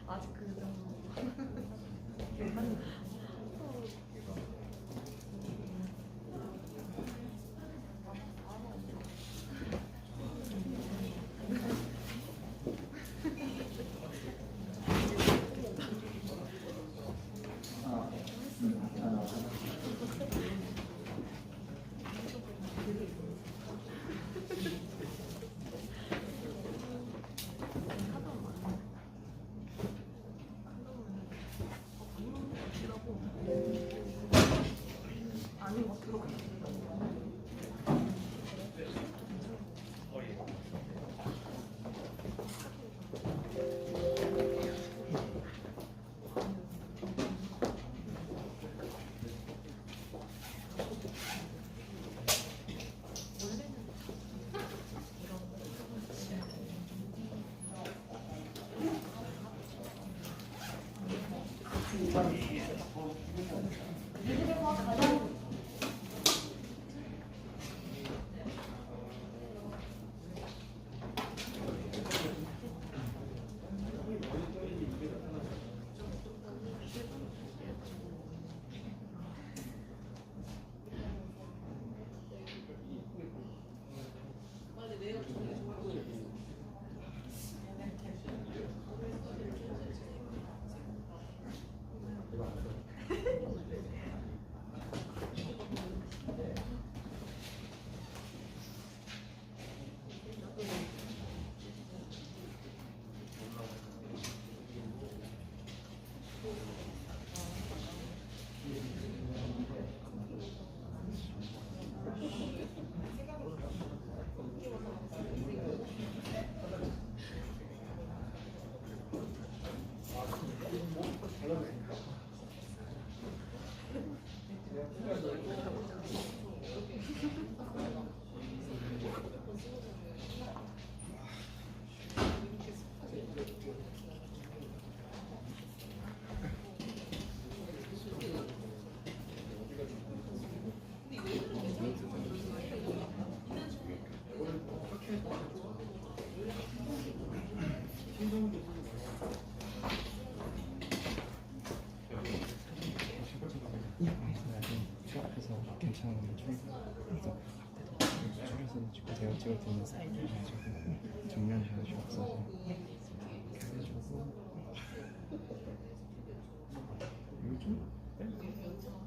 아직 그 정도. 제가 찍어드리는 사이즈를 가지고 정면이 아주 없어서 그래가지고 요즘 아니 괜찮아.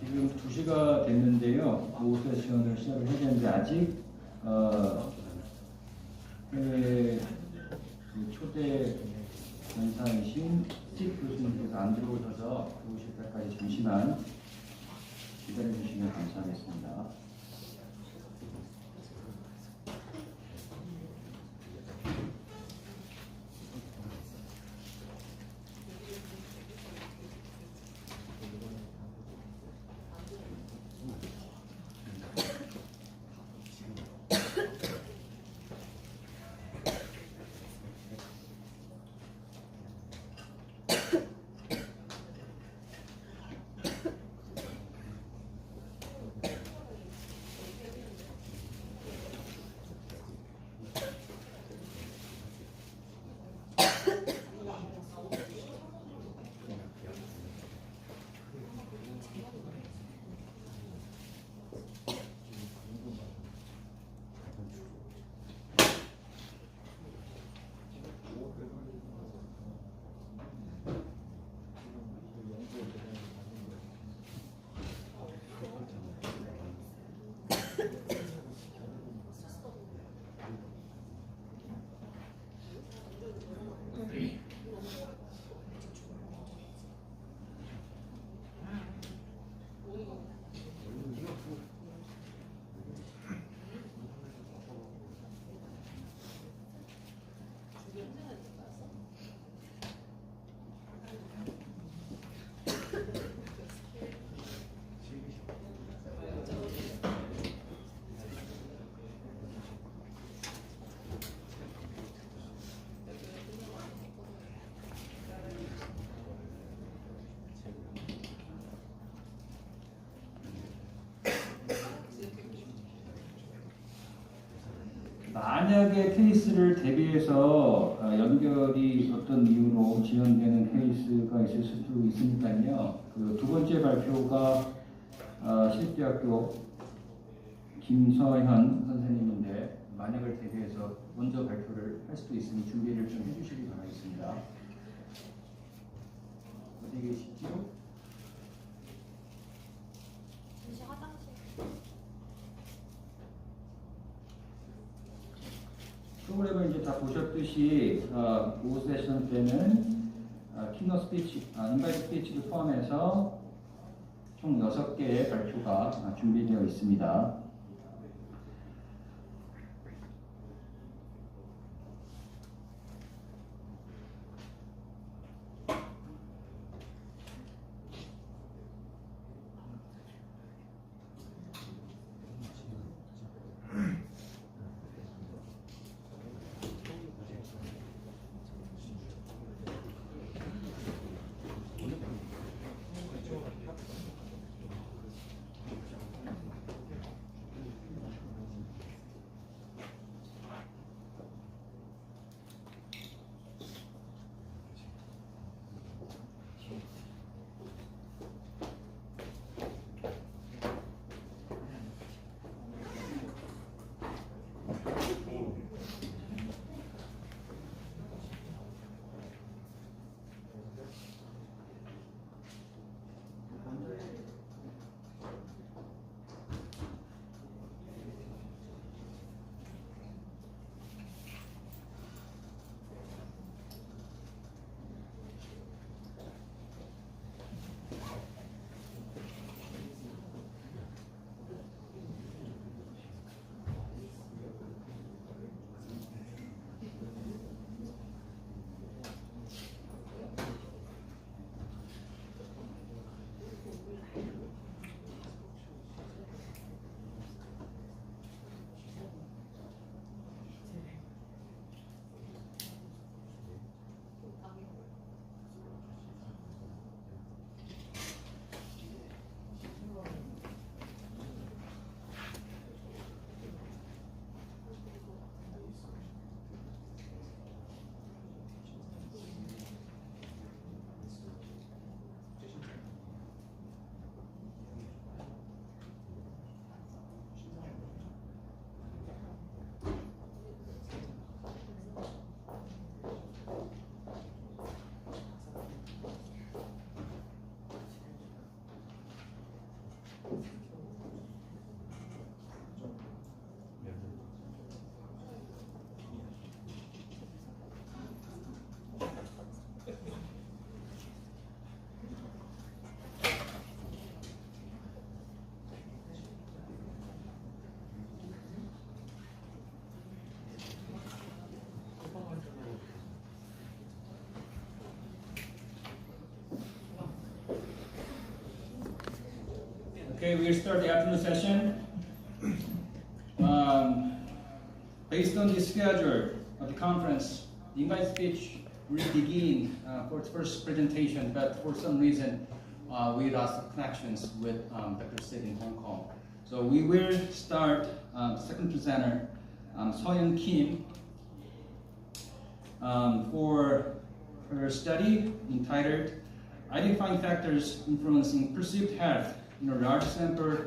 지금 2시가 됐는데요. 오후 세션을 시작을 해야 되는데 아직 해외 초대 연사이신 스티브 교수님께서 안 들어오셔서 들어오실 때까지 잠시만 기다려주시면 감사하겠습니다. 만약에 케이스를 대비해서 연결이 어떤 이유로 지연되는 케이스가 있을 수도 있으니까요. 그 두 번째 발표가 실대학교 김서현 선생님인데 만약을 대비해서 먼저 발표를 할 수도 있으니 준비를 좀 해주시기 바라겠습니다. 어디 계시죠? 잠시 화장실. 프로그램을 이제 다 보셨듯이 오후 세션 때는 키노 스피치, 인바이트 스피치를 포함해서 총 6개의 발표가 준비되어 있습니다. Okay, we'll start the afternoon session. Based on the schedule of the conference, the invite speech will begin for its first presentation, but for some reason, we lost connections with Dr. Sid in Hong Kong. So we will start second presenter, Soyeon Kim, for her study entitled Identifying Factors Influencing Perceived Health in a Large Sample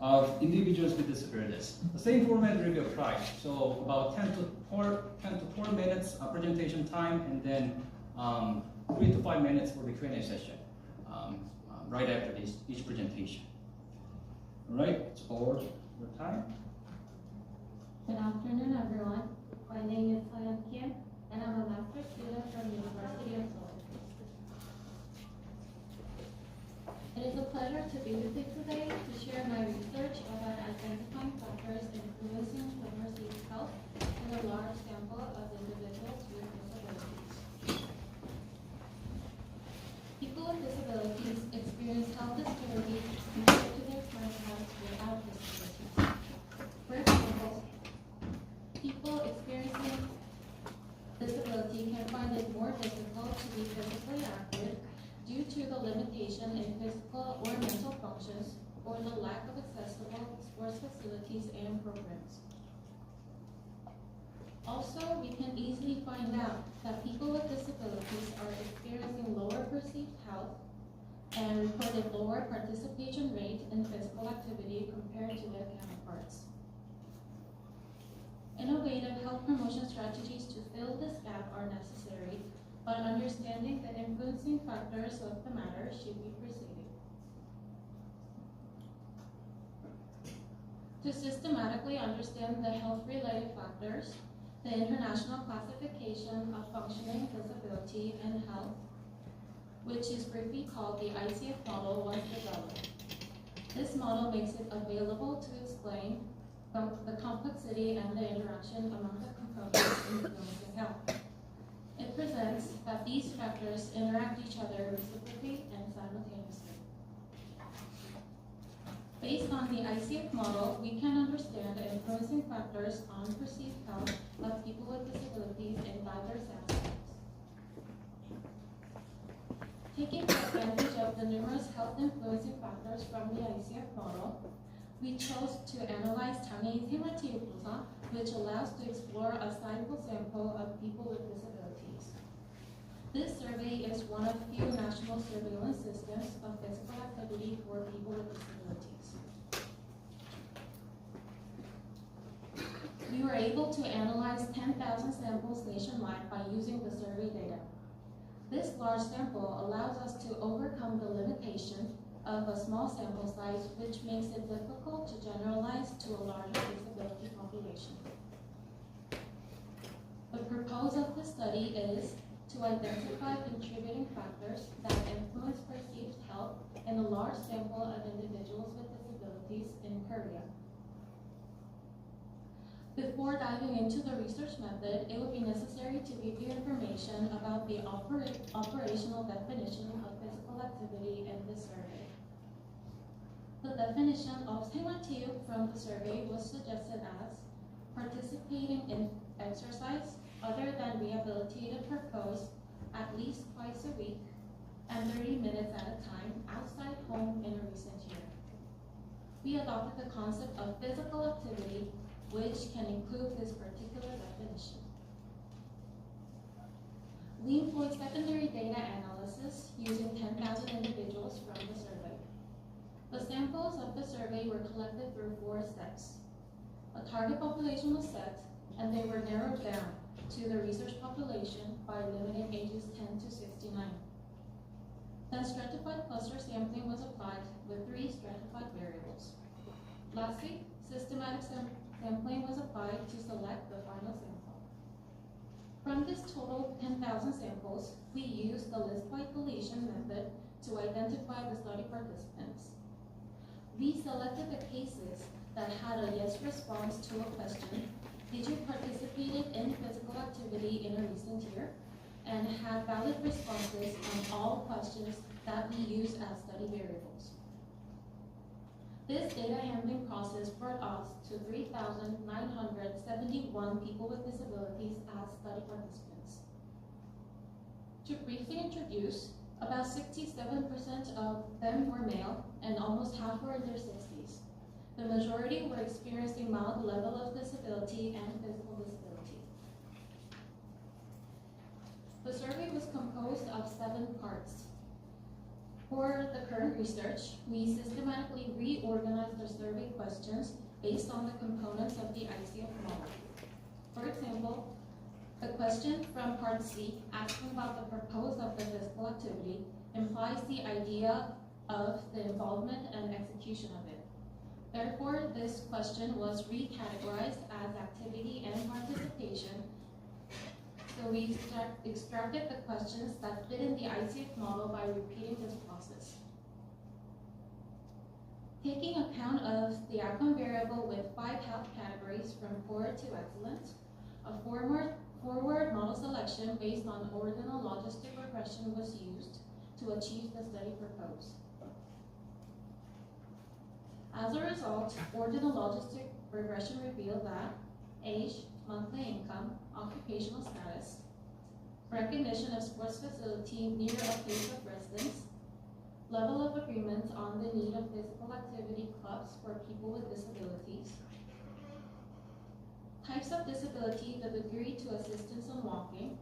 of Individuals with Disabilities. The same format will be applied. So about 10 to 4 minutes of presentation time, and then 3 to 5 minutes for the Q&A session right after each presentation. All right, it's all your time. Good afternoon, everyone. My name is Soyeon Kim, and I'm a master's student from the University of Seoul. It is a pleasure to be with you today to share my research about identifying factors influencing the perceived health in a large sample of individuals with disabilities. People with disabilities experience health disparities compared to their counterparts without disabilities. For example, people experiencing disability can find it more difficult to be physically active due to the limitation in physical or mental functions or the lack of accessible sports facilities and programs. Also, we can easily find out that people with disabilities are experiencing lower perceived health and reported lower participation rate in physical activity compared to their counterparts. Innovative health promotion strategies to fill this gap are necessary, but understanding the influencing factors of the matter should be preceded. To systematically understand the health-related factors, the International Classification of Functioning Disability and Health, which is briefly called the ICF model, was developed. This model makes it available to explain the complexity and the interaction among the components influencing health. It presents that these factors interact each other reciprocally and simultaneously. Based on the ICF model, we can understand the influencing factors on perceived health of people with disabilities in diverse aspects. Taking advantage of the numerous health influencing factors from the ICF model, we chose to analyze 장애인 생활체육 조사, which allows to explore a sizable sample of people with disabilities. This survey is one of few national surveillance systems of physical activity for people with disabilities. We were able to analyze 10,000 samples nationwide by using the survey data. This large sample allows us to overcome the limitation of a small sample size, which makes it difficult to generalize to a larger disability population. The purpose of the study is to identify contributing factors that influence perceived health in a large sample of individuals with disabilities in Korea. Before diving into the research method, it would be necessary to give you information about the operational definition of physical activity in this survey. The definition of 생활체육 from the survey was suggested as participating in exercise other than rehabilitative purpose at least twice a week and 30 minutes at a time outside home in a recent year. We adopted the concept of physical activity, which can include this particular definition. We employed secondary data analysis using 10,000 individuals from the survey. The samples of the survey were collected through 4 steps. A target population was set, and they were narrowed down to the research population by limiting ages 10 to 69. Then stratified cluster sampling was applied with 3 stratified variables. Lastly, systematic sampling was applied to select the final sample. From this total 10,000 samples, we used the list by collation method to identify the study participants. We selected the cases that had a yes response to a question, did you participate in physical activity in a recent year, and had valid responses on all questions that we use as study variables. This data handling process brought us to 3,971 people with disabilities as study participants. To briefly introduce, about 67% of them were male and almost half were in their 60s. The majority were experiencing mild level of disability and physical disability. The survey was composed of 7 parts. For the current research, we systematically reorganized the survey questions based on the components of the ICF model. For example, the question from Part C asking about the purpose of the physical activity implies the idea of the involvement and execution of it. Therefore, this question was recategorized as activity and participation. So we extracted the questions that fit in the ICF model by repeating this process. Taking account of the outcome variable with 5 health categories from poor to excellent, a forward model selection based on ordinal logistic regression was used to achieve the study proposed. As a result, ordinal logistic regression revealed that age, monthly income, occupational status, recognition of sports facility near a place of residence, level of agreement on the need of physical activity clubs for people with disabilities, types of disability, the degree to assistance on walking,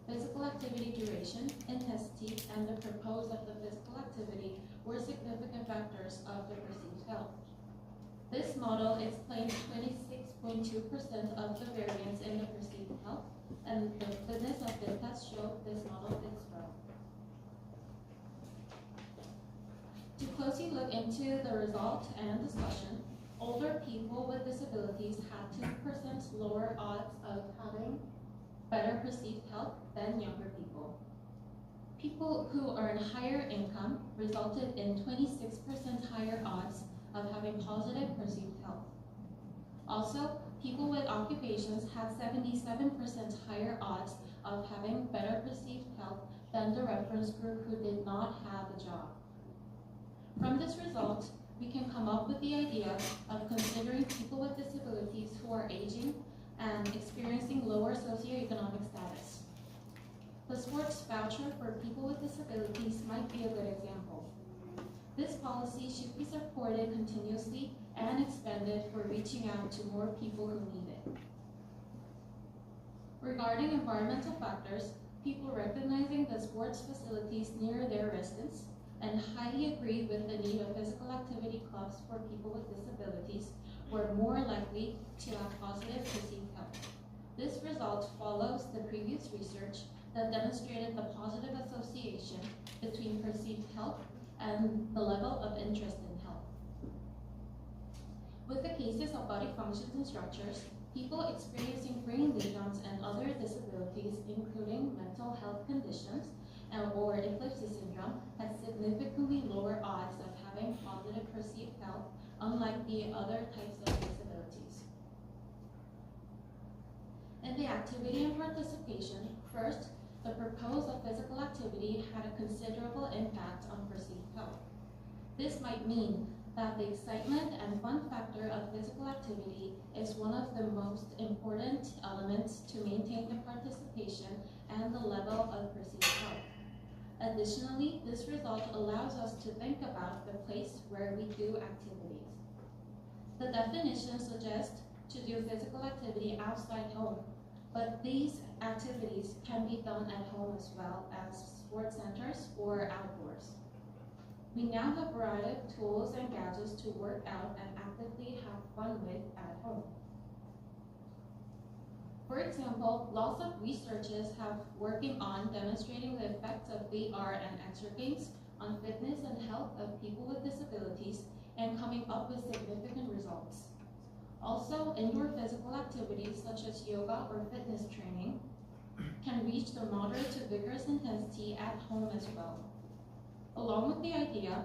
physical activity duration, intensity, and the purpose of the physical activity were significant factors of the perceived health. This model explains 26.2% of the variance in the perceived health, and the goodness of the test showed this model fits well. To closely look into the result and discussion, older people with disabilities had 2% lower odds of having better perceived health than younger people. People who earn higher income resulted in 26% higher odds of having positive perceived health. Also, people with occupations had 77% higher odds of having better perceived health than the reference group who did not have a job. From this result, we can come up with the idea of considering people with disabilities who are aging and experiencing lower socioeconomic status. The sports voucher for people with disabilities might be a good example. This policy should be supported continuously and expanded for reaching out to more people who need it. Regarding environmental factors, people recognizing the sports facilities near their residence and highly agree with the need of physical activity clubs for people with disabilities were more likely to have positive perceived health. This result follows the previous research that demonstrated the positive association between perceived health and the level of interest in health. With the cases of body functions and structures, people experiencing brain lesions and other disabilities, including mental health conditions or epilepsy syndrome, had significantly lower odds of having positive perceived health, unlike the other types of disabilities. In the activity and participation, first, the purpose of physical activity had a considerable impact on perceived health. This might mean that the excitement and fun factor of physical activity is one of the most important elements to maintain the participation and the level of perceived health. Additionally, this result allows us to think about the place where we do activities. The definition suggests to do physical activity outside home, but these activities can be done at home as well as sports centers or outdoors. We now have a variety of tools and gadgets to work out and actively have fun with at home. For example, lots of researchers have working on demonstrating the effects of VR and XR games on fitness and health of people with disabilities and coming up with significant results. Also, indoor physical activities such as yoga or fitness training can reach the moderate to vigorous intensity at home as well. Along with the idea,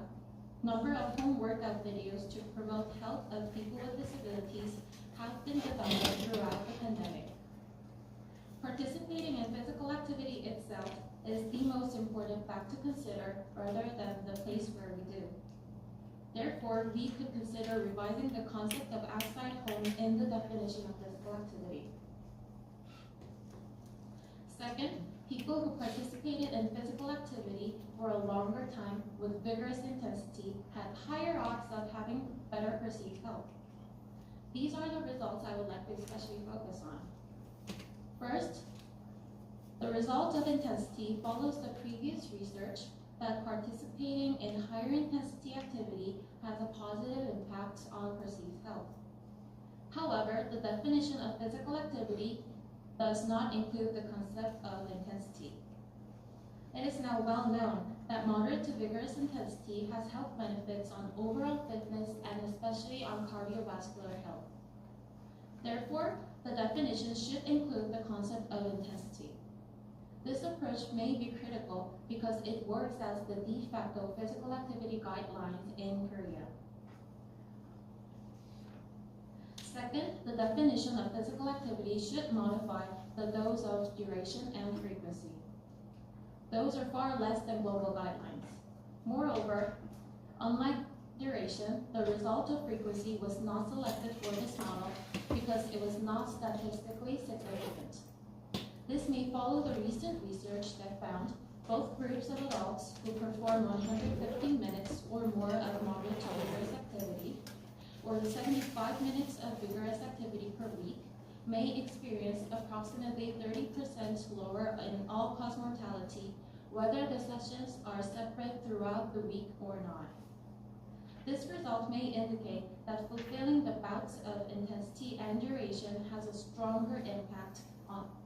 number of home workout videos to promote health of people with disabilities have been developed throughout the pandemic. Participating in physical activity itself is the most important fact to consider rather than the place where we do. Therefore, we could consider revising the concept of outside home in the definition of physical activity. Second, people who participated in physical activity for a longer time with vigorous intensity had higher odds of having better perceived health. These are the results I would like to especially focus on. First, the result of intensity follows the previous research that participating in higher intensity activity has a positive impact on perceived health. However, the definition of physical activity does not include the concept of intensity. It is now well known that moderate to vigorous intensity has health benefits on overall fitness and especially on cardiovascular health. Therefore, the definition should include the concept of intensity. This approach may be critical because it works as the de facto physical activity guidelines in Korea. Second, the definition of physical activity should modify the dose of duration and frequency. Those are far less than global guidelines. Moreover, unlike duration, the result of frequency was not selected for this model because it was not statistically significant. This may follow the recent research that found both groups of adults who perform 115 minutes or more of moderate to vigorous activity, or 75 minutes of vigorous activity per week, may experience approximately 30% lower in all-cause mortality, whether the sessions are separate throughout the week or not. This result may indicate that fulfilling the bouts of intensity and duration has a stronger impact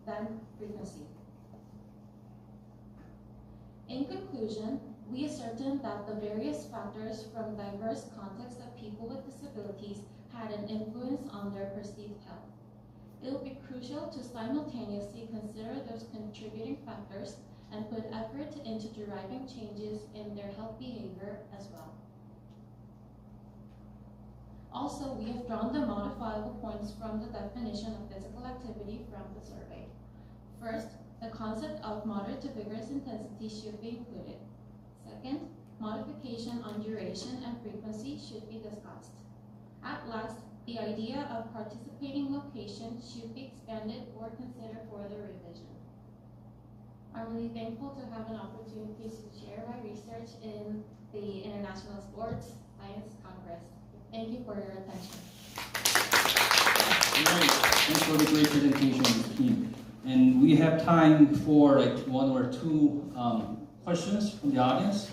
than frequency. In conclusion, we ascertain that the various factors from diverse contexts of people with disabilities had an influence on their perceived health. It will be crucial to simultaneously consider those contributing factors and put effort into deriving changes in their health behavior as well. Also, we have drawn the modifiable points from the definition of physical activity from the survey. First, the concept of moderate to vigorous intensity should be included. Second, modification on duration and frequency should be discussed. At last, the idea of participating location should be expanded or considered for the revision. I'm really thankful to have an opportunity to share my research in the International Sports Science Congress. Thank you for your attention. Thanks for the great presentation, team. And we have time for like one or two questions from the audience.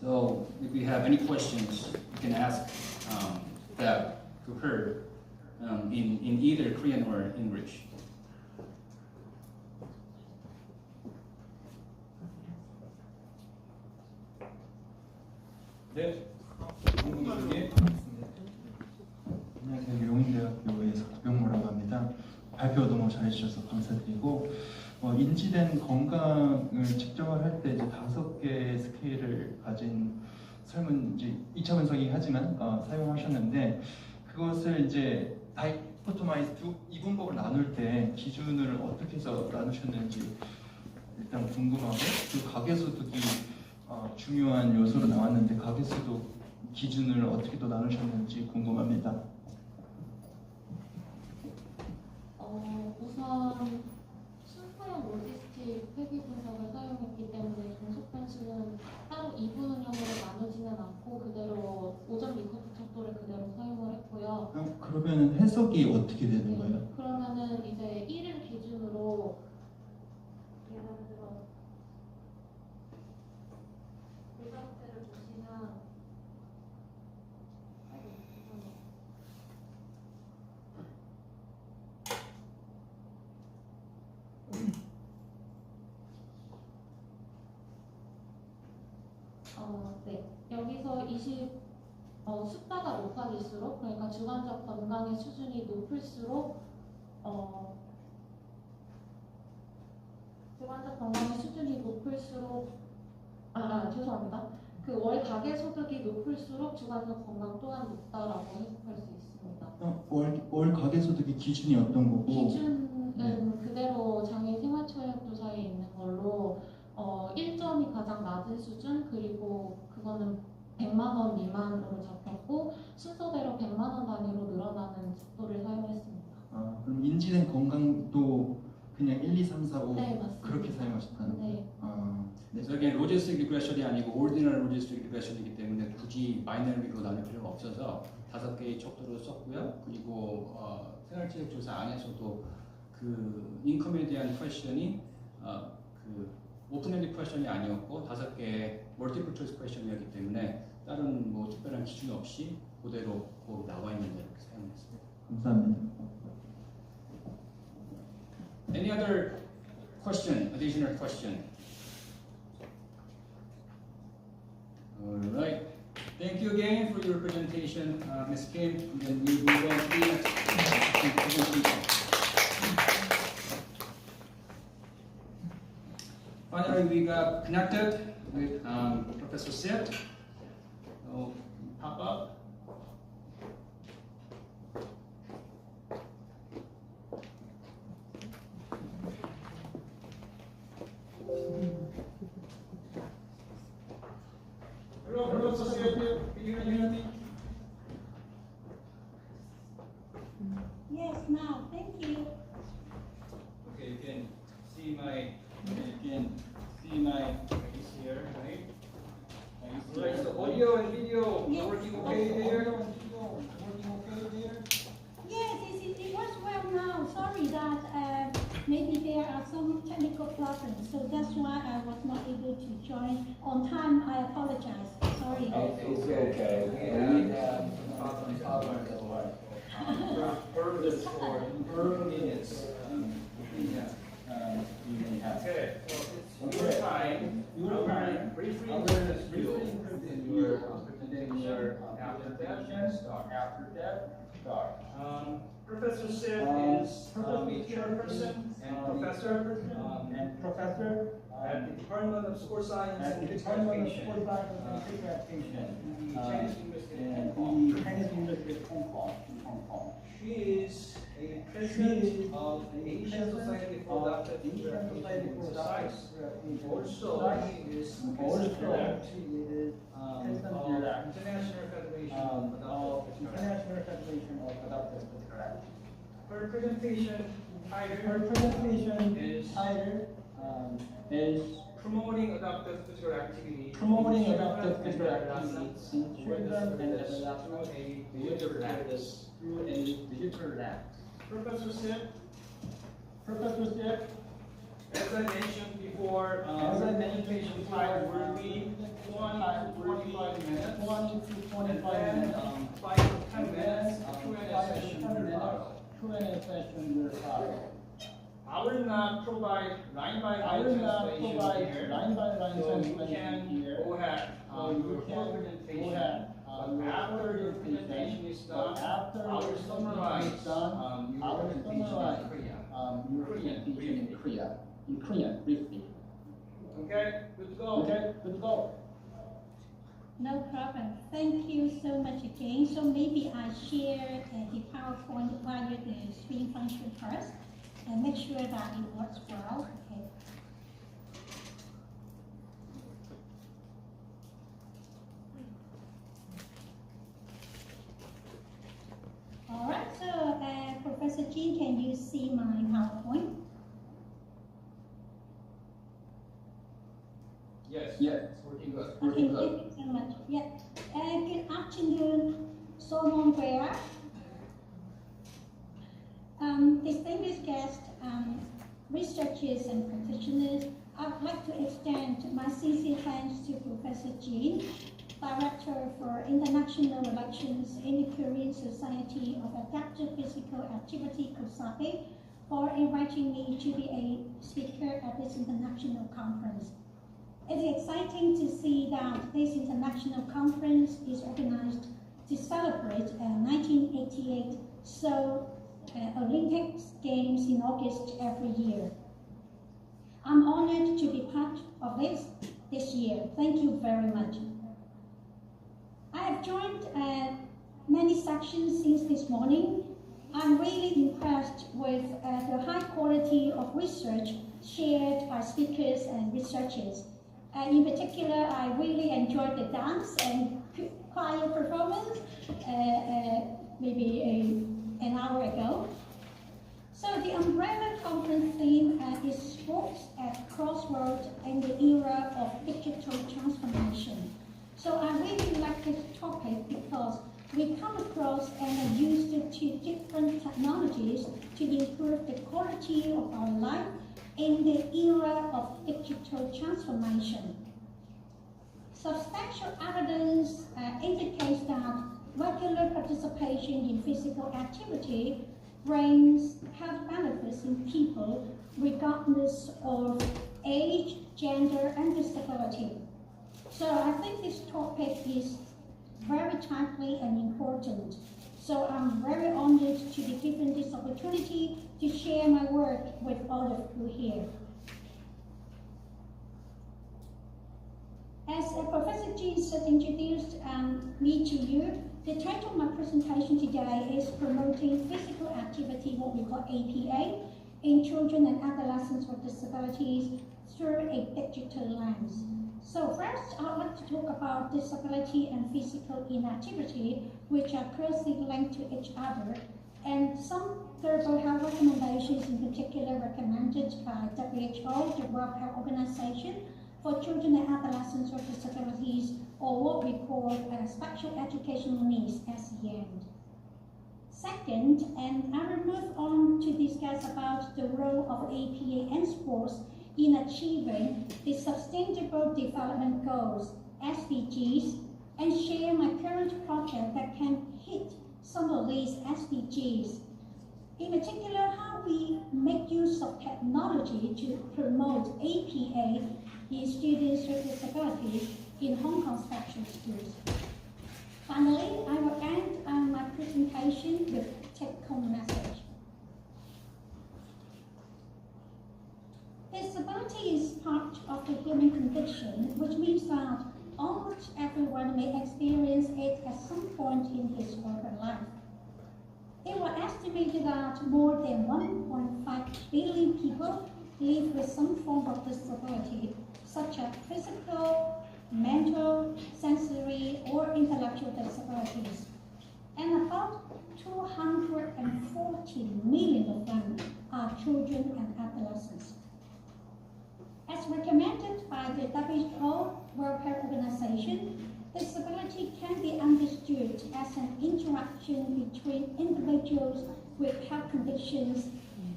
So if you have any questions, you can ask that to her in either Korean or English. 네. 안녕하세요. 용인대학교에서 박병모라고 합니다. 발표 너무 잘해주셔서 감사드리고 인지된 건강을 측정을 할 때 이제 5개의 스케일을 가진 설문 이제 2차 분석이긴 하지만 사용하셨는데 그것을 이제 다이코토마이즈 두 이분법을 나눌 때 기준을 어떻게 해서 나누셨는지 일단 궁금하고 그 가계소득이 중요한 요소로 나왔는데 가계소득 기준을 어떻게 또 나누셨는지 궁금합니다. 우선 순서형 로지스틱 회계 분석을 사용했기 때문에 종속 변수는 따로 2분형으로 나누지는 않고 그대로 5점 리커브 척도를 그대로 사용을 했고요. 그러면 해석이 어떻게 되는 거예요? 그러면은 이제 1일 기준으로 예를 들어 리서트를 보시면 네. 여기서 숫자가 높아질수록, 그러니까 주관적 건강의 수준이 높을수록, 주관적 건강의 수준이 높을수록, 죄송합니다. 그 월 가계 소득이 높을수록 주관적 건강 또한 높다라고 해석할 수 있습니다. 월 가계 소득의 기준이 어떤 거고? 기준은 그대로 장애인 생활처형조사에 있는 걸로 1점이 가장 낮은 수준, 그리고 그거는 100만 원 미만으로 잡혔고 순서대로 100만 원 단위로 늘어나는 속도를 사용했습니다. 그럼 인지된 건강도 그냥 1, 2, 3, 4, 5 네, 맞습니다. 그렇게 사용하셨다는 거예요? 네. 그래서 여기 로지스틱 리그레션이 아니고 오르디널 로지스틱 리그레션이기 때문에 굳이 바이너리로 나눌 필요가 없어서 5개의 척도를 썼고요. 그리고 생활체력조사 안에서도 그 인컴에 대한 퀘션이 그 오픈엔드 퀘션이 아니었고 5개의 멀티플 초이스 퀘션이었기 때문에 다른 뭐 특별한 기준 없이 그대로 거기 나와 있는 대로 사용했습니다. 감사합니다. Any other question? Additional question? All right. Thank you again for your presentation, Ms. Kim. And then we move on to the next presentation. Finally, we got connected with Professor Sid. So, pop up. Hello, Professor Sid. Can you hear me? Yes, now, thank you. Okay, you can see my face here, right? Right, so audio and video Yes. working okay there? Yes, it works well now. Sorry that maybe there are some technical problems, so that's why I was not able to join on time. I apologize. Sorry. It's okay. We have problems at work. Per minutes. You may have. Okay, so it's your time. Briefly introduce your after that, start. Professor Sid is chairperson and professor at the Department of Sport Science and Physical Education. The Chinese University of Hong Kong. She is a president of the Asian Society for Adaptive Exercise. Also, she is president of International Federation of Adaptive Physical Activity. Her presentation is promoting adaptive physical activity. Promoting adaptive physical activity in children and adults through a digital lab. Professor Sid, as I mentioned before, presentation time will be 20 to 25 minutes. 20 to 25 minutes. 5 to 10 minutes. Q&A session will follow. I will not provide line by line translation here. So you can go ahead your presentation. After your presentation is done, I will summarize your presentation in Korean briefly. Okay, good to go. No problem. Thank you so much again. So maybe I share the PowerPoint via the screen function first and make sure that it works well. Okay. All right. So, Professor Jean, can you see my PowerPoint? Yes, it's working good. Okay, thank you so much. Yeah. Good afternoon, Somongwea. Distinguished guests, researchers and practitioners, I would like to extend my sincere thanks to Professor Jean, Director for International Relations in the Korean Society of Adaptive Physical Activity, COSAPE, for inviting me to be a speaker at this international conference. It's exciting to see that this Conference is organized to celebrate 1988 Seoul Olympic Games in August every year. I'm honored to be part of this year. Thank you very much. I have joined many sections since this morning. I'm really impressed with the high quality of research shared by speakers and researchers. In particular, I really enjoyed the dance and choir performance maybe an hour ago. So the umbrella conference theme is sports at crossroads in the era of digital transformation. So I really like this topic because we come across and are used to different technologies to improve the quality of our life in the era of digital transformation. Substantial evidence indicates that regular participation in physical activity brings health benefits in people regardless of age, gender, and disability. So I think this topic is very timely and important. So I'm very honored to be given this opportunity to share my work with all of you here. As Professor Jean just introduced me to you, the title of my presentation today is Promoting Physical Activity, what we call APA, in Children and Adolescents with Disabilities through a digital lens. So first, I'd like to talk about disability and physical inactivity, which are closely linked to each other, and some global health recommendations in particular recommended by WHO, the World Health Organization, for children and adolescents with disabilities, or what we call special educational needs, SEN. Second, and I will move on to discuss about the role of APA and sports in achieving the Sustainable Development Goals, SDGs, and share my current project that can hit some of these SDGs. In particular, how we make use of technology to promote APA in students with disabilities in Hong Kong special schools. Finally, I will end my presentation with a take-home message. Disability is part of the human condition, which means that almost everyone may experience it at some point in his or her life. It was estimated that more than 1.5 billion people live with some form of disability, such as physical, mental, sensory, or intellectual disabilities. And about 240 million of them are children and adolescents. As recommended by the WHO World Health Organization, disability can be understood as an interaction between individuals with health conditions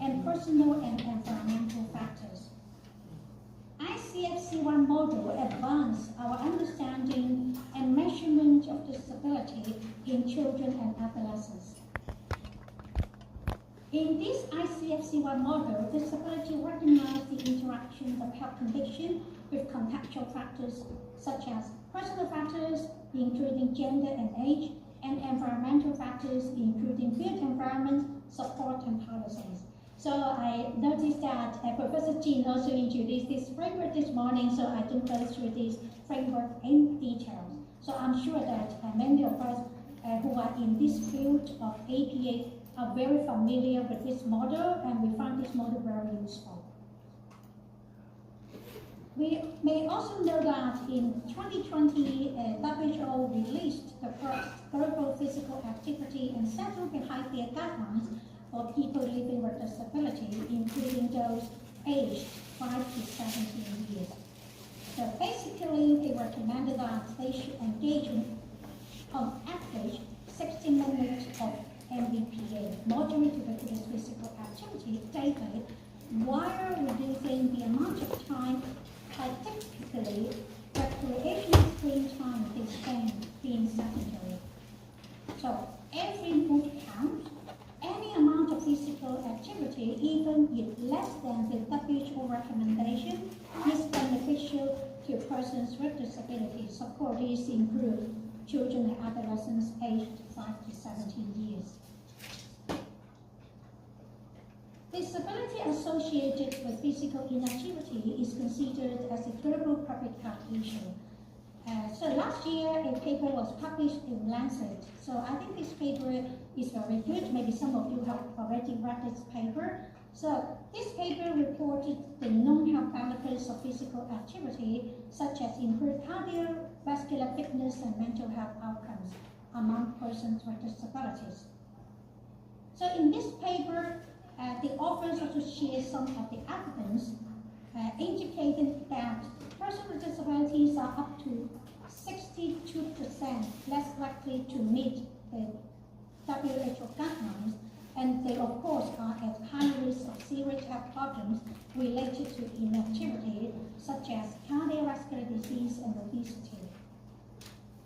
and personal and environmental factors. ICFC-1 model advanced our understanding and measurement of disability in children and adolescents. In this ICFC-1 model, disability recognizes the interaction of health condition with contextual factors such as personal factors, including gender and age, and environmental factors, including built environment, support, and policies. So I noticed that Professor Jean also introduced this framework this morning, so I don't go through this framework in detail. So I'm sure that many of us who are in this field of APA are very familiar with this model, and we find this model very useful. We may also know that in 2020, WHO released the first global physical activity and settled behind their guidelines for people living with disability, including those aged 5 to 17 years. So basically, they recommended that they should engage in, on average, 60 minutes of MVPA, moderate to vigorous physical activity, daily, while reducing the amount of time, particularly recreational screen time they spend being sedentary. So every move counts. Any amount of physical activity, even if less than the WHO recommendation, is beneficial to persons with disabilities. Of course, these include children and adolescents aged 5 to 17 years. Disability associated with physical inactivity is considered as a global public health issue. So last year, a paper was published in Lancet. So I think this paper is very good. Maybe some of you have already read this paper. So this paper reported the known health benefits of physical activity, such as improved cardiovascular fitness and mental health outcomes among persons with disabilities. So in this paper, the authors also share some of the evidence indicating that persons with disabilities are up to 62% less likely to meet the WHO guidelines, and they of course are at high risk of serious health problems related to inactivity, such as cardiovascular disease and obesity.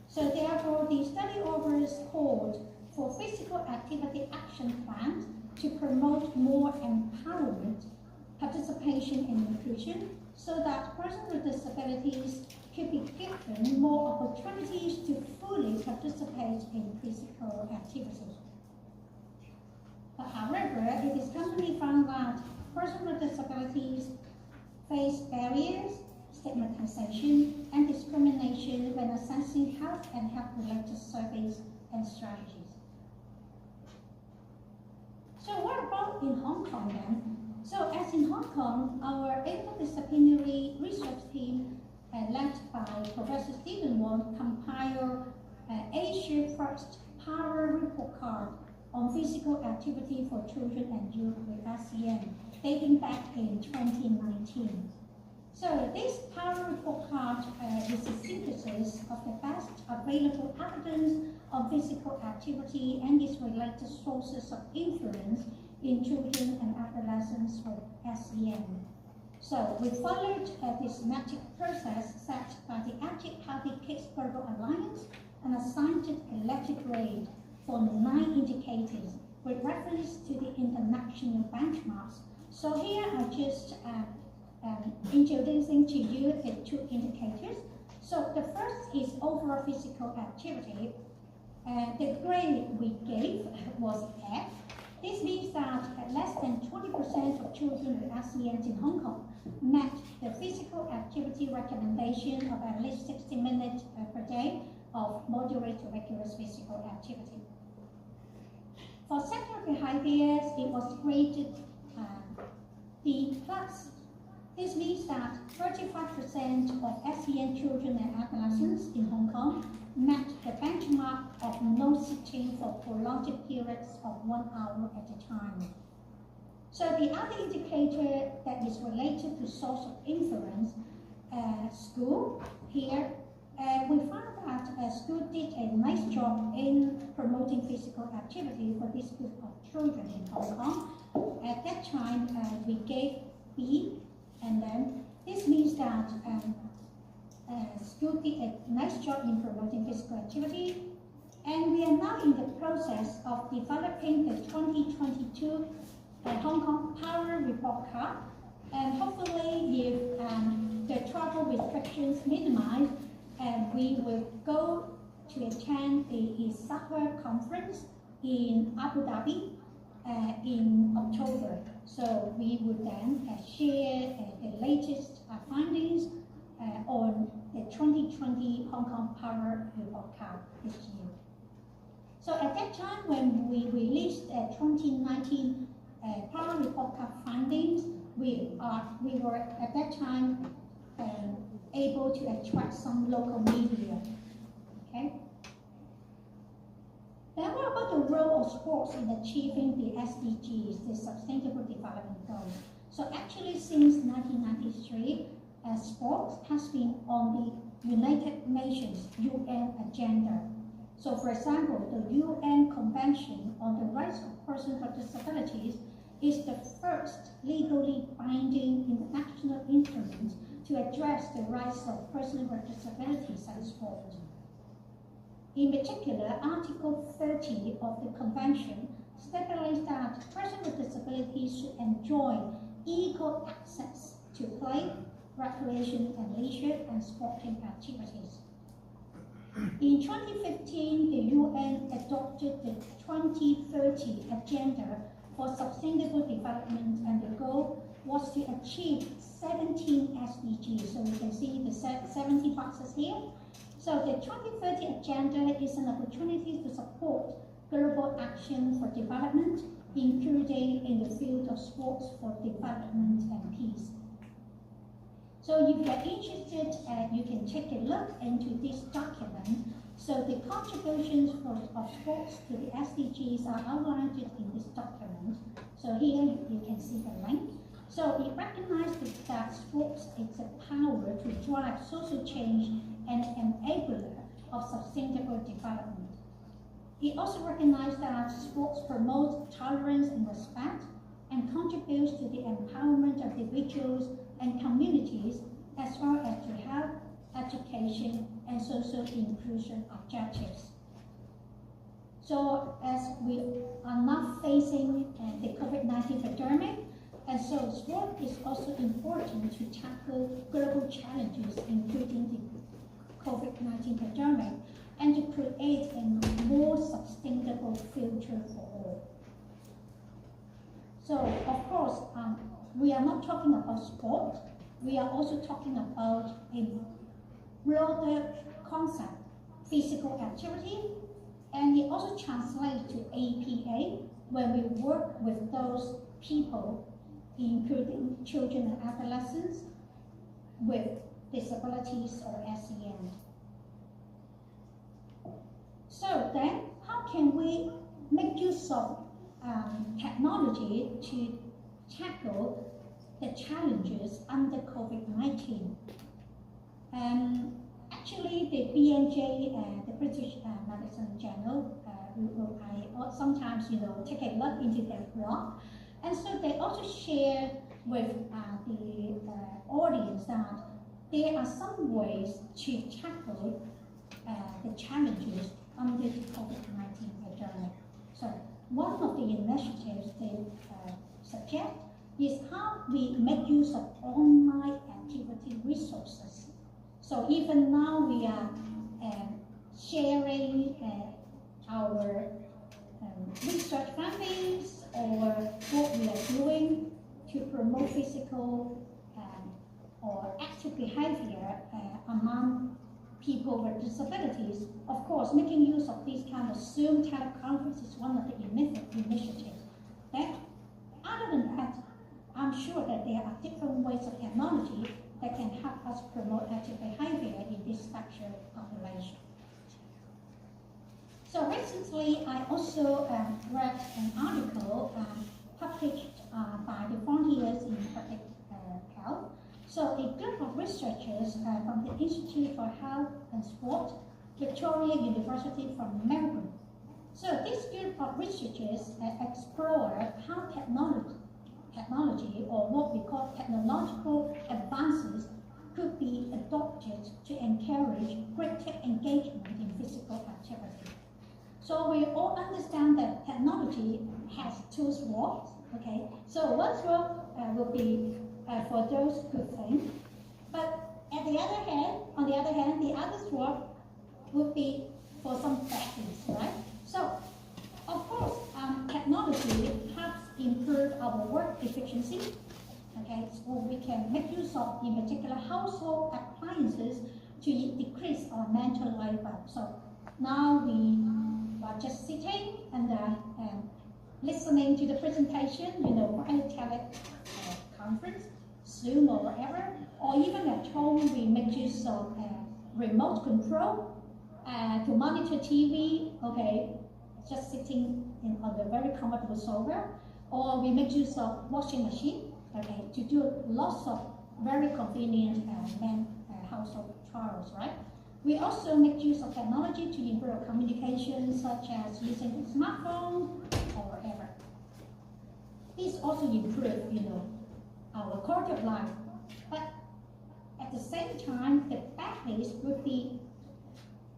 So therefore, the study authors called for physical activity action plans to promote more empowerment, participation, and inclusion, so that persons with disabilities could be given more opportunities to fully participate in physical activity. But however, it is commonly found that persons with disabilities face barriers, stigmatization, and discrimination when assessing health and health-related surveys and strategies. So what about in Hong Kong then? So as in Hong Kong, our interdisciplinary research team led by Professor Stephen Wong compiled Asia's first power report card on physical activity for children and youth with SEN, dating back in 2019. So this power report card is a synthesis of the best available evidence on physical activity and its related sources of influence in children and adolescents with SEN. So we followed the systematic process set by the Active Healthy Kids Global Alliance and assigned it a letter grade for 9 indicators with reference to the international benchmarks. So here I just introducing to you the 2 indicators. So the first is overall physical activity. The grade we gave was F. This means that less than 20% of children with SEN in Hong Kong met the physical activity recommendation of at least 60 minutes per day of moderate to rigorous physical activity. For sector behaviors, it was graded D+. This means that 35% of SEN children and adolescents in Hong Kong met the benchmark of no sitting for prolonged periods of 1 hour at a time. So the other indicator that is related to source of influence, school, here, we found that school did a nice job in promoting physical activity for this group of children in Hong Kong. At that time, we gave B, and then this means that school did a nice job in promoting physical activity, and we are now in the process of developing the 2022 Hong Kong Power Report Card, and hopefully if the travel restrictions minimize, we will go to attend the ISAPA conference in Abu Dhabi in October. So we would then share the latest findings on the 2020 Hong Kong Power Report Card this year. So at that time, when we released the 2019 Power Report Card findings, we were at that time able to attract some local media. Okay. Then what about the role of sports in achieving the SDGs, the Sustainable Development Goals? So actually, since 1993, sports has been on the United Nations UN agenda. So for example, the UN Convention on the Rights of Persons with Disabilities is the first legally binding international instrument to address the rights of persons with disabilities and sport. In particular, Article 30 of the Convention stipulates that persons with disabilities should enjoy equal access to play, recreation and leisure and sporting activities. In 2015, the UN adopted the 2030 Agenda for Sustainable Development, and the goal was to achieve 17 SDGs. So you can see the 70 boxes here. So the 2030 Agenda is an opportunity to support global action for development, including in the field of sports for development and peace. So if you're interested, you can take a look into this document. So the contributions of sports to the SDGs are outlined in this document. So here you can see the link. So it recognizes that sports is a power to drive social change and enabler of sustainable development. It also recognizes that sports promotes tolerance and respect and contributes to the empowerment of individuals and communities, as well as to health, education, and social inclusion objectives. So as we are now facing the COVID-19 pandemic, and so sport is also important to tackle global challenges, including the COVID-19 pandemic, and to create a more sustainable future for all. So, of course, we are not talking about sport. We are also talking about a broader concept, physical activity, and it also translates to APA when we work with those people, including children and adolescents with disabilities or SEN. So then, how can we make use of technology to tackle the challenges under COVID-19? Actually, the BMJ, the British Medicine Journal, I sometimes take a look into their blog, and so they also share with the audience that there are some ways to tackle the challenges under the COVID-19 pandemic. So one of the initiatives they suggest is how we make use of online activity resources. So even now we are sharing our research findings or what we are doing to promote physical or active behavior among people with disabilities. Of course, making use of this kind of Zoom teleconference is one of the initiatives. Then, other than that, I'm sure that there are different ways of technology that can help us promote active behavior in this special population. So recently, I also read an article published by the Frontiers in Public Health. So a group of researchers from the Institute for Health and Sport, Victoria University from Melbourne. So this group of researchers explored how technology, or what we call technological advances, could be adopted to encourage greater engagement in physical activity. So we all understand that technology has two swords, okay? So one sword will be for those good things, but on the other hand, the other sword would be for some bad things, right? So, of course, technology helps improve our work efficiency, okay? So we can make use of, in particular, household appliances to decrease our mental labor. So now we are just sitting and listening to the presentation, via teleconference, Zoom or whatever, or even at home we make use of remote control to monitor TV, okay, just sitting on a very comfortable sofa, or we make use of washing machine, okay, to do lots of very convenient household chores, right? We also make use of technology to improve communication, such as using a smartphone or whatever. This also improves, our quality of life. But at the same time, the bad case would be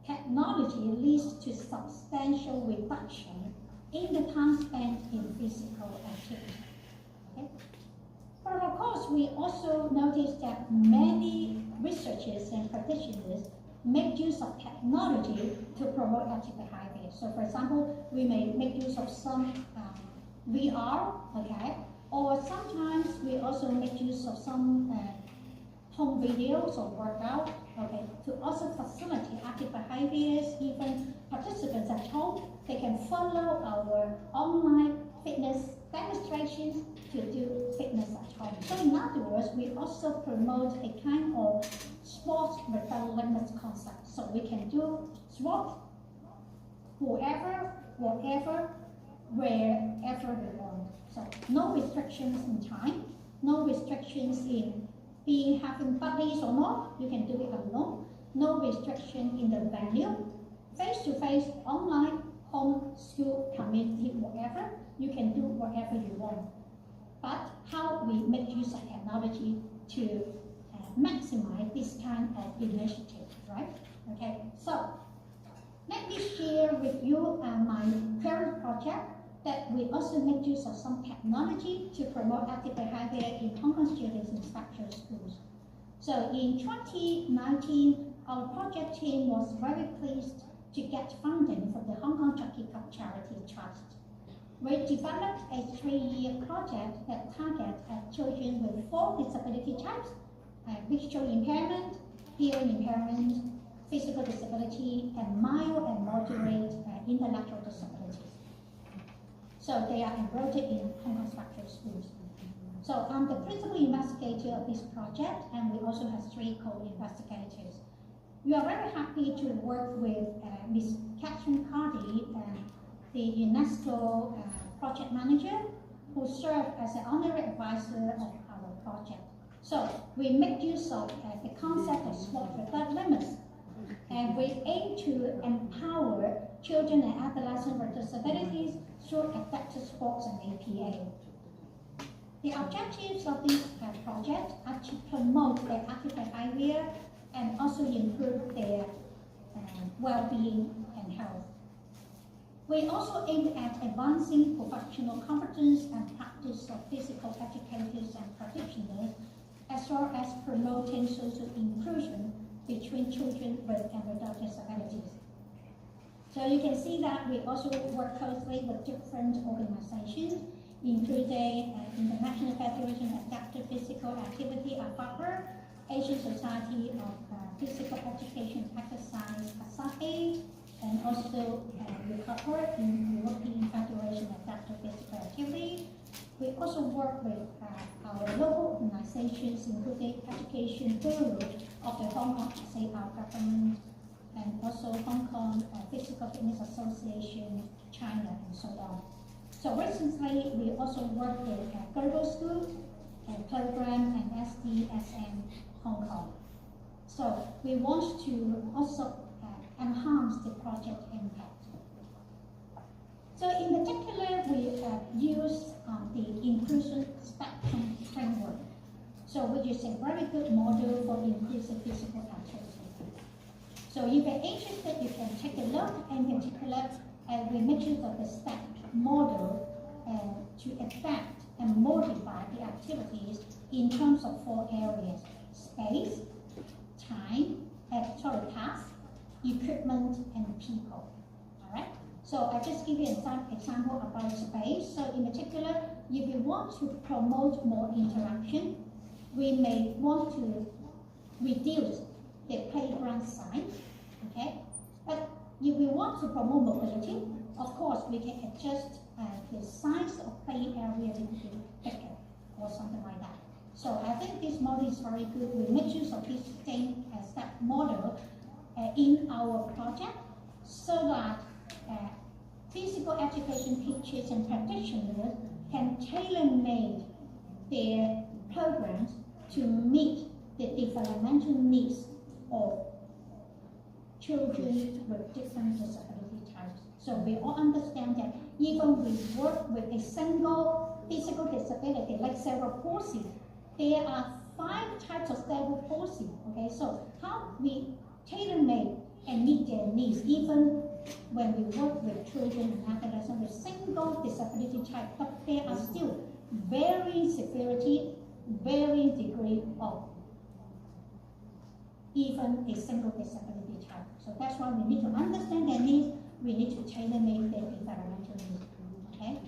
technology leads to substantial reduction in the time spent in physical activity. Okay? But of course, we also noticed that many researchers and practitioners make use of technology to promote active behavior. So for example, we may make use of some VR, okay? Or sometimes we also make use of some home videos or workout, okay, to also facilitate active behaviors. Even participants at home, they can follow our online fitness demonstrations to do fitness at home. So in other words, we also promote a kind of sport without limits concept. So we can do sport whoever, whatever, wherever we want. So no restrictions in time, no restrictions in having buddies or not, you can do it alone. No restriction in the venue, face-to-face, online, home, school, community, whatever, you can do whatever you want. But how we make use of technology to maximize this kind of initiative, right? Okay, so let me share with you my current project that we also make use of some technology to promote active behavior in Hong Kong students in special schools. So in 2019, our project team was very pleased to get funding from the Hong Kong Jockey Club Charity Trust. We developed a 3-year project that targets children with 4 disability types: visual impairment, hearing impairment, physical disability, and mild and moderate intellectual disabilities. So they are enrolled in Hong Kong special schools. So I'm the principal investigator of this project, and we also have 3 co-investigators. We are very happy to work with Ms. Catherine Cardy, the UNESCO project manager, who served as an honorary advisor of our project. So we make use of the concept of sport without limits, and we aim to empower children and adolescents with disabilities through adaptive sports and APA. The objectives of this project are to promote their active behavior and also improve their well-being and health. We also aim at advancing professional competence and practice of physical educators and practitioners, as well as promoting social inclusion between children with and without disabilities. So you can see that we also work closely with different organizations, including International Federation of Adaptive Physical Activity, AFAPA, Asian Society of Physical Education and Exercise, ASAPE, and also recover in European Federation of Adaptive Physical Activity. We also work with our local organizations, including Education Bureau of the Hong Kong State government, and also Hong Kong Physical Fitness Association, China, and so on. So recently, we also work with Global School Program and SDSM Hong Kong. So we want to also enhance the project impact. So in particular, we use the inclusion spectrum framework, so which is a very good model for inclusive physical activity. So if you're interested, you can take a look. In particular, we make use of the STEP model to adapt and modify the activities in terms of 4 areas: space, time, task, equipment, and people. All right. So I just give you an example about space. So in particular, if you want to promote more interaction, we may want to reduce the playground size, okay? But if we want to promote mobility, of course, we can adjust the size of play area a little bit bigger or something like that. So I think this model is very good. We make use of this same STEP model in our project so that physical education teachers and practitioners can tailor-make their programs to meet the developmental needs of children with different disability types. So we all understand that even we work with a single physical disability like cerebral palsy, there are 5 types of cerebral palsy. Okay, so how we tailor-make and meet their needs, even when we work with children and adolescents with single disability type, but there are still varying severity, varying degree of even a single disability type. So that's why we need to understand their needs, we need to tailor-make their developmental needs, okay?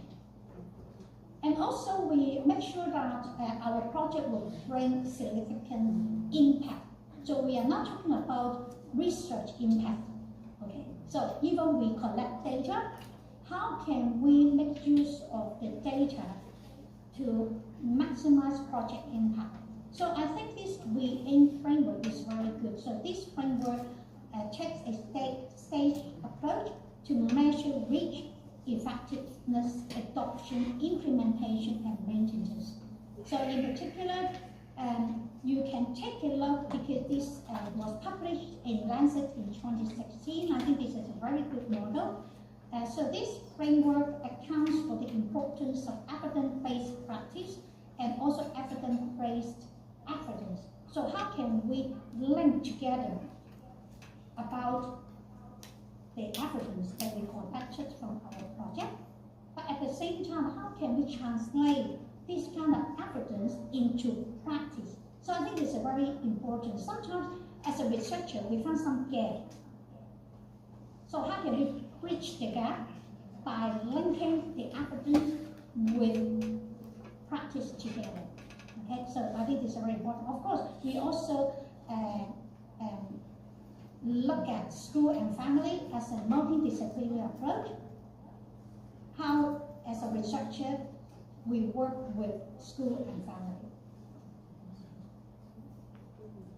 And also we make sure that our project will bring significant impact. So we are not talking about research impact, okay? So even we collect data, how can we make use of the data to maximize project impact? So I think this we aim framework is very good. So this framework takes a staged approach to measure reach, effectiveness, adoption, implementation, and maintenance. So in particular, you can take a look because this was published in Lancet in 2016. I think this is a very good model. So this framework accounts for the importance of evidence-based practice and also evidence-based evidence. So how can we link together about the evidence that we collected from our project, but at the same time, how can we translate this kind of evidence into practice? So I think it's very important. Sometimes, as a researcher, we find some gap. So how can we bridge the gap by linking the evidence with practice together? Okay, so I think it's very important. Of course, we also look at school and family as a multidisciplinary approach. How, as a researcher, we work with school and family.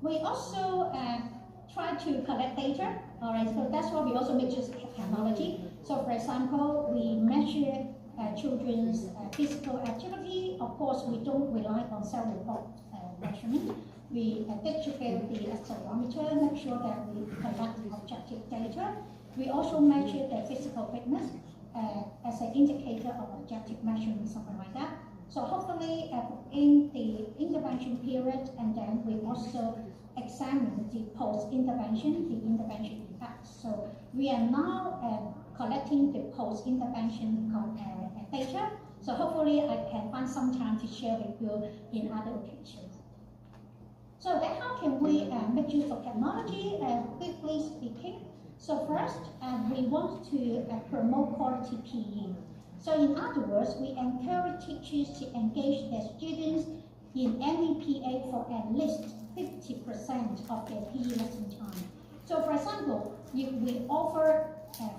We also try to collect data. All right, so that's why we also make use of technology. So, for example, we measure children's physical activity. Of course, we don't rely on self-report measurement. We distribute the accelerometer, make sure that we collect objective data. We also measure the physical fitness as an indicator of objective measurement, something like that. So hopefully in the intervention period, and then we also examine the post-intervention, the intervention effects. So we are now collecting the post-intervention data. So hopefully I can find some time to share with you in other occasions. So then how can we make use of technology? Quickly speaking, so first we want to promote quality PE. So in other words, we encourage teachers to engage their students in MEPA for at least 50% of their PE lesson time. So for example, if we offer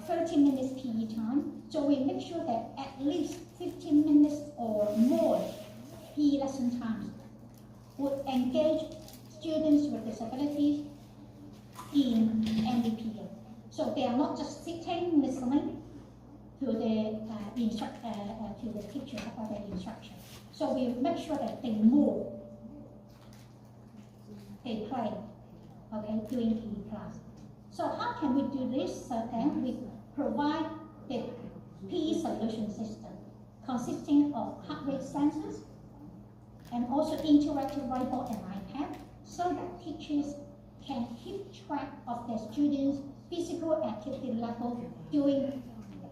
30 minutes PE time, so we make sure that at least 15 minutes or more PE lesson time would engage students with disabilities in MEPA. So they are not just sitting listening to the teacher about the instruction. So we make sure that they move, they play, okay, during PE class. So how can we do this? So then we provide the PE solution system consisting of heart rate sensors and also interactive whiteboard and iPad, so that teachers can keep track of their students' physical activity level during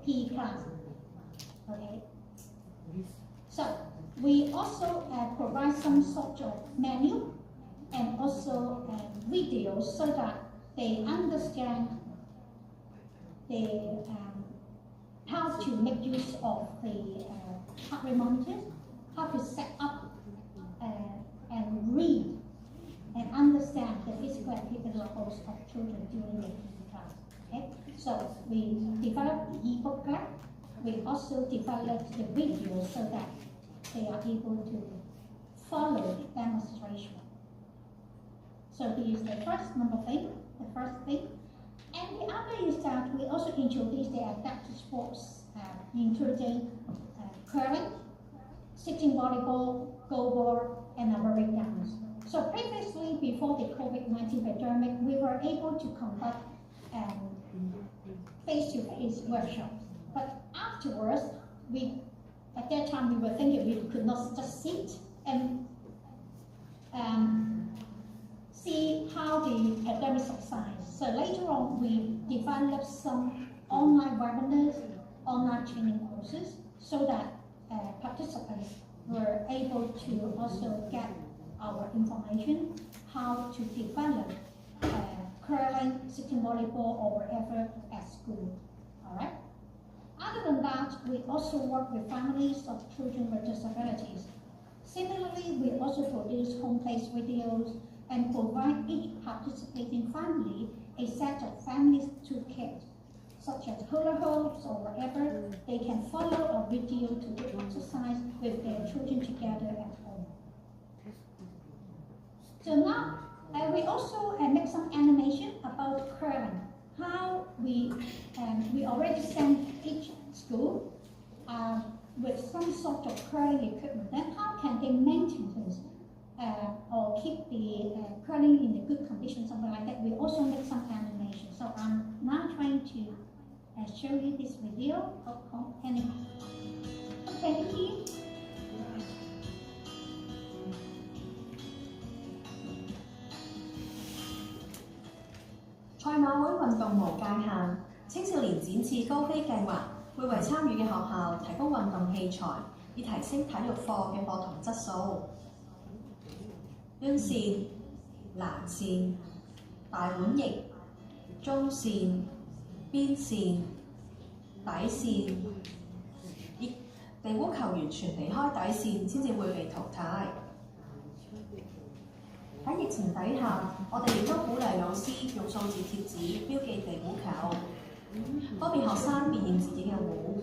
PE class. Okay. So we also provide some sort of menu and also videos so that they understand the how to make use of the heart rate monitors, how to set up and read and understand the physical activity levels of children during the PE class. Okay? So we developed the e-booklet. We also developed the videos so that they are able to follow the demonstration. So this is the first thing. And the other is that we also introduced the adaptive sports, including curling, sitting volleyball, goalball, and aerobic dance. So previously, before the COVID-19 pandemic, we were able to conduct face-to-face workshops. But afterwards, at that time we were thinking we could not just sit and see how the pandemic subsides. So later on, we developed some online webinars, online training courses, so that participants were able to also get our information, how to develop curling, sitting volleyball, or wherever at school. All right. Other than that, we also work with families of children with disabilities. Similarly, we also produce home-based videos and provide each participating family a set of family toolkits, such as hula hoops or whatever. They can follow a video to do exercise with their children together at home. So now, we also make some animation about curling. How we already sent each school with some sort of curling equipment. Then how can they maintain this or keep the curling in a good condition, something like that? We also make some animation. So I'm now trying to show you this video of animation. Okay, thank you. 賽馬會運動無界限，青少年展翅高飛計劃會為參與嘅學校提供運動器材，以提升體育課嘅課堂質素。端線、欄線、大碗翼、中線、邊線、底線，地壺球員全離開底線先至會被淘汰。喺疫情底下，我哋亦都鼓勵老師用數字貼紙標記地壺球，方便學生辨認自己嘅壺，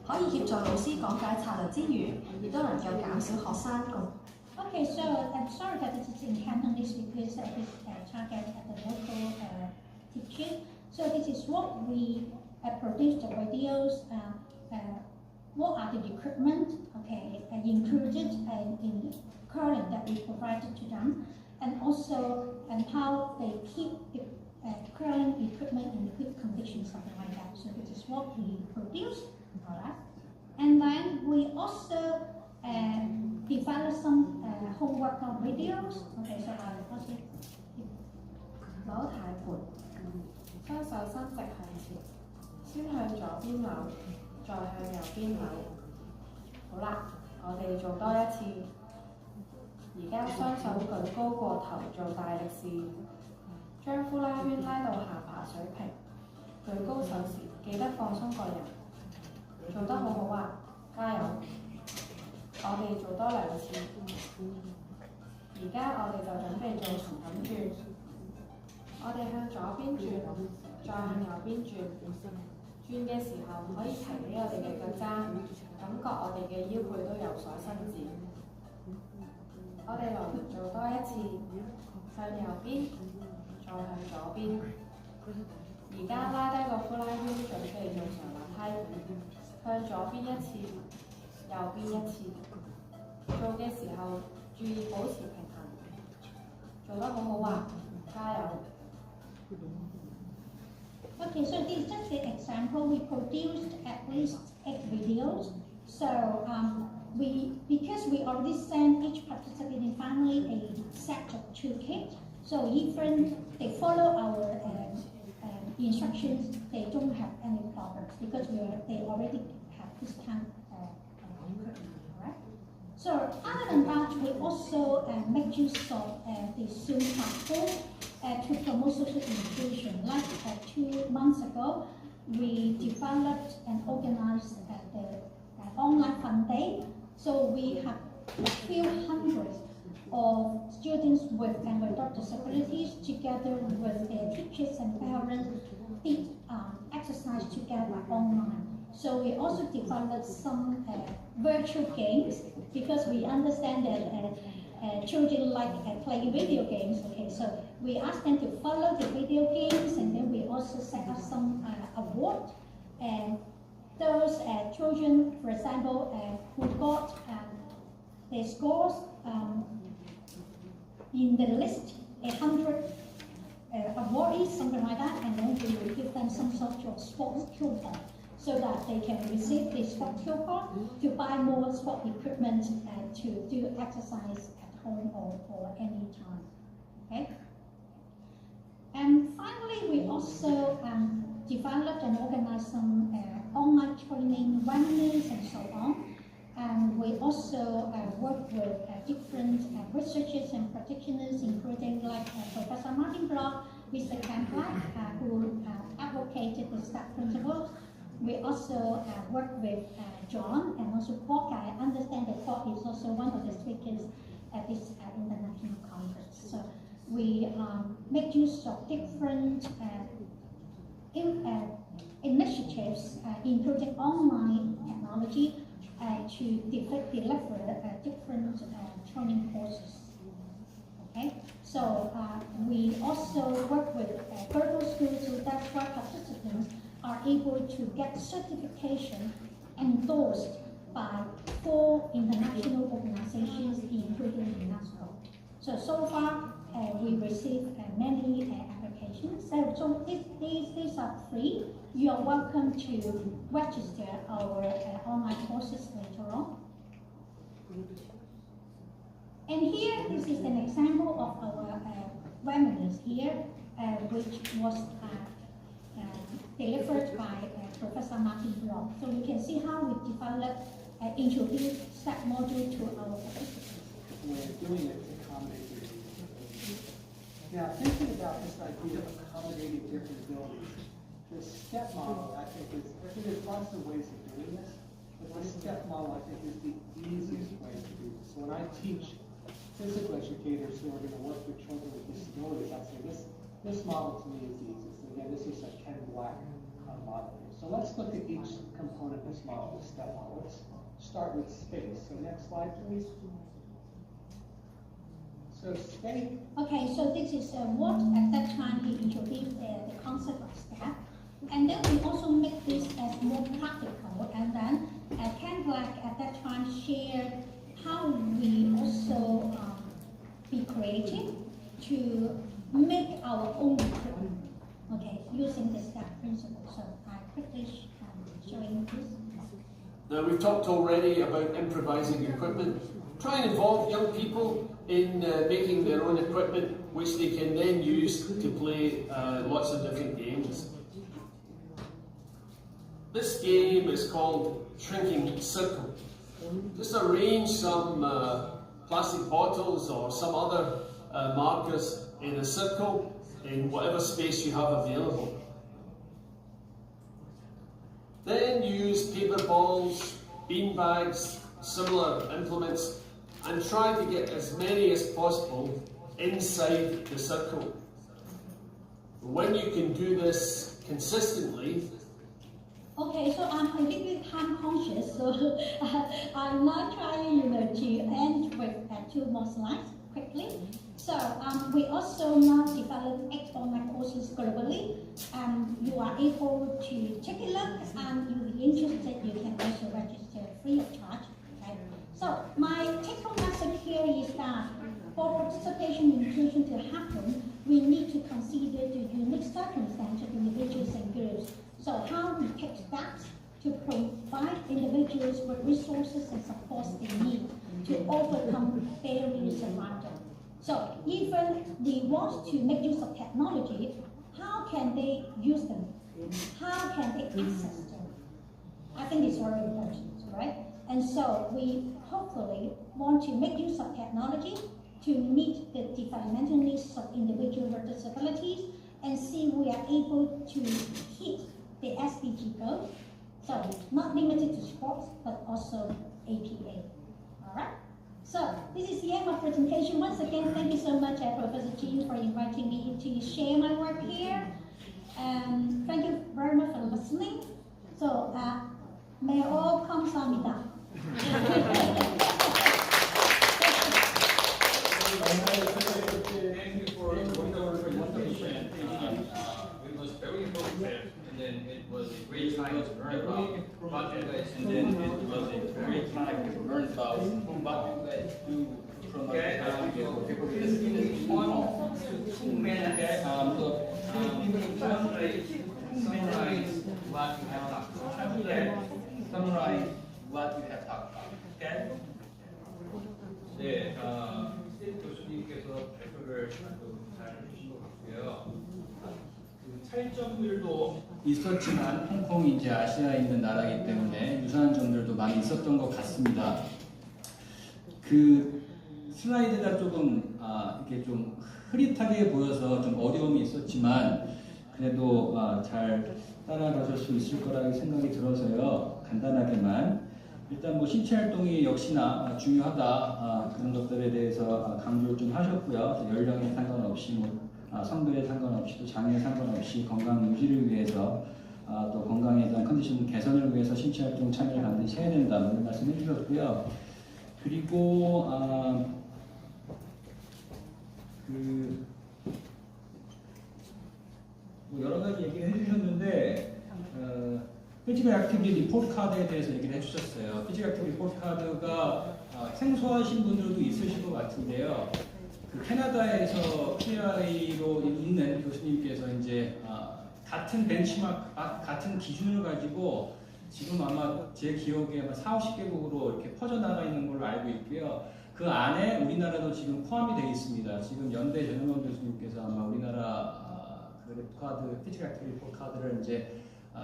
可以協助老師講解策略之餘，亦都能夠減少學生共。Okay, so I'm sorry that this is in Cantonese because this target at the local teaching. So this is what we produce the videos. What are the equipment? Okay, included in the curling that we provided to them, and also how they keep the curling equipment in good condition, something like that. So this is what we produce, all right. And then we also develop some home workout videos. Okay, so I will also 攞軚盤，雙手伸直向前，先向左邊扭，再向右邊扭。好啦，我哋做多一次。而家雙手舉高過頭做大力士，將呼拉圈拉到下巴水平。舉高手時記得放鬆個人。做得好好啊，加油！我哋做多2次。而家我哋就準備做循環轉。我哋向左邊轉，再向右邊轉。轉嘅時候可以提起我哋嘅腳踭，感覺我哋嘅腰背都有所伸展。我哋來做多一次，向右邊，再向左邊。而家拉低個呼拉圈，準備做長滑梯，向左邊1次，右邊1次。做嘅時候注意保持平衡，做得好好啊！加油！ Okay, so this is just the example. We produced at least 8 videos. So because we already sent each participating family a set of toolkits, so even they follow our instructions, they don't have any problems because they already have this kind of equipment, right? So other than that, we also make use of the Zoom platform to promote social inclusion. Like 2 months ago, we developed and organized the online fun day. So we have a few hundreds of students with and without disabilities together with their teachers and parents did exercise together online. So we also developed some virtual games because we understand that children like playing video games. Okay, so we asked them to follow the video games, and then we also set up some awards. And those children, for example, who got their scores in the list, 100 awardees, something like that, and then we will give them some sort of sports coupon so that they can receive the sports coupon to buy more sport equipment to do exercise at home or any time. Okay. And finally, we also developed and organized some online training webinars and so on. And we also work with different researchers and practitioners, including like Professor Martin Block Mr. Campbell, who advocated the STEP principles. We also work with John and also Paul. I understand that Paul is also one of the speakers at this international conference. So we make use of different initiatives, including online technology, to deliver different training courses. Okay, so we also work with global schools, so that's why participants are able to get certification endorsed by 4 international organizations, including UNESCO. So far, we received many applications. So these are free. You are welcome to register our online courses later on. And here, this is an example of our webinars here, which was delivered by Professor Martin Block. So you can see how we developed introduced STEP module to our participants. We're doing it to accommodate different abilities. Now, thinking about this idea of accommodating different abilities, the STEP model, I think, there's lots of ways of doing this, but the STEP model, I think, is the easiest way to do this. So when I teach physical educators who are going to work with children with disabilities, I say this model to me is the easiest. And again, this is a Ken Black model here. So let's look at each component of this model, the STEP model. Let's start with space. So next slide, please. So space. Okay, so this is what at that time he introduced the concept of STEP. And then we also make this as more practical. And then Ken Black at that time shared how we also be creative to make our own equipment, okay, using the STEP principle. So I quickly showing this. Now we've talked already about improvising equipment. Try and involve young people in making their own equipment, which they can then use to play lots of different games. This game is called Shrinking Circle. Just arrange some plastic bottles or some other markers in a circle in whatever space you have available. Then use paper balls, bean bags, similar implements, and try to get as many as possible inside the circle. When you can do this consistently, okay, so I'm a little bit time conscious, so I'm not trying, to end with 2 more slides quickly. So we also now develop 8 online courses globally. You are able to take a look, and if you're interested, you can also register free of charge. Okay? So my take-home message here is that for participation and inclusion to happen, we need to consider the unique circumstances of individuals and groups. So how we take steps to provide individuals with resources and supports they need to overcome barriers around them. So even we want to make use of technology, how can they use them? How can they access them? I think it's very important, right? And so we hopefully want to make use of technology to meet the developmental needs of individuals with disabilities and see we are able to hit the SDG goal. So not limited to sports, but also APA. All right? So this is the end of presentation. Once again, thank you so much, Professor Jean, for inviting me to share my work here. Thank you very much for listening. So may all 감사합니다. Thank you for your presentation. It was very informative, and then it was a great time to learn about what you guys, and then it was a great time to learn about what you guys do from people with disabilities. 2 minutes. Summarize what you have talked about. Okay. Summarize what you have talked about. Okay. 네, 교수님께서 발표를 잘 해주신 것 같고요. 그 차이점들도 있었지만 홍콩이 이제 아시아에 있는 나라이기 때문에 유사한 점들도 많이 있었던 것 같습니다. 그 슬라이드가 조금 이렇게 좀 흐릿하게 보여서 좀 어려움이 있었지만 그래도 잘 따라가실 수 있을 거라고 생각이 들어서요. 간단하게만 일단 뭐 신체 활동이 역시나 중요하다 그런 것들에 대해서 강조를 좀 하셨고요. 연령에 상관없이 뭐 성별에 상관없이 또 장애에 상관없이 건강 유지를 위해서 또 건강에 대한 컨디션 개선을 위해서 신체 활동 참여를 반드시 해야 된다 이런 말씀해 주셨고요. 그리고 뭐 여러 가지 얘기를 해주셨는데 피지컬 액티비티 리포트 카드에 대해서 얘기를 해주셨어요. 피지컬 액티비티 리포트 카드가 생소하신 분들도 있으실 것 같은데요. 그 캐나다에서 PI로 있는 교수님께서 이제 같은 벤치마크, 같은 기준을 가지고 지금 아마 제 기억에 아마 40개국으로 이렇게 퍼져나가 있는 걸로 알고 있고요. 그 안에 우리나라도 지금 포함이 되어 있습니다. 지금 연대 전영원 교수님께서 아마 우리나라 그 리포트 카드, 피지컬 액티비티 리포트 카드를 이제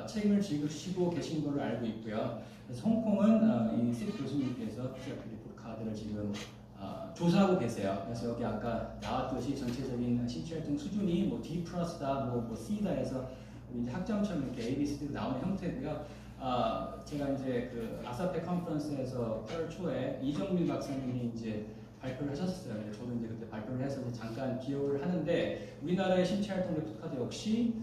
책임을 지시고 계신 걸로 알고 있고요. 그래서 홍콩은 이 셋 교수님께서 피지컬 액티비티 리포트 카드를 지금 조사하고 계세요. 그래서 여기 아까 나왔듯이 전체적인 신체 활동 수준이 뭐 D 플러스다, 뭐 C다 해서 우리 이제 학점처럼 이렇게 A, B, C로 나오는 형태고요. 제가 이제 그 아사페 컴퍼런스에서 8월 초에 이정민 박사님이 이제 발표를 하셨어요. 저도 이제 그때 발표를 해서 이제 잠깐 기억을 하는데 우리나라의 신체 활동 리포트 카드 역시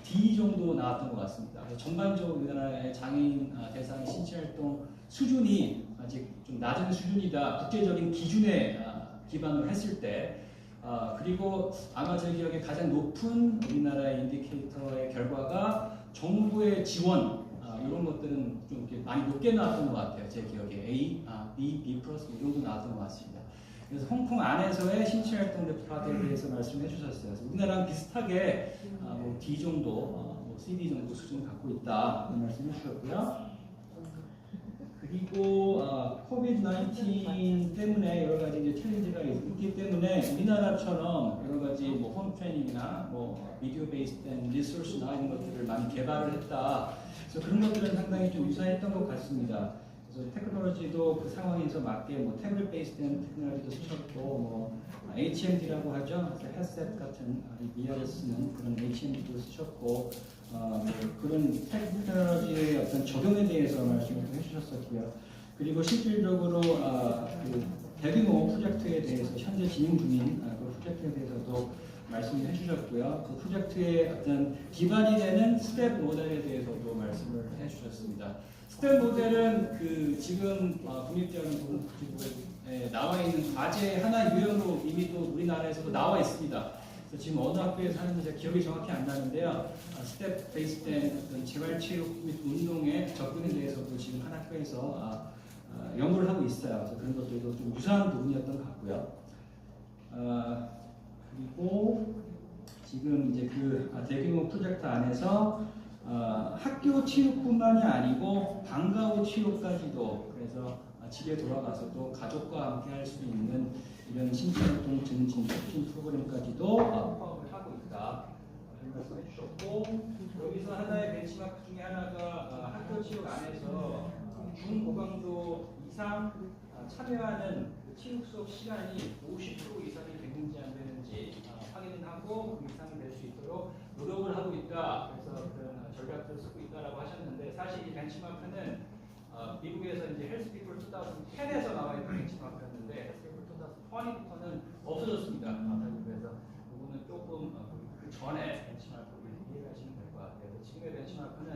D 정도 나왔던 것 같습니다. 전반적으로 우리나라의 장애인 대상 신체 활동 수준이 아직 좀 낮은 수준이다. 국제적인 기준에 기반을 했을 때 그리고 아마 제 기억에 가장 높은 우리나라의 인디케이터의 결과가 정부의 지원 이런 것들은 좀 이렇게 많이 높게 나왔던 것 같아요. 제 기억에 A, B, B 플러스 이 정도 나왔던 것 같습니다. 그래서 홍콩 안에서의 신체 활동 레포트에 대해서 말씀해 주셨어요. 그래서 우리나라랑 비슷하게 뭐 D 정도, 뭐 CD 정도 수준 갖고 있다 이런 말씀해 주셨고요. 그리고 COVID-19 때문에 여러 가지 이제 챌린지가 있기 때문에 우리나라처럼 여러 가지 뭐 홈 트레이닝이나 뭐 비디오 베이스된 리소스나 이런 것들을 많이 개발을 했다. 그래서 그런 것들은 상당히 좀 유사했던 것 같습니다. 그래서 테크놀로지도 그 상황에서 맞게 뭐 태블릿 베이스된 테크놀로지도 쓰셨고 뭐 HMD라고 하죠. 헤드셋 같은 미아를 쓰는 그런 HMD도 쓰셨고 뭐 그런 테크놀로지의 어떤 적용에 대해서 말씀을 해주셨었고요. 그리고 실질적으로 그 대규모 프로젝트에 대해서 현재 진행 중인 그 프로젝트에 대해서도 말씀을 해주셨고요. 그 프로젝트의 어떤 기반이 되는 스텝 모델에 대해서도 말씀을 해주셨습니다. 스텝 모델은 그 지금 국립대학원보건복지부에 나와 있는 과제 하나 유형으로 이미 또 우리나라에서도 나와 있습니다. 그래서 지금 어느 학교에서 하는지 제가 기억이 정확히 안 나는데요. 스텝 베이스된 어떤 재활체육 및 운동의 접근에 대해서도 지금 한 학교에서 연구를 하고 있어요. 그래서 그런 것들도 좀 유사한 부분이었던 것 같고요. 그리고 지금 이제 그 대규모 프로젝트 안에서 학교 치료뿐만이 아니고 방과 후 치료까지도 그래서 집에 돌아가서도 가족과 함께 할 수 있는 이런 신체활동 증진 촉진 프로그램까지도 포함을 하고 있다. 이런 말씀 해주셨고 여기서 하나의 벤치마크 중에 하나가 학교 치료 안에서 중고강도 이상 참여하는 치료 수업 시간이 50% 이상이 되는지 안 되는지 확인하고 그 이상이 될 수 있도록 노력을 하고 있다. 그래서 그런 전략들을 쓰고 있다라고 하셨는데 사실 이 벤치마크는 미국에서 이제 헬스피플 2010에서 나와 있는 벤치마크였는데 헬스피플 2020부터는 없어졌습니다. 그래서 이거는 조금 그 전에 벤치마크를 이해하시면 될 것 같아요. 지금의 벤치마크는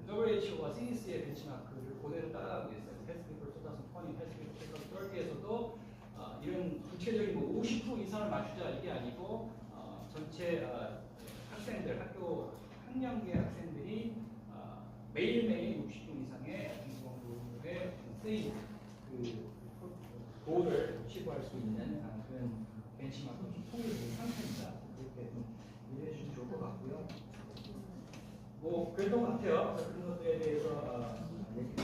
WHO와 CDC의 벤치마크를 그대로 따라가고 있어요. 헬스피플 2020, 헬스피플 2030에서도 이런 구체적인 뭐 50% 이상을 맞추자 이게 아니고 전체 학생들, 학교 학년기 학생들이 매일매일 60분 이상의 중고등부의 세이 그 도를 취부할 수 있는 그런 벤치마크가 좀 통일된 상태입니다. 그렇게 좀 이해해 주시면 좋을 것 같고요. 뭐 그랬던 것 같아요. 그런 것들에 대해서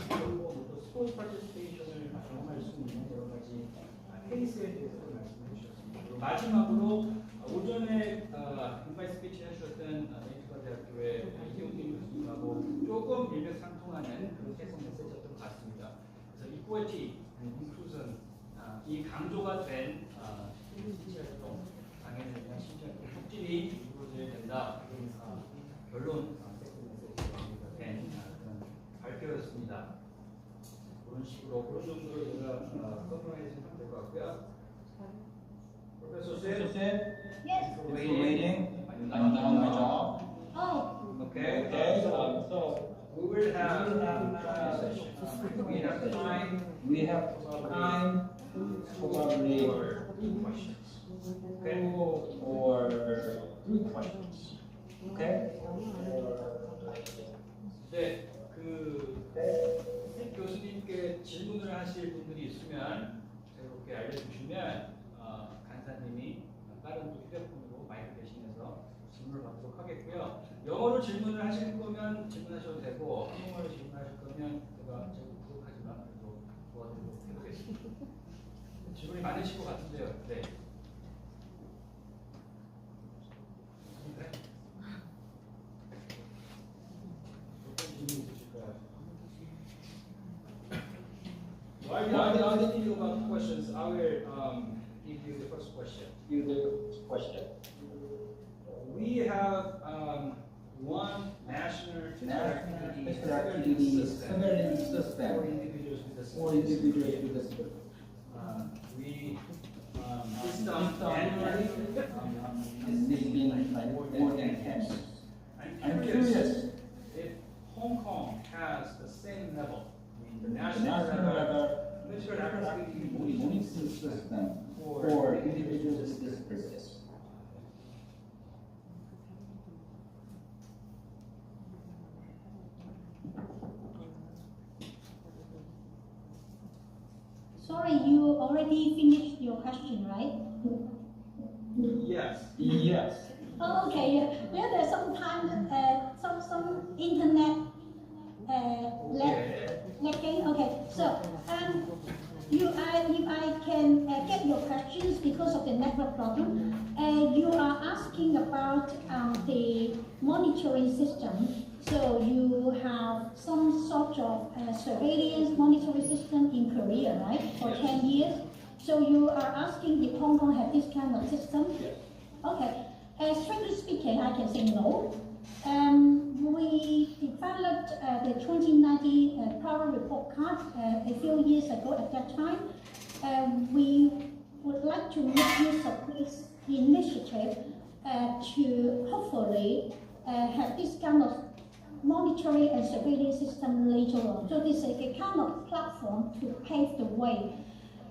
그리고 또 스포츠 파티시페이션을 경험할 수 있는 여러 가지 케이스에 대해서 말씀해 주셨습니다. 그리고 마지막으로 오전에 인바이 스피치 해주셨던 대학교의 이용진 교수님하고 조금 일맥상통하는 그런 해석 메시지였던 것 같습니다. 그래서 이퀄리티, 인클루전 이 강조가 된 신체활동 장애인에 대한 신체활동 촉진이 이루어져야 된다. 결론 세컨드 된 그런 발표였습니다. 그런 식으로 그런 정도로 제가 서브라이즈는 될 것 같고요. Professor Sim, Yes. for waiting. I'm done my job. Oh, Okay. So we will have We have time probably for 2 questions. Okay. 2 or 3 questions. Okay? 네, 교수님께 질문을 하실 분들이 있으면 자유롭게 알려주시면 간사님이 다른 또 휴대폰으로 마이크 대신해서 질문을 받도록 하겠고요. 영어로 질문을 하실 거면 질문하셔도 되고 한국어로 질문하실 거면 제가 부족하지만 그래도 도와드리도록 해보겠습니다. 질문이 많으실 것 같은데요. 네. While you're thinking about questions, I will give you the first question. We have one national Activity surveillance system for individuals with for individuals with disabilities. We it's done annually. And this has been like more than 10 years. I'm curious if Hong Kong has the same level, the national level, physical activity monitoring system for individuals with disabilities. sorry, you already finished your question, right? Yes. Yes. Oh, okay. Yeah, there's sometimes some internet lagging. Okay, so if I can get your questions because of the network problem, you are asking about the monitoring system. So you have some sort of surveillance monitoring system in Korea, right? For 10 years. So you are asking if Hong Kong have this kind of system? Yes. Okay. Strictly speaking, I can say no. We developed the 2090 Power Report Card a few years ago. At that time, we would like to make use of this initiative to hopefully have this kind of monitoring and surveillance system later on. So this is a kind of platform to pave the way.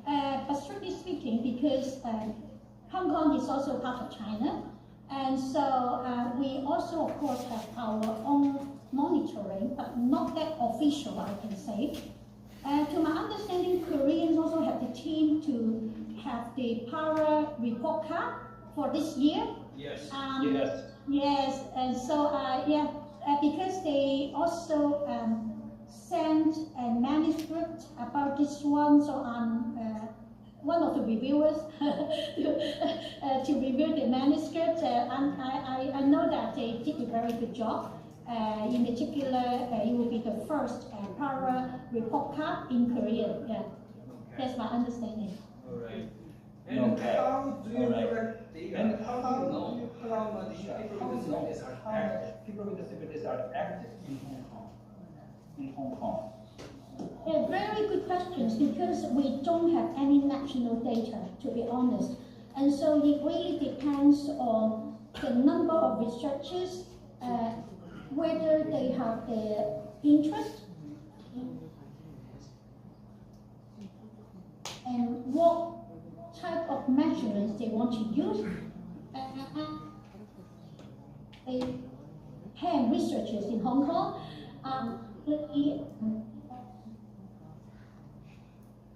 But strictly speaking, because Hong Kong is also part of China, and so we also, of course, have our own monitoring, but not that official, I can say. To my understanding, Koreans also have the team to have the Power Report Card for this year. Yes. Yes. Yes, and so because they also sent a manuscript about this one, so I'm one of the reviewers to review the manuscript, and I know that they did a very good job. In particular, it will be the first Power Report Card in Korea. Yeah, that's my understanding. All right. And Okay. how do you All right. collect data? And how do you know how much people with disabilities are active? People with disabilities are active in Hong Kong. In Hong Kong. Yeah, very good questions, because we don't have any national data, to be honest. And so it really depends on the number of researchers, whether they have the interest, and what type of measurements they want to use. They have researchers in Hong Kong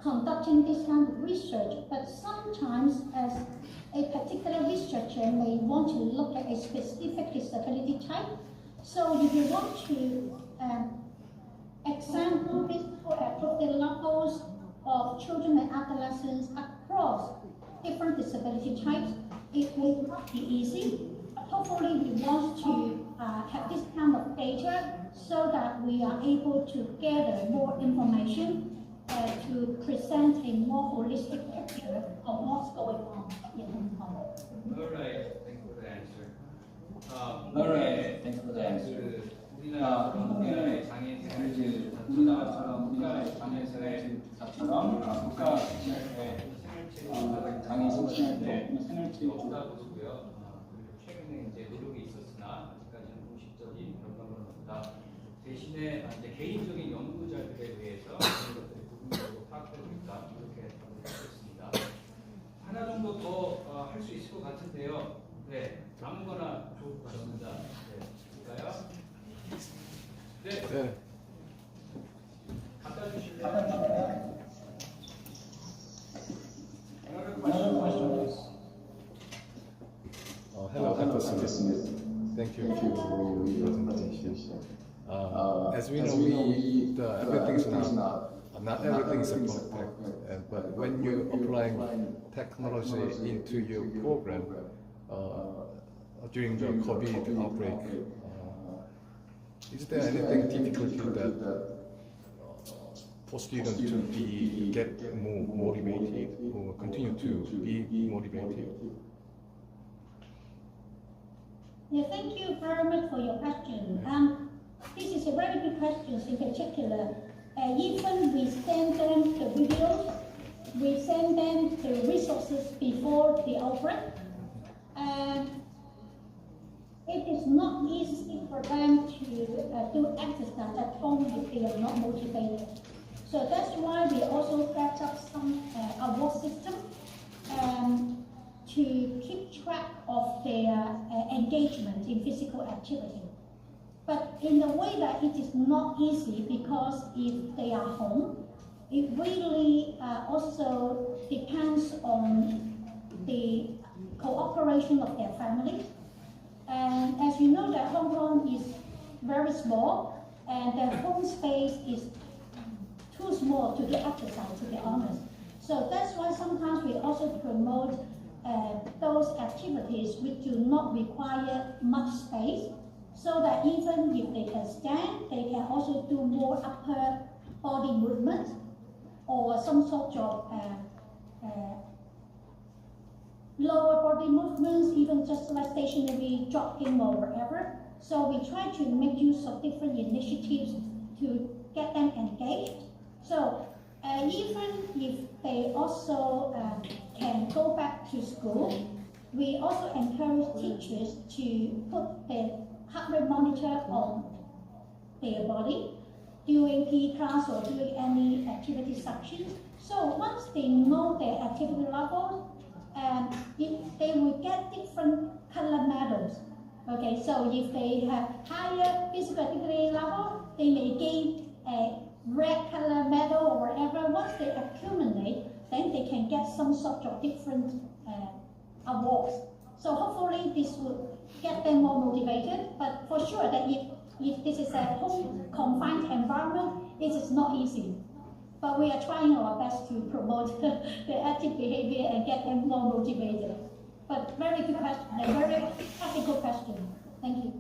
conducting this kind of research, but sometimes as a particular researcher may want to look at a specific disability type. So if you want to examine the levels of children and adolescents across different disability types, it will not be easy. Hopefully we want to have this kind of data so that we are able to gather more information to present a more holistic picture of what's going on in Hong Kong. All right, thanks for the answer. All right, thanks for the answer. 우리나라의 장애인 생활 우리나라처럼 우리나라의 장애인 생활처럼 국가 장애인 생활도 생활체육 없다 보시고요. 그리고 최근에 이제 노력이 있었으나 아직까지는 공식적인 그런 건 없다. 대신에 이제 개인적인 연구자들에 의해서 그런 것들이 부분적으로 파악되고 있다. 이렇게 답변드리겠습니다. 하나 정도 더 할 수 있을 것 같은데요. 네, 아무거나 좋을 것 같습니다. 네, 볼까요? 네. 갖다 주실래요? Another question. Hello, Thank you for your presentation. As we know, everything is not everything is perfect, but when you applying technology into your program during the COVID outbreak, is there anything difficulty that for students to get more motivated or continue to be motivated? Yeah, thank you very much for your question. This is a very good question in particular. Even we send them the videos, we send them the resources before the outbreak. It is not easy for them to do exercise at home if they are not motivated. So that's why we also set up some award system to keep track of their engagement in physical activity. But in a way that it is not easy because if they are home, it really also depends on the cooperation of their families. And as you know that Hong Kong is very small and their home space is too small to do exercise, to be honest. So that's why sometimes we also promote those activities which do not require much space, so that even if they can stand, they can also do more upper body movement or some sort of lower body movements, even just like stationary jogging or whatever. So we try to make use of different initiatives to get them engaged. So even if they also can go back to school, we also encourage teachers to put their heart rate monitor on their body during PE class or during any activity sections. So once they know their activity level, they will get different color medals. Okay, so if they have higher physical activity level, they may gain a red color medal or whatever. Once they accumulate, then they can get some sort of different awards. So hopefully this will get them more motivated, but for sure that if this is a home confined environment, it is not easy. But we are trying our best to promote the active behavior and get them more motivated. But very good question, a very practical question. Thank you.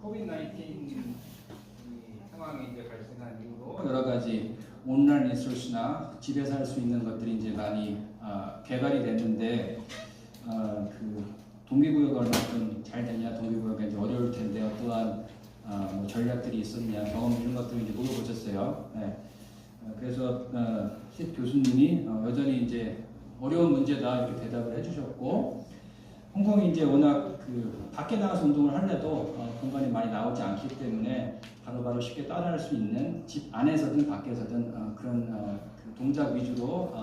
코비드-19 상황이 이제 발생한 이후로 여러 가지 온라인 리소스나 집에서 할 수 있는 것들이 이제 많이 개발이 됐는데 그 동기부여가 얼마큼 잘 되냐, 동기부여가 이제 어려울 텐데 어떠한 뭐 전략들이 있었냐, 경험 이런 것들을 이제 물어보셨어요. 네. 그래서 십 교수님이 여전히 이제 어려운 문제다 이렇게 대답을 해주셨고, 홍콩이 이제 워낙 그 밖에 나가서 운동을 하려도 공간이 많이 나오지 않기 때문에 바로바로 쉽게 따라할 수 있는 집 안에서든 밖에서든 그런 그 동작 위주로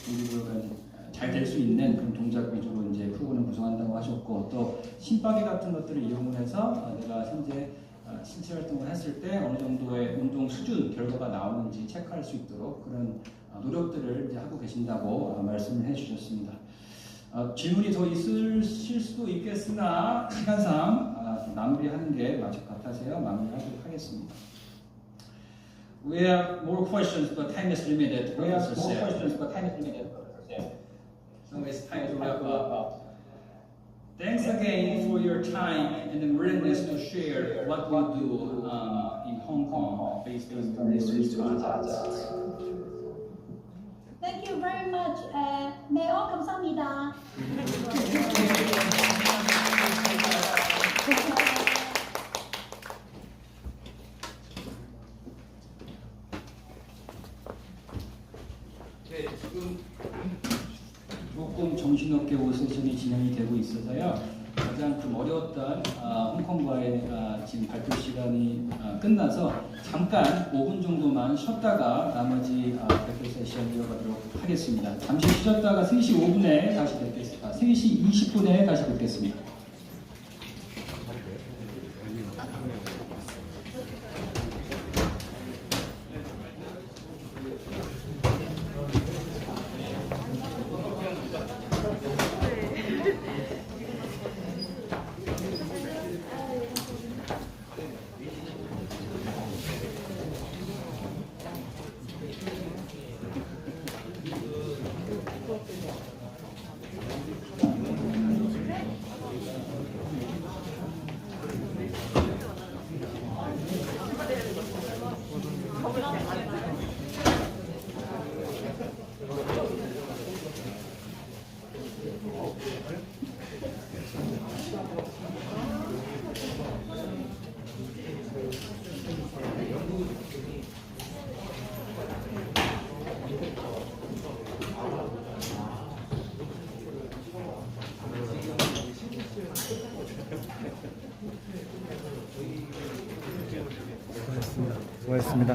동기부여가 잘 될 수 있는 그런 동작 위주로 이제 프로그램을 구성한다고 하셨고, 또 심박이 같은 것들을 이용을 해서 내가 현재 신체 활동을 했을 때 어느 정도의 운동 수준 결과가 나오는지 체크할 수 있도록 그런 노력들을 이제 하고 계신다고 말씀을 해주셨습니다. 질문이 더 있으실 수도 있겠으나 시간상 마무리하는 게 맞을 것 같아서요. 마무리하도록 하겠습니다. We have more questions, but time is limited. So it's time to wrap up. Thanks again for your time and the willingness to share what we do in Hong Kong based on the research projects. Thank you very much. 매우 감사합니다. 네, 지금 조금 정신없게 오 세션이 진행이 되고 있어서요. 가장 좀 어려웠던 홍콩과의 지금 발표 시간이 끝나서 잠깐 5분 정도만 쉬었다가 나머지 발표 세션 이어가도록 하겠습니다. 잠시 쉬었다가 3시 5분에 다시 뵙겠습니다. 3시 20분에 다시 뵙겠습니다. 수고하셨습니다.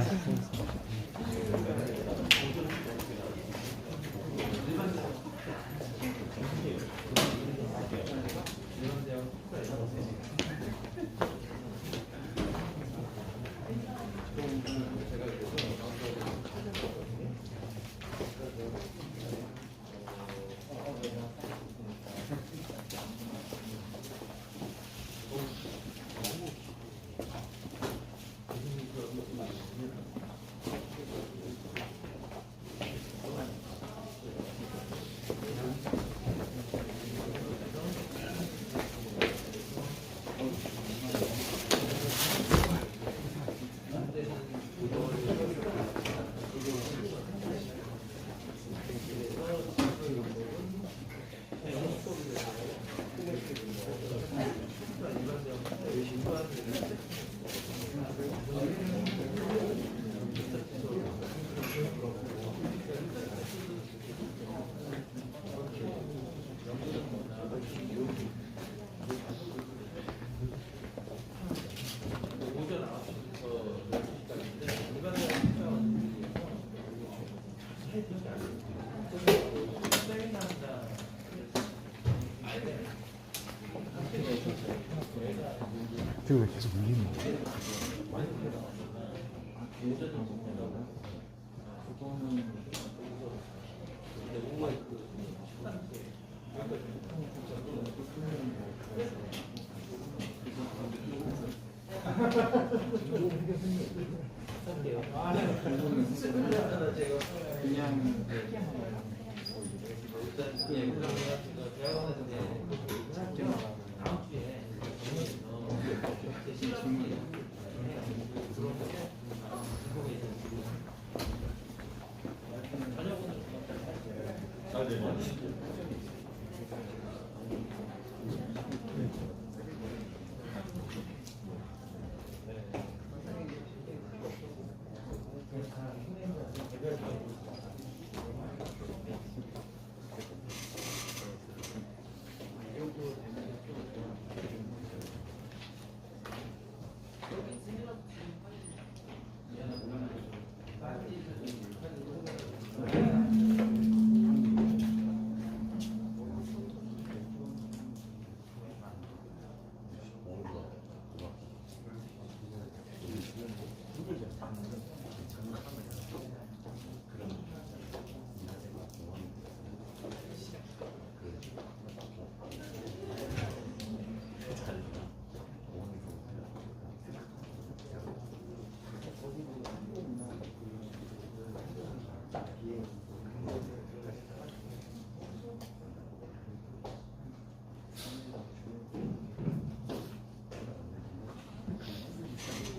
왜 계속 울리는 거야?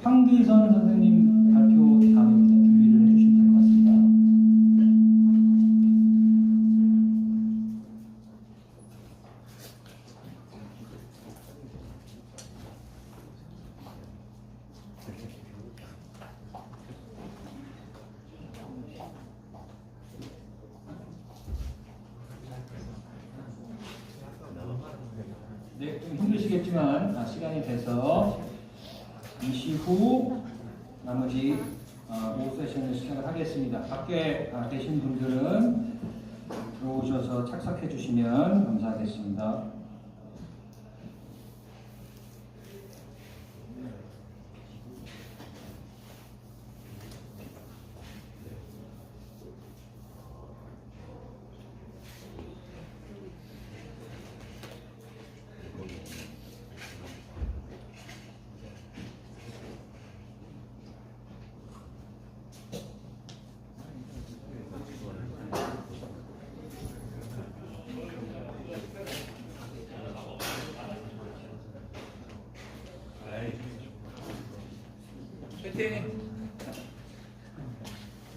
황기선 선생님 발표 다음입니다. 준비를 해주시면 될 것 같습니다. 네, 좀 힘드시겠지만 시간이 돼서 잠시 후 나머지 오후 세션을 시작을 하겠습니다. 밖에 계신 분들은 들어오셔서 착석해 주시면 감사하겠습니다.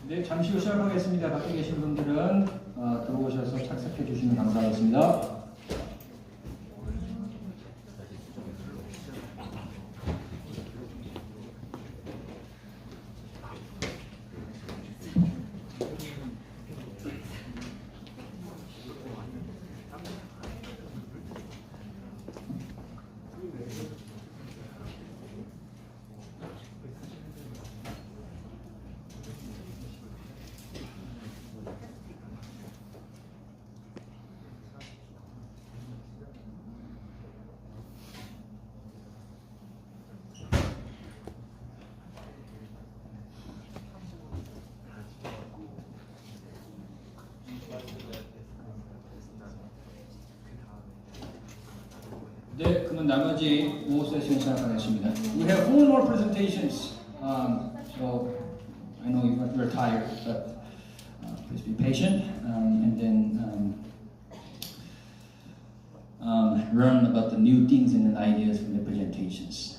네, 잠시 후 시작하겠습니다. 밖에 계신 분들은 들어오셔서 착석해 주시면 감사하겠습니다. 네, 그러면 나머지 오후 세션 시작하겠습니다. We have 4 more presentations. So I know you're tired, but please be patient and then learn about the new things and ideas from the presentations.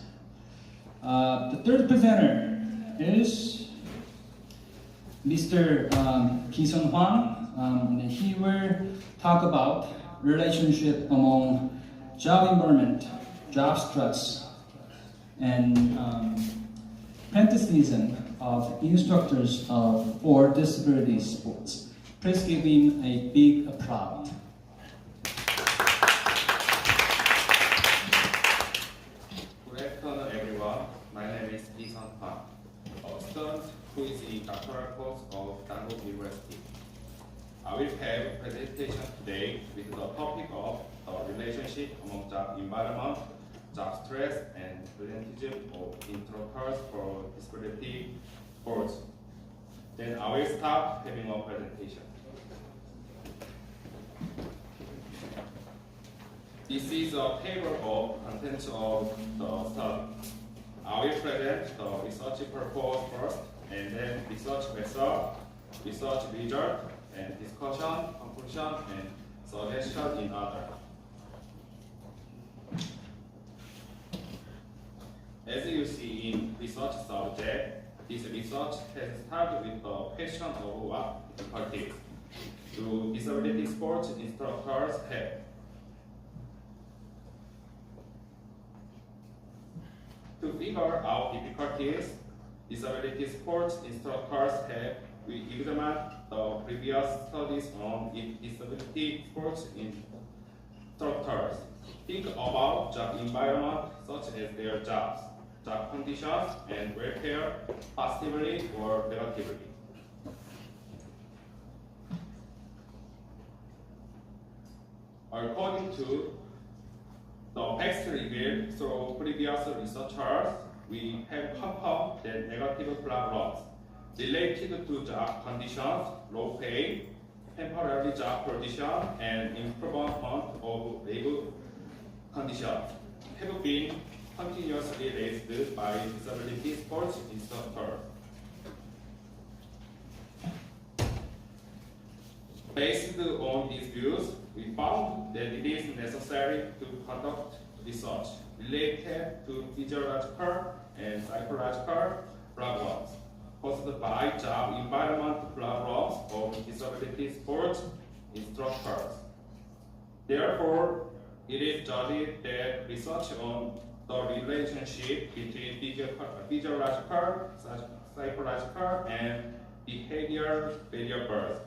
The third presenter is Mr. Ki-sun Hwang, and he will talk about relationship among job environment, job stress, and apprenticeism of instructors for disability sports. Please give him a big applause. Good afternoon, everyone. My name is Ki-sun Hwang, a student who is in doctoral course of Dankook University. I will have a presentation today with the topic of the relationship among job environment, job stress, and presentism of instructors for disability sports. Then I will start having a presentation. This is a table of contents of the study. I will present the research purpose first, and then research method, research result, and discussion, conclusion, and suggestion in order. As you see in research subject, this research has started with the question of what difficulties do disability sports instructors have. To figure out difficulties disability sports instructors have, we examined the previous studies on disability sports instructors. Think about job environment such as their jobs, job conditions, and welfare, positively or negatively. According to the facts revealed through previous researchers, we have confirmed that negative problems related to job conditions, low pay, temporary job position, and improvement of labor conditions have been continuously raised by disability sports instructors. Based on these views, we found that it is necessary to conduct research related to physiological and psychological problems caused by job environment problems of disability sports instructors. Therefore, it is judged that research on the relationship between physiological, psychological, and behavioral variables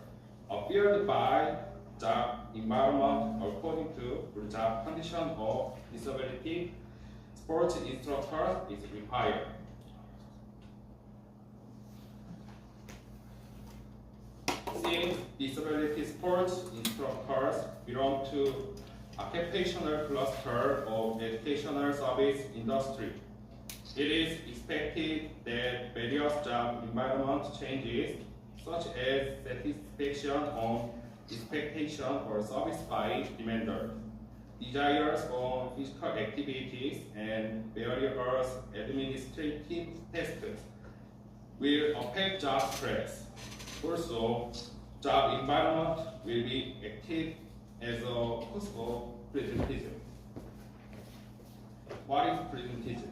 appeared by job environment according to the job condition of disability sports instructors is required. Since disability sports instructors belong to occupational cluster of educational service industry, it is expected that various job environment changes, such as satisfaction on expectation or service by demander, desires on physical activities, and various administrative tasks will affect job stress. Also, job environment will be active as a cause of presentism. What is presentism?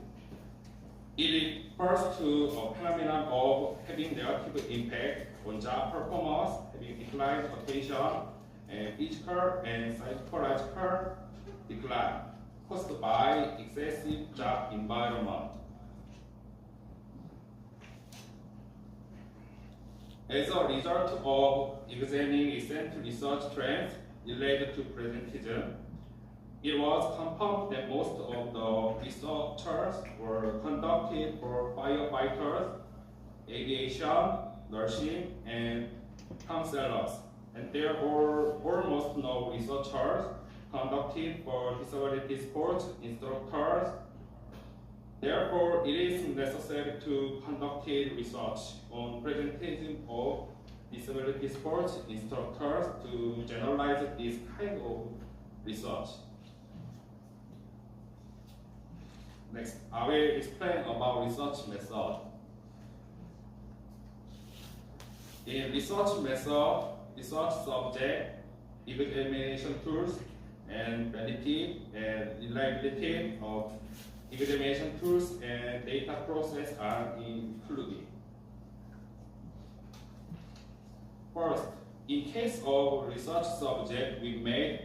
It refers to a phenomenon of having negative impact on job performance, having declined attention, and physical and psychological decline caused by excessive job environment. As a result of examining recent research trends related to presentism, it was confirmed that most of the researchers were conducted for firefighters, aviation, nursing, and counselors, and there were almost no researchers conducted for disability sports instructors. Therefore, it is necessary to conduct research on presentism of disability sports instructors to generalize this kind of research. Next, I will explain about research method. In research method, research subject, examination tools, and validity and reliability of examination tools and data process are included. First, in case of research subject, we made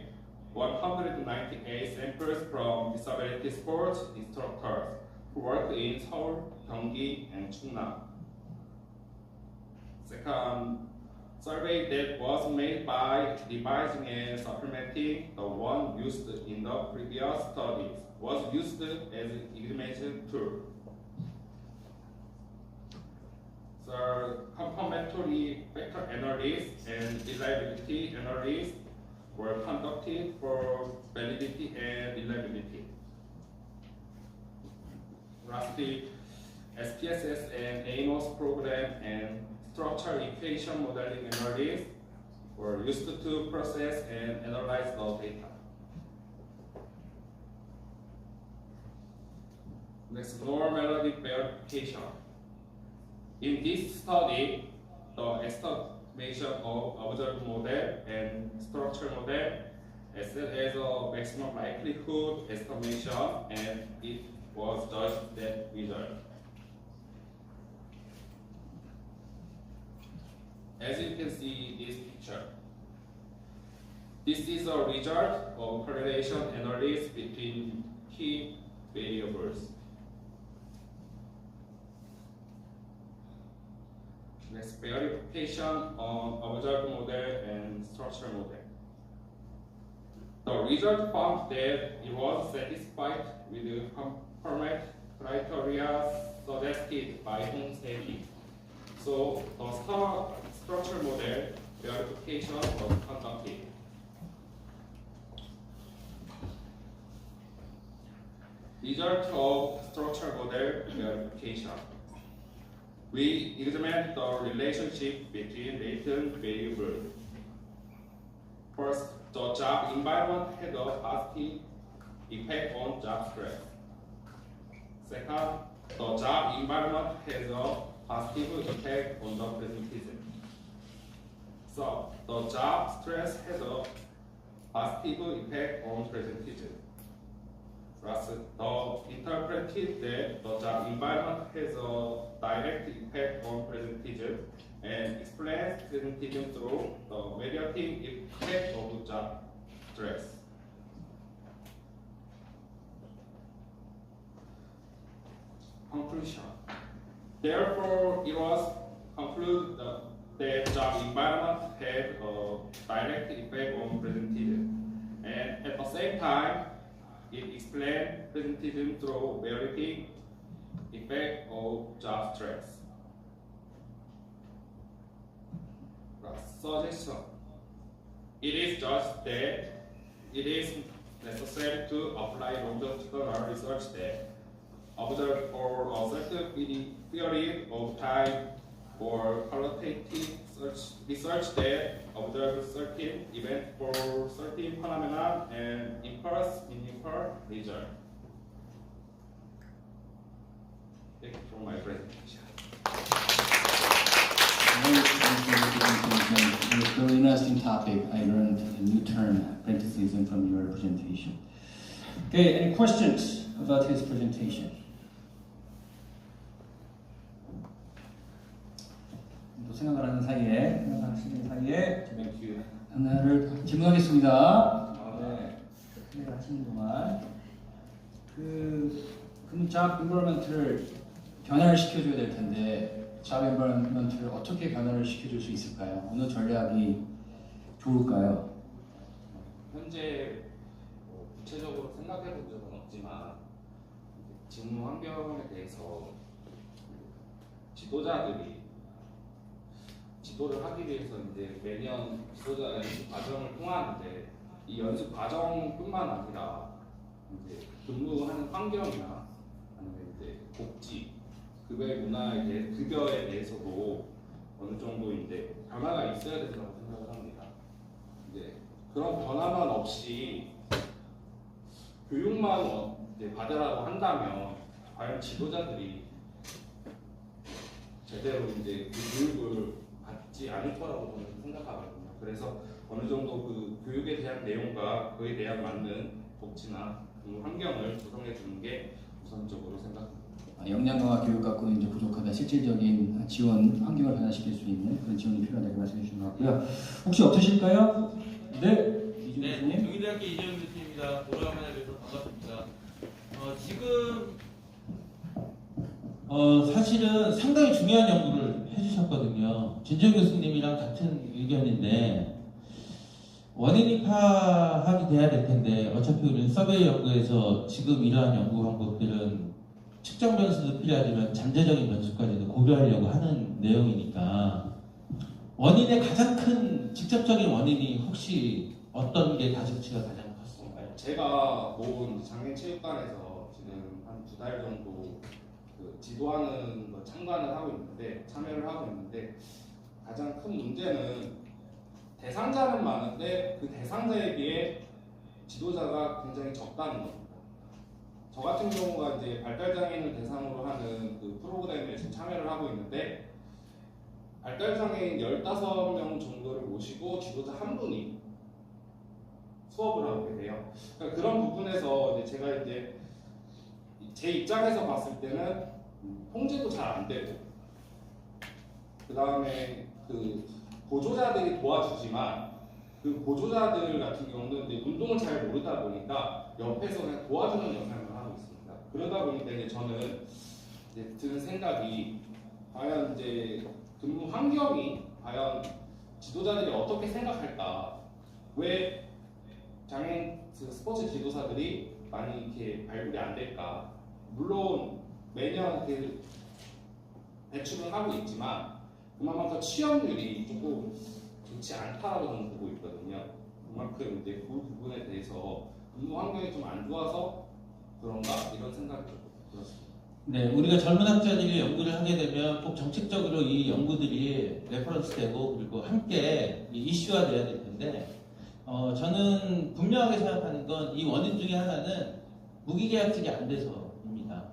198 samples from disability sports instructors who worked in Seoul, Gyeonggi, and Chungnam. Second, survey that was made by revising and supplementing the one used in the previous studies was used as an examination tool. So, complementary factor analysis and reliability analysis were conducted for validity and reliability. Lastly, SPSS and AMOS program and structural equation modeling analysis were used to process and analyze the data. Next, lower melodic verification. In this study, the estimation of observed model and structure model as well as a maximum likelihood estimation, and it was judged that result. As you can see in this picture, this is a result of correlation analysis between key variables. Next, verification on observed model and structure model. The result found that it was satisfied with the conformant criteria suggested by Hong Seki. So the structure model verification was conducted. Result of structure model verification. We examined the relationship between latent variables. First, the job environment had a positive effect on job stress. Second, the job environment has a positive effect on the presentism. So, the job stress has a positive effect on presentism. Plus, the interpreted that the job environment has a direct impact on presentism and explains presentism through the mediating effect of job stress. Conclusion. Therefore, it was concluded that job environment had a direct effect on presentism, and at the same time, it explained presentism through varying effect of job stress. Suggestion. It is just that it is necessary to apply longitudinal research that observe for a certain period of time or qualitative research that observe certain event for certain phenomena and impulse meaningful result. Thank you for my presentation. It's a very interesting topic. I learned a new term, apprenticism, from your presentation. Okay, any questions about his presentation? 생각을 하시는 사이에 하나를 질문하겠습니다. 네, 생각을 하시는 동안 그럼 job environment를 변화를 시켜줘야 될 텐데 job environment를 어떻게 변화를 시켜줄 수 있을까요? 어느 전략이 좋을까요? 현재 구체적으로 생각해 본 적은 없지만 직무 환경에 대해서 지도자들이 지도를 하기 위해서 이제 매년 지도자 연습 과정을 통하는데 이 연습 과정뿐만 아니라 이제 근무하는 환경이나 아니면 이제 복지, 급여의 문화에 급여에 대해서도 어느 정도 이제 변화가 있어야 된다고 생각을 합니다. 이제 그런 변화만 없이 교육만 이제 받으라고 한다면 과연 지도자들이 제대로 이제 그 교육을 받지 않을 거라고 저는 생각하거든요. 그래서 어느 정도 그 교육에 대한 내용과 그에 대한 맞는 복지나 환경을 조성해 주는 게 우선적으로 생각합니다. 역량 강화 교육 갖고는 이제 부족하다. 실질적인 지원 환경을 변화시킬 수 있는 그런 지원이 필요하다고 말씀해 주신 것 같고요. 혹시 없으실까요? 네, 이준 교수님. 경희대학교 이재용 교수입니다. 오랜만에 뵈서 반갑습니다. 지금 사실은 상당히 중요한 연구를 해주셨거든요. 진정 교수님이랑 같은 의견인데 원인이 파악이 돼야 될 텐데 어차피 우리는 서베이 연구에서 지금 이러한 연구 방법들은 측정 변수도 필요하지만 잠재적인 변수까지도 고려하려고 하는 내용이니까 원인의 가장 큰 직접적인 원인이 혹시 어떤 게 가중치가 가장 컸을까요? 제가 모은 장애체육관에서 지금 한 2달 정도 지도하는 거 참여를 하고 있는데 가장 큰 문제는 대상자는 많은데 그 대상자에 비해 지도자가 굉장히 적다는 겁니다. 저 같은 경우가 이제 발달장애인을 대상으로 하는 그 프로그램에 지금 참여를 하고 있는데 발달장애인 15명 정도를 모시고 지도자 한 분이 수업을 하게 돼요. 그러니까 그런 부분에서 이제 제가 이제 제 입장에서 봤을 때는 통제도 잘 안 되고 그 다음에 그 보조자들이 도와주지만 그 보조자들 같은 경우는 이제 운동을 잘 모르다 보니까 옆에서 그냥 도와주는 역할을 하고 있습니다. 그러다 보니까 이제 저는 이제 드는 생각이 과연 이제 근무 환경이 과연 지도자들이 어떻게 생각할까? 왜 장애인 스포츠 지도사들이 많이 이렇게 발굴이 안 될까? 물론 매년 그 배출을 하고 있지만 그만큼 취업률이 조금 좋지 않다라고 저는 보고 있거든요. 그만큼 이제 그 부분에 대해서 근무 환경이 좀 안 좋아서 그런가 이런 생각이 좀 들었습니다. 네, 우리가 젊은 학자들이 연구를 하게 되면 꼭 정책적으로 이 연구들이 레퍼런스 되고 그리고 함께 이슈화 돼야 될 텐데 저는 분명하게 생각하는 건 이 원인 중에 하나는 무기계약직이 안 돼서입니다.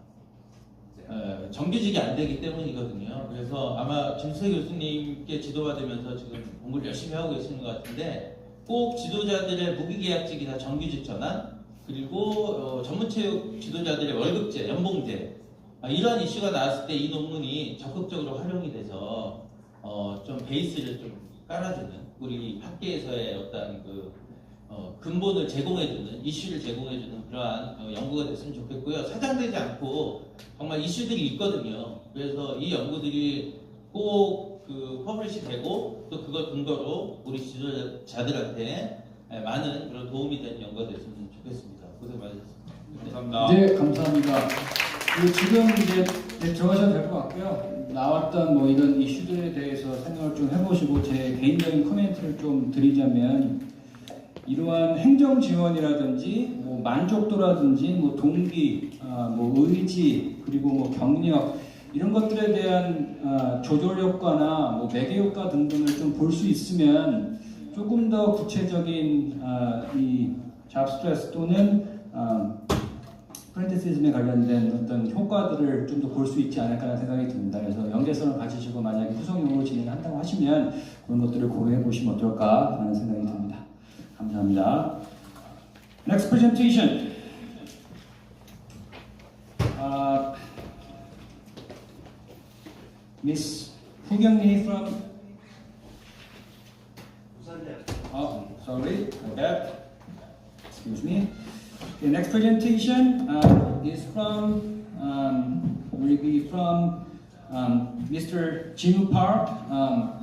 정규직이 안 되기 때문이거든요. 그래서 아마 김수혜 교수님께 지도받으면서 지금 공부를 열심히 하고 계시는 것 같은데 꼭 지도자들의 무기계약직이나 정규직 전환 그리고 전문체육 지도자들의 월급제, 연봉제 이러한 이슈가 나왔을 때 이 논문이 적극적으로 활용이 돼서 좀 베이스를 좀 깔아주는 우리 학계에서의 어떤 근본을 제공해주는 이슈를 제공해주는 그러한 연구가 됐으면 좋겠고요. 사장되지 않고 정말 이슈들이 있거든요. 그래서 이 연구들이 꼭 퍼블리시 되고 또 그걸 근거로 우리 지도자들한테 많은 그런 도움이 되는 연구가 됐으면 좋겠습니다. 고생 많으셨습니다. 감사합니다. 네, 감사합니다. 지금 이제 들어가셔도 될 것 같고요. 나왔던 이런 이슈들에 대해서 생각을 좀 해보시고 제 개인적인 코멘트를 좀 드리자면 이러한 행정 지원이라든지 만족도라든지 동기, 의지 그리고 경력 이런 것들에 대한 조절 효과나 매개 효과 등등을 좀 볼 수 있으면 조금 더 구체적인 이 잡 스트레스 또는 프렌티시즘에 관련된 어떤 효과들을 좀 더 볼 수 있지 않을까라는 생각이 듭니다. 그래서 연계성을 가지시고 만약에 후속용으로 진행한다고 하시면 그런 것들을 고려해 보시면 어떨까라는 생각이 듭니다. 감사합니다. Next presentation. Miss Hugyang from. Oh, sorry. Okay. Excuse me. The next presentation is from will be from Mr. Jinu Park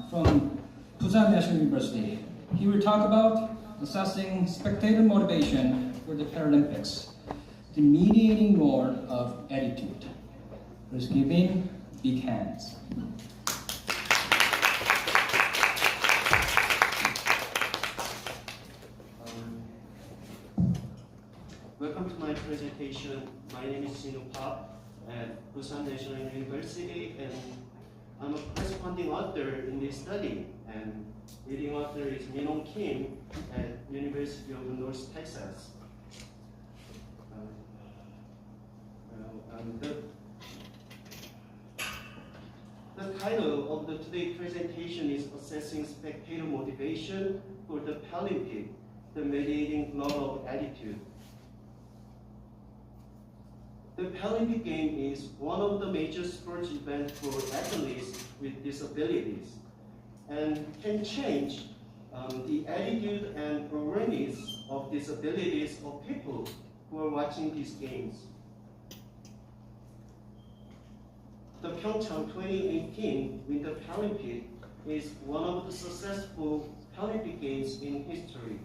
from Busan National University. He will talk about assessing spectator motivation for the Paralympics, the mediating role of attitude. Please give in big hands. Welcome to my presentation. My name is Jinu Park at Busan National University, and I'm a corresponding author in this study. And leading author is Minong Kim at University of North Texas. The title of today's presentation is Assessing Spectator Motivation for the Paralympic, the Mediating Role of Attitude. The Paralympic game is one of the major sports events for athletes with disabilities and can change the attitude and awareness of disabilities of people who are watching these games. The Pyeongchang 2018 Winter Paralympic is one of the successful Paralympic Games in history.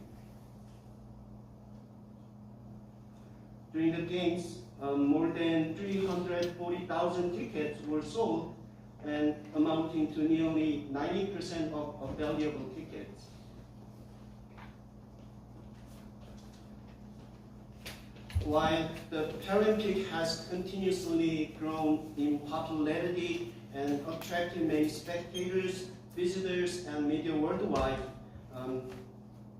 During the Games, more than 340,000 tickets were sold, and amounting to nearly 90% of available tickets. While the Paralympic has continuously grown in popularity and attracted many spectators, visitors, and media worldwide,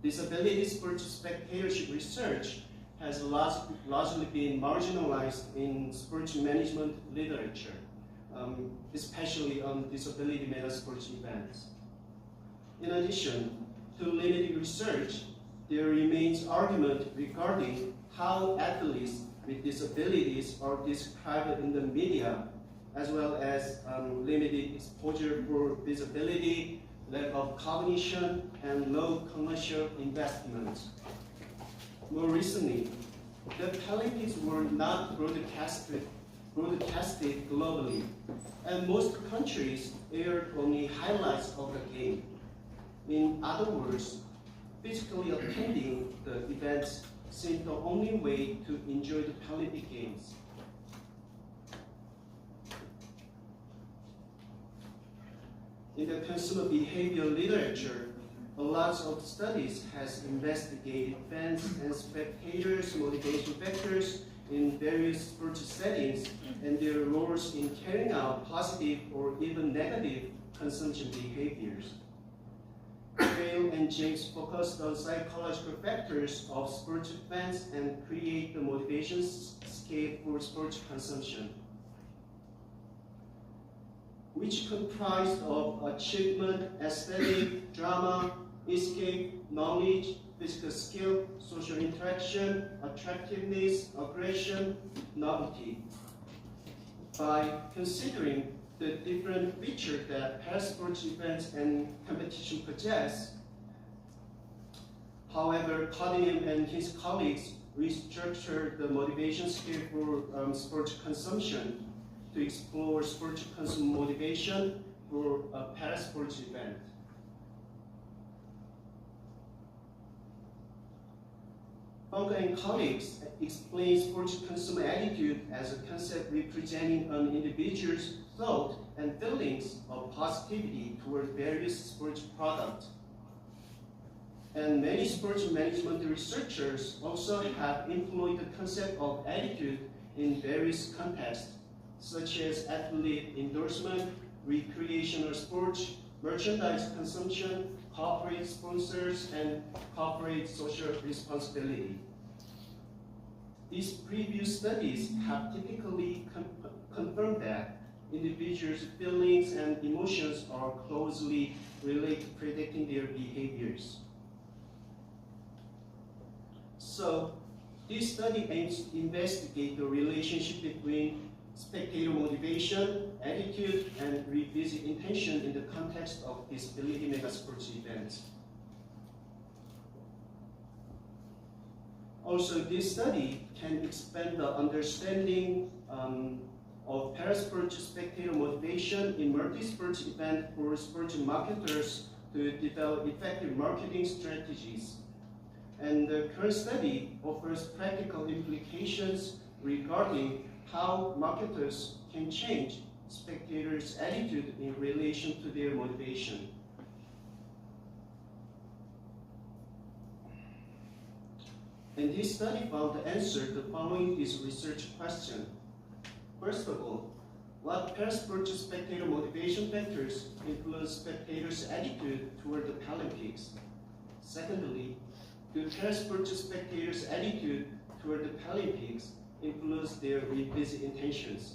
disability sports spectatorship research has largely been marginalized in sports management literature, especially on disability meta sports events. In addition to limited research, there remains argument regarding how athletes with disabilities are described in the media, as well as limited exposure for visibility, lack of cognition, and low commercial investment. More recently, the Paralympics were not broadcasted globally, and most countries aired only highlights of the game. In other words, physically attending the events seemed the only way to enjoy the Paralympic Games. In the consumer behavior literature, a lot of studies has investigated fans and spectators' motivation factors in various sports settings and their roles in carrying out positive or even negative consumption behaviors. Hale and James focused on psychological factors of sports fans and create the motivation scale for sports consumption, which comprised of achievement, aesthetic, drama, escape, knowledge, physical skill, social interaction, attractiveness, aggression, novelty. By considering the different features that parasports events and competition possess, however, Cottingham and his colleagues restructured the motivation scale for sports consumption to explore sports consumer motivation for a parasports event. Bunker and colleagues explain sports consumer attitude as a concept representing an individual's thought and feelings of positivity toward various sports products. And many sports management researchers also have employed the concept of attitude in various contexts, such as athlete endorsement, recreational sports, merchandise consumption, corporate sponsors, and corporate social responsibility. These previous studies have typically confirmed that individuals' feelings and emotions are closely related to predicting their behaviors. So, this study aims to investigate the relationship between spectator motivation, attitude, and revisit intention in the context of disability megasports events. Also, this study can expand the understanding of parasports spectator motivation in multi-sports events for sports marketers to develop effective marketing strategies. And the current study offers practical implications regarding how marketers can change spectators' attitude in relation to their motivation. And this study found the answer to following this research question. First of all, what parasports spectator motivation factors influence spectators' attitude toward the Paralympics? Secondly, do parasports spectators' attitude toward the Paralympics influence their revisit intentions?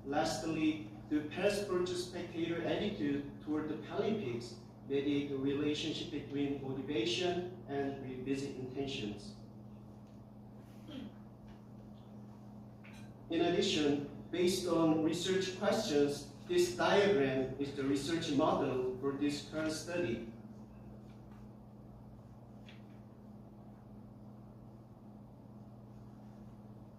Lastly, do parasports spectator attitude toward the Paralympics mediate the relationship between motivation and revisit intentions? In addition, based on research questions, this diagram is the research model for this current study.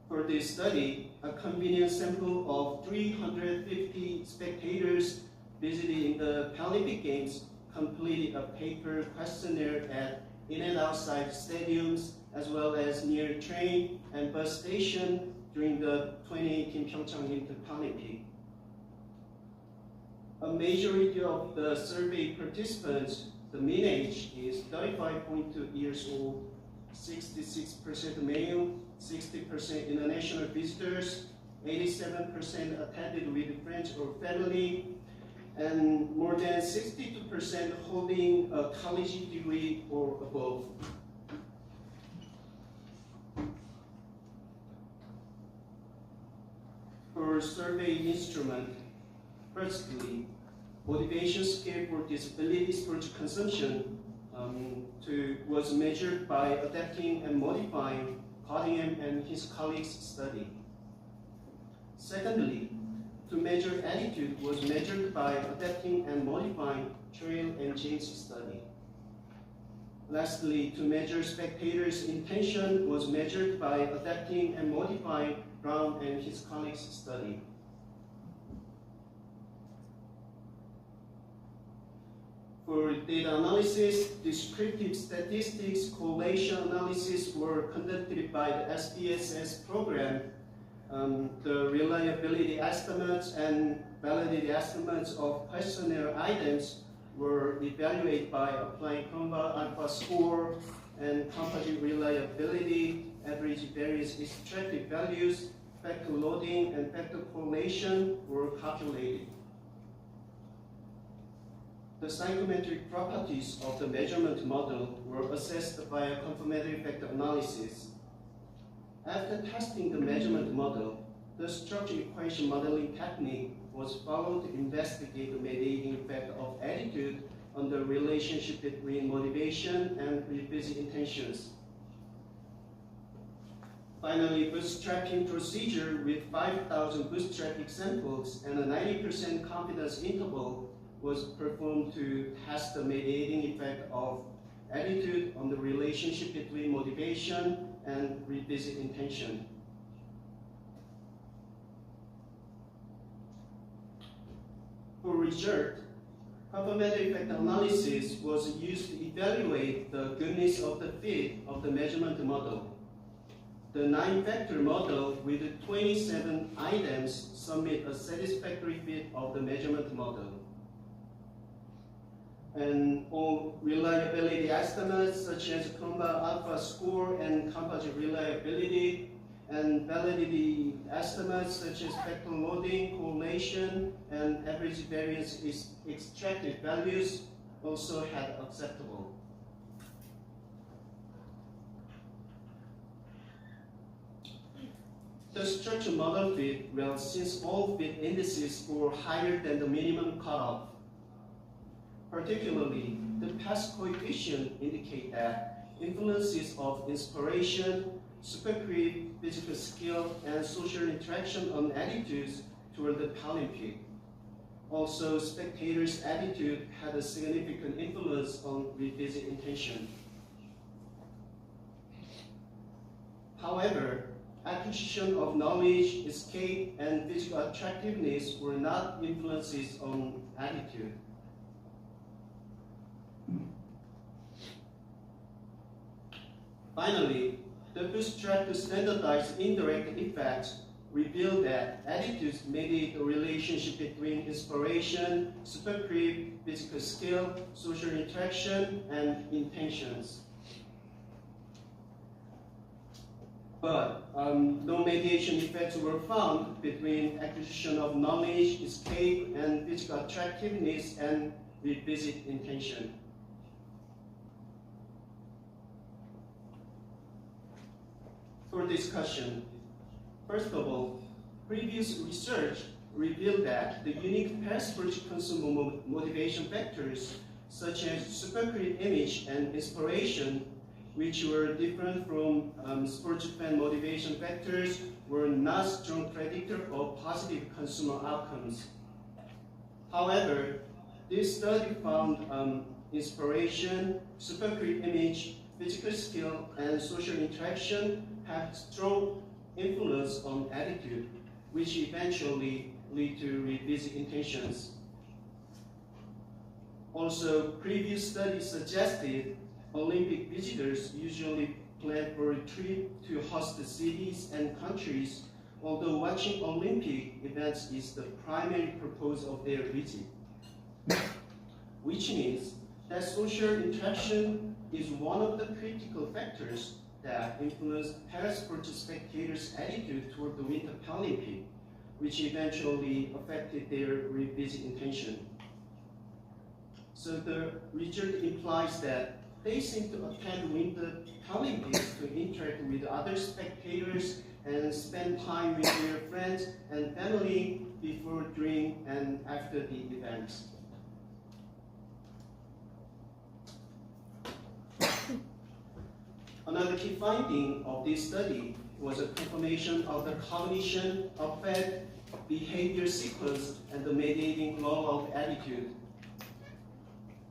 For this study, a convenient sample of 350 spectators visiting the Paralympic Games completed a paper questionnaire at in and outside stadiums, as well as near train and bus station during the 2018 Pyeongchang Winter Paralympic. A majority of the survey participants, the mean age is 35.2 years old, 66% male, 60% international visitors, 87% attended with friends or family, and more than 62% holding a college degree or above. For survey instrument, firstly, motivation scale for disability sports consumption was measured by adapting and modifying Cottingham and his colleagues' study. Secondly, to measure attitude was measured by adapting and modifying Trail and James' study. Lastly, to measure spectators' intention was measured by adapting and modifying Brown and his colleagues' study. For data analysis, descriptive statistics, correlation analysis were conducted by the SPSS program. The reliability estimates and validity estimates of questionnaire items were evaluated by applying Cronbach alpha score and composite reliability, average variance extractive values, factor loading, and factor correlation were calculated. The psychometric properties of the measurement model were assessed by a confirmatory factor analysis. After testing the measurement model, the structure equation modeling technique was followed to investigate the mediating effect of attitude on the relationship between motivation and revisit intentions. Finally, bootstrapping procedure with 5,000 bootstrap examples and a 90% confidence interval was performed to test the mediating effect of attitude on the relationship between motivation and revisit intention. For result, complementary effect analysis was used to evaluate the goodness of the fit of the measurement model. The 9-factor model with 27 items submit a satisfactory fit of the measurement model. And all reliability estimates such as comba alpha score and composite reliability, and validity estimates such as vector loading, correlation, and average variance extracted values also had acceptable. The structure model fit, well, since all fit indices were higher than the minimum cutoff. Particularly, the past coefficient indicate that influences of inspiration, supercreep, physical skill, and social interaction on attitudes toward the Paralympic. Also, spectators' attitude had a significant influence on revisit intention. However, acquisition of knowledge, escape, and physical attractiveness were not influences on attitude. Finally, the bootstrap to standardized indirect effects revealed that attitudes mediate the relationship between inspiration, supercreep, physical skill, social interaction, and intentions. But no mediation effects were found between acquisition of knowledge, escape, and physical attractiveness and revisit intention. For discussion, first of all, previous research revealed that the unique parasports consumer motivation factors such as supercreep image and inspiration, which were different from sports fan motivation factors, were not strong predictor of positive consumer outcomes. However, this study found inspiration, supercreep image, physical skill, and social interaction have strong influence on attitude, which eventually lead to revisit intentions. Also, previous studies suggested Olympic visitors usually plan for a trip to host cities and countries, although watching Olympic events is the primary purpose of their visit. Which means that social interaction is one of the critical factors that influence parasport spectators' attitude toward the Winter Paralympic, which eventually affected their revisit intention. So the result implies that they seem to attend Winter Paralympics to interact with other spectators and spend time with their friends and family before, during, and after the events. Another key finding of this study was a confirmation of the cognition, affect, behavior sequence, and the mediating law of attitude.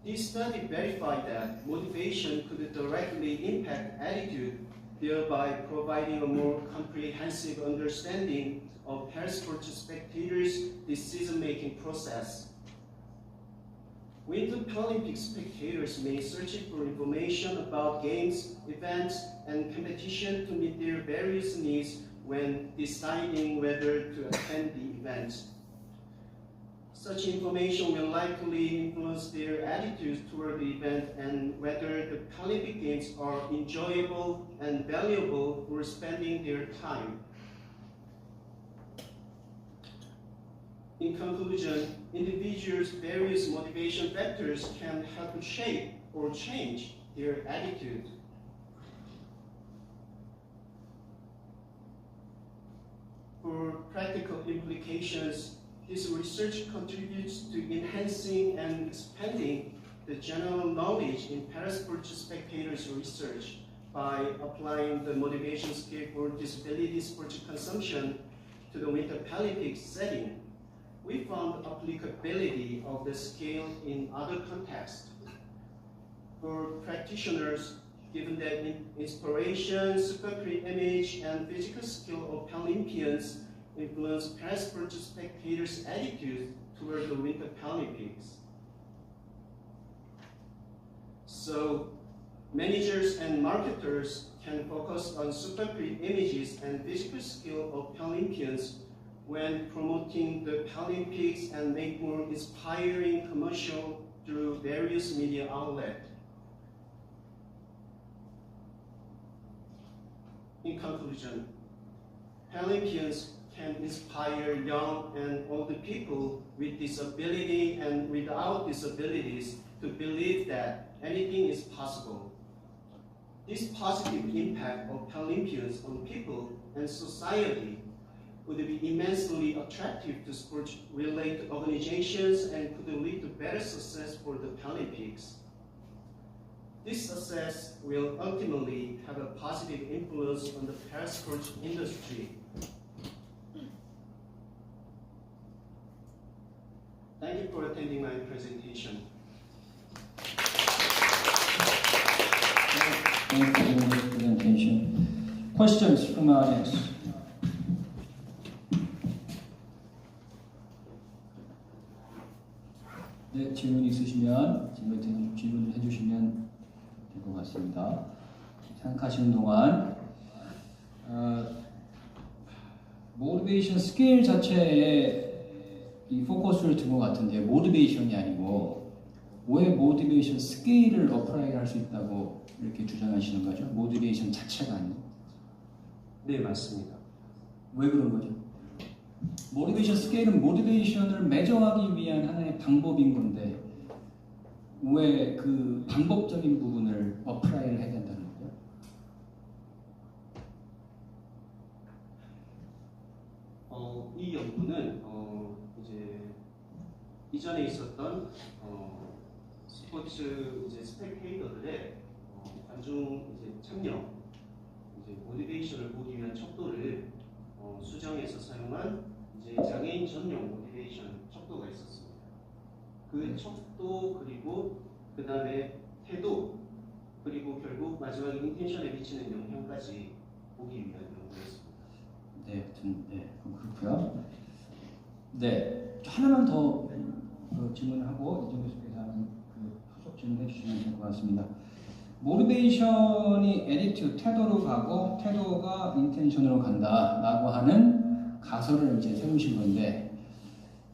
This study verified that motivation could directly impact attitude, thereby providing a more comprehensive understanding of parasport spectators' decision-making process. Winter Paralympic spectators may search for information about games, events, and competition to meet their various needs when deciding whether to attend the event. Such information will likely influence their attitudes toward the event and whether the Paralympic Games are enjoyable and valuable for spending their time. In conclusion, individuals' various motivation factors can help shape or change their attitude. For practical implications, this research contributes to enhancing and expanding the general knowledge in parasport spectators research by applying the motivation scale for disability sports consumption to the Winter Paralympics setting. We found applicability of the scale in other contexts. For practitioners, given that inspiration, supercrete image, and physical skill of Paralympians influence parasport spectators' attitude toward the Winter Paralympics. So, managers and marketers can focus on supercrete images and physical skill of Paralympians when promoting the Paralympics and make more inspiring commercial through various media outlets. In conclusion, Paralympians can inspire young and old people with disability and without disabilities to believe that anything is possible. This positive impact of Paralympians on people and society would be immensely attractive to sports-related organizations and could lead to better success for the Paralympics. This success will ultimately have a positive influence on the parasports industry. Thank you for attending my presentation. Thank you for the presentation. Questions from our audience? 네, 질문 있으시면 질문을 해주시면 될 것 같습니다. 생각하시는 동안 모티베이션 스케일 자체에 이 포커스를 둔 것 같은데 모티베이션이 아니고 왜 모티베이션 스케일을 어플라이 할 수 있다고 이렇게 주장하시는 거죠? 모티베이션 자체가 아니고. 네, 맞습니다. 왜 그런 거죠? 모티베이션 스케일은 모티베이션을 매정하기 위한 하나의 방법인 건데 왜 그 방법적인 부분을 어플라이를 해야 된다는 거죠? 이 연구는 이제 이전에 있었던 스포츠 이제 스펙테이터들의 관중 이제 참여, 이제 모티베이션을 보기 위한 척도를 수정해서 사용한 이제 장애인 전용 모티베이션 척도가 있었습니다. 그 척도 그리고 그 다음에 태도 그리고 결국 마지막에 인텐션에 미치는 영향까지 보기 위한 연구였습니다. 네, 네, 그렇고요. 네, 하나만 더 질문을 하고 이정 교수께서 하는 후속 질문해 주시면 될 것 같습니다. 모티베이션이 애티튜드, 태도로 가고 태도가 인텐션으로 간다라고 하는 가설을 이제 세우신 건데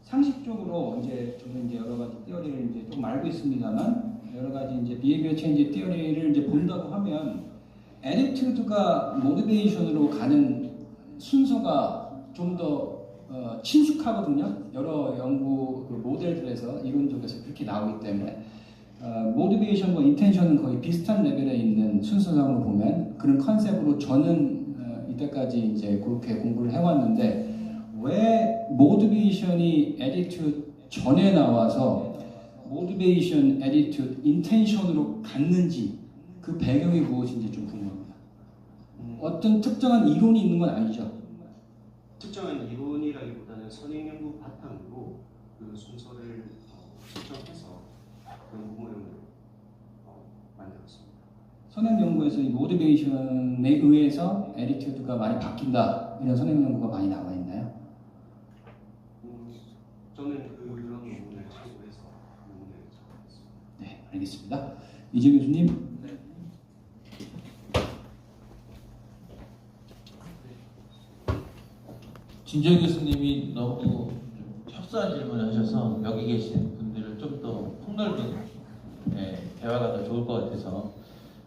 상식적으로 이제 저는 이제 여러 가지 띠어리를 이제 좀 알고 있습니다만 여러 가지 이제 비헤비어 체인지 띠어리를 이제 본다고 하면 애티튜드가 모티베이션으로 가는 순서가 좀 더 친숙하거든요. 여러 연구 그 모델들에서 이론적에서 그렇게 나오기 때문에 모티베이션과 인텐션은 거의 비슷한 레벨에 있는 순서상으로 보면 그런 컨셉으로 저는 이때까지 이제 그렇게 공부를 해왔는데 왜 모티베이션이 애티튜드 전에 나와서 모티베이션, 애티튜드, 인텐션으로 갔는지 그 배경이 무엇인지 좀 궁금합니다. 어떤 특정한 이론이 있는 건 아니죠? 특정한 이론이라기보다는 선행 연구 바탕으로 그 순서를 측정해서 연구 모형을 만들었습니다. 선행 연구에서 이 모티베이션에 의해서 애티튜드가 많이 바뀐다 이런 선행 연구가 많이 나와 있나요? 저는 그런 연구를 참고해서 연구를 작성했습니다. 네, 알겠습니다. 이재 교수님. 진정 교수님이 너무 협소한 질문을 하셔서 여기 계신 분들을 좀 더 폭넓은 대화가 더 좋을 것 같아서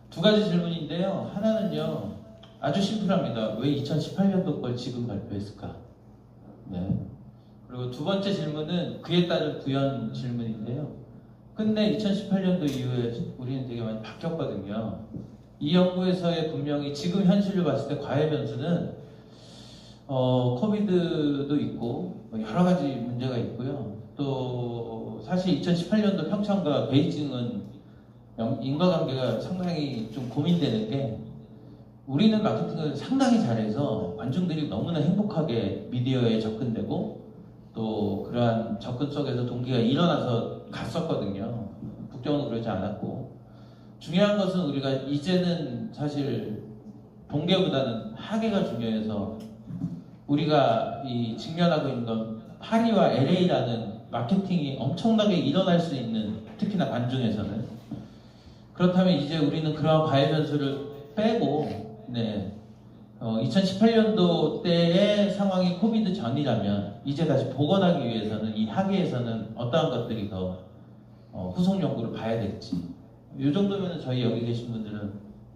두 가지 질문인데요. 하나는요. 아주 심플합니다. 왜 2018년도 걸 지금 발표했을까? 네. 그리고 두 번째 질문은 그에 따른 부연 질문인데요. 근데 2018년도 이후에 우리는 되게 많이 바뀌었거든요. 이 연구에서의 분명히 지금 현실로 봤을 때 과외 변수는 코비드도 있고 여러 가지 문제가 있고요. 또 사실 2018년도 평창과 베이징은 인과관계가 상당히 좀 고민되는 게 우리는 마케팅을 상당히 잘해서 관중들이 너무나 행복하게 미디어에 접근되고 또 그러한 접근 속에서 동기가 일어나서 갔었거든요. 북경은 그러지 않았고 중요한 것은 우리가 이제는 사실 동계보다는 하계가 중요해서 우리가 이 직면하고 있는 건 파리와 LA라는 마케팅이 엄청나게 일어날 수 있는 특히나 관중에서는 그렇다면 이제 우리는 그러한 과외 변수를 빼고 2018년도 때의 상황이 코비드 전이라면 이제 다시 복원하기 위해서는 이 하계에서는 어떠한 것들이 더 후속 연구를 봐야 될지 이 정도면 저희 여기 계신 분들은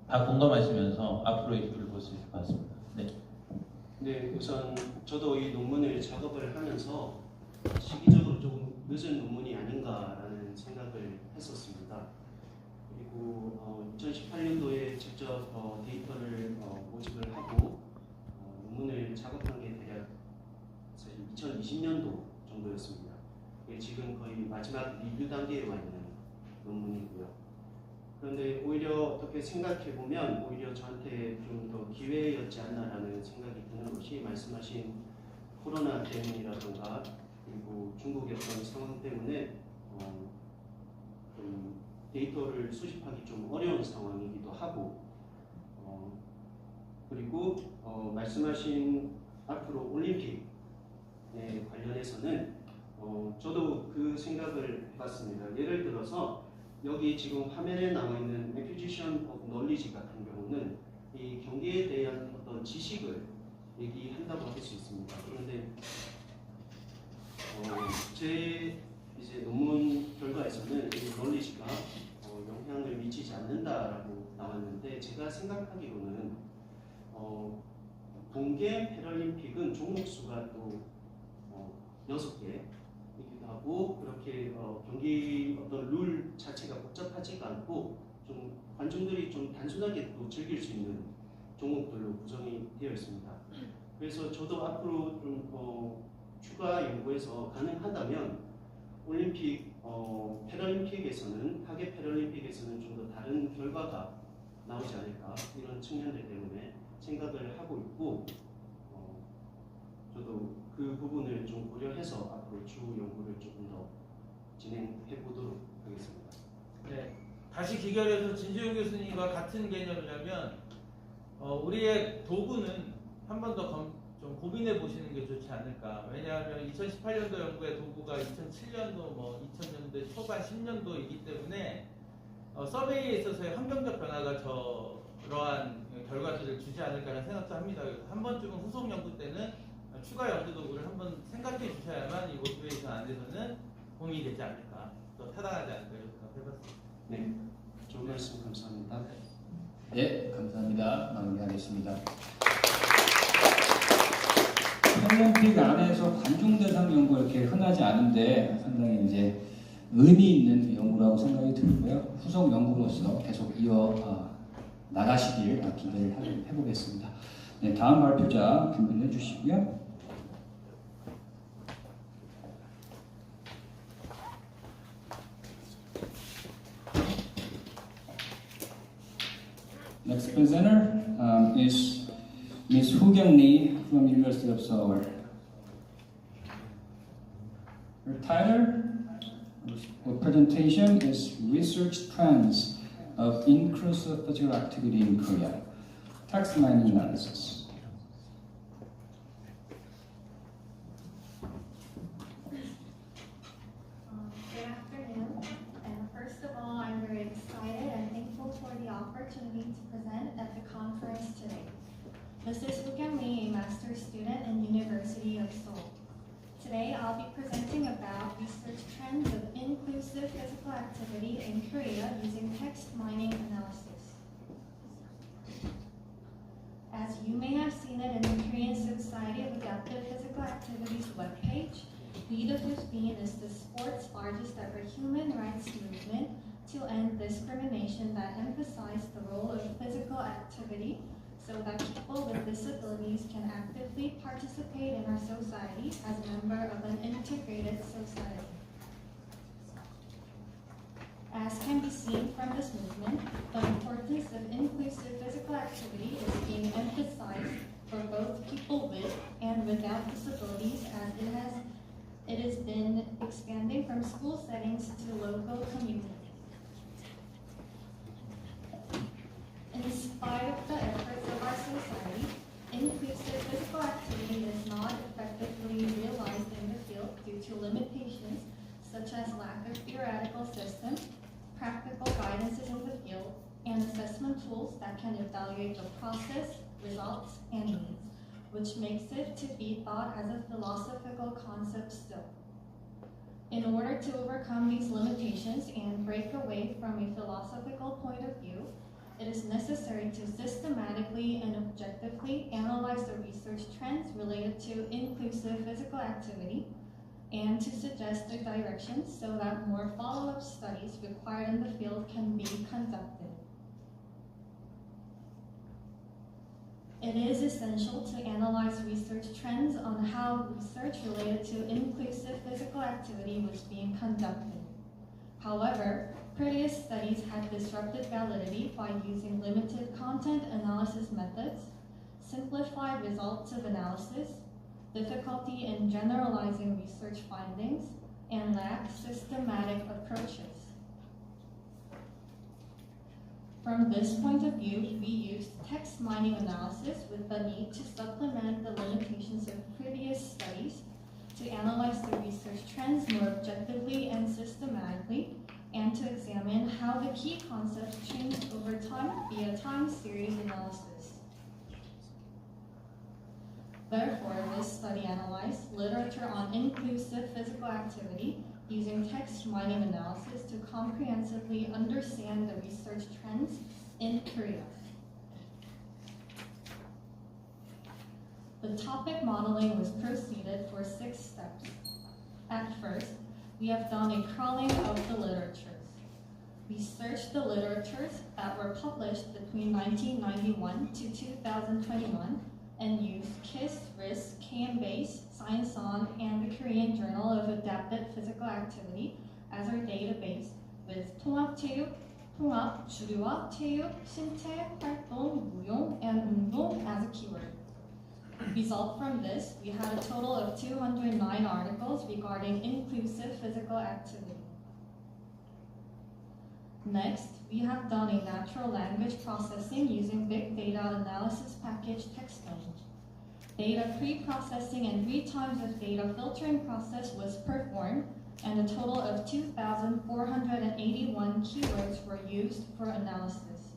다 공감하시면서 앞으로의 길을 볼 수 있을 것 같습니다. 네, 우선 저도 이 논문을 작업을 하면서 시기적으로 조금 늦은 논문이 아닌가라는 생각을 했었습니다. 그리고 2018년도에 직접 데이터를 모집을 하고 논문을 작업한 게 대략 사실 2020년도 정도였습니다. 지금 거의 마지막 리뷰 단계에 와 있는 논문이고요. 그런데 오히려 어떻게 생각해보면 오히려 저한테 좀 더 기회였지 않나라는 생각이 드는 것이 말씀하신 코로나 때문이라든가 그리고 중국의 어떤 상황 때문에 좀 데이터를 수집하기 좀 어려운 상황이기도 하고 그리고 말씀하신 앞으로 올림픽에 관련해서는 저도 그 생각을 해봤습니다. 예를 들어서 여기 지금 화면에 나와 있는 acquisition of knowledge 같은 경우는 이 경기에 대한 어떤 지식을 얘기한다고 할 수 있습니다. 그런데 제 이제 논문 결과에서는 이 knowledge가 영향을 미치지 않는다라고 나왔는데 제가 생각하기로는 동계 패럴림픽은 종목 수가 또 6개이기도 하고 그렇게 경기 어떤 룰 자체가 복잡하지가 않고 좀 관중들이 좀 단순하게 또 즐길 수 있는 종목들로 구성이 되어 있습니다. 그래서 저도 앞으로 좀 추가 연구에서 가능하다면 올림픽, 패럴림픽에서는 하계 패럴림픽에서는 좀 더 다른 결과가 나오지 않을까 이런 측면들 때문에 생각을 하고 있고 저도 그 부분을 좀 고려해서 앞으로 추후 연구를 조금 더 진행해 보도록 하겠습니다. 네, 다시 기결해서 진주영 교수님과 같은 개념이라면 우리의 도구는 한 번 더 좀 고민해 보시는 게 좋지 않을까. 왜냐하면 2018년도 연구의 도구가 2007년도, 2000년대 초반 10년도이기 때문에 서베이에 있어서의 환경적 변화가 저러한 결과들을 주지 않을까라는 생각도 합니다. 그래서 한 번쯤은 후속 연구 때는 추가 연구 도구를 한번 생각해 주셔야만 이 모티베이션 안에서는 고민이 되지 않을까, 또 타당하지 않을까 이렇게 생각해봤습니다. 네, 좋은 말씀 감사합니다. 네, 감사합니다. 마무리하겠습니다. 패럴림픽 안에서 관중 대상 연구 이렇게 흔하지 않은데 상당히 이제 의미 있는 연구라고 생각이 들고요. 후속 연구로서 계속 이어 나가시길 기대를 해보겠습니다. 네, 다음 발표자 준비해 주시고요. Next presenter is Ms. Hu Kyung-lee from University of Seoul. Her title of presentation is Research Trends of Inclusive Physical Activity in Korea, Text Mining Analysis. Good afternoon, and first of all, I'm very excited and thankful for the opportunity to present at the conference today. This is Hu Kyung-lee, a master's student in University of Seoul. Today, I'll be presenting about research trends of inclusive physical activity in Korea using text mining analysis. As you may have seen it in the Korean Society of Adaptive Physical Activities webpage, We the 15 is the sport's largest ever human rights movement to end discrimination that emphasized the role of physical activity so that people with disabilities can actively participate in our society as a member of an integrated society. As can be seen from this movement, the importance of inclusive physical activity is being emphasized for both people with and without disabilities, as it has been expanding from school settings to local communities. In spite of the efforts of our society, inclusive physical activity is not effectively realized in the field due to limitations such as lack of theoretical systems, practical guidances in the field, and assessment tools that can evaluate the process, results, and needs, which makes it to be thought as a philosophical concept still. In order to overcome these limitations and break away from a philosophical point of view, it is necessary to systematically and objectively analyze the research trends related to inclusive physical activity and to suggest the directions so that more follow-up studies required in the field can be conducted. It is essential to analyze research trends on how research related to inclusive physical activity was being conducted. However, previous studies had disrupted validity by using limited content analysis methods, simplified results of analysis, difficulty in generalizing research findings, and lacked systematic approaches. From this point of view, we used text mining analysis with the need to supplement the limitations of previous studies to analyze the research trends more objectively and systematically, and to examine how the key concepts changed over time via time series analysis. Therefore, this study analyzed literature on inclusive physical activity using text mining analysis to comprehensively understand the research trends in Korea. The topic modeling was proceeded for 6 steps. At first, we have done a crawling of the literatures. We searched the literatures that were published between 1991 to 2021 and used KISS, RISK, KM-BASE, Science On, and the Korean Journal of Adapted Physical Activity as our database with 통합체육, 통합, 주류화, 체육, 신체, 활동, 무용, and 운동 as a keyword. Result from this, we had a total of 209 articles regarding inclusive physical activity. Next, we have done a natural language processing using big data analysis package TextZone. Data pre-processing and 3 times of data filtering process was performed, and a total of 2,481 keywords were used for analysis.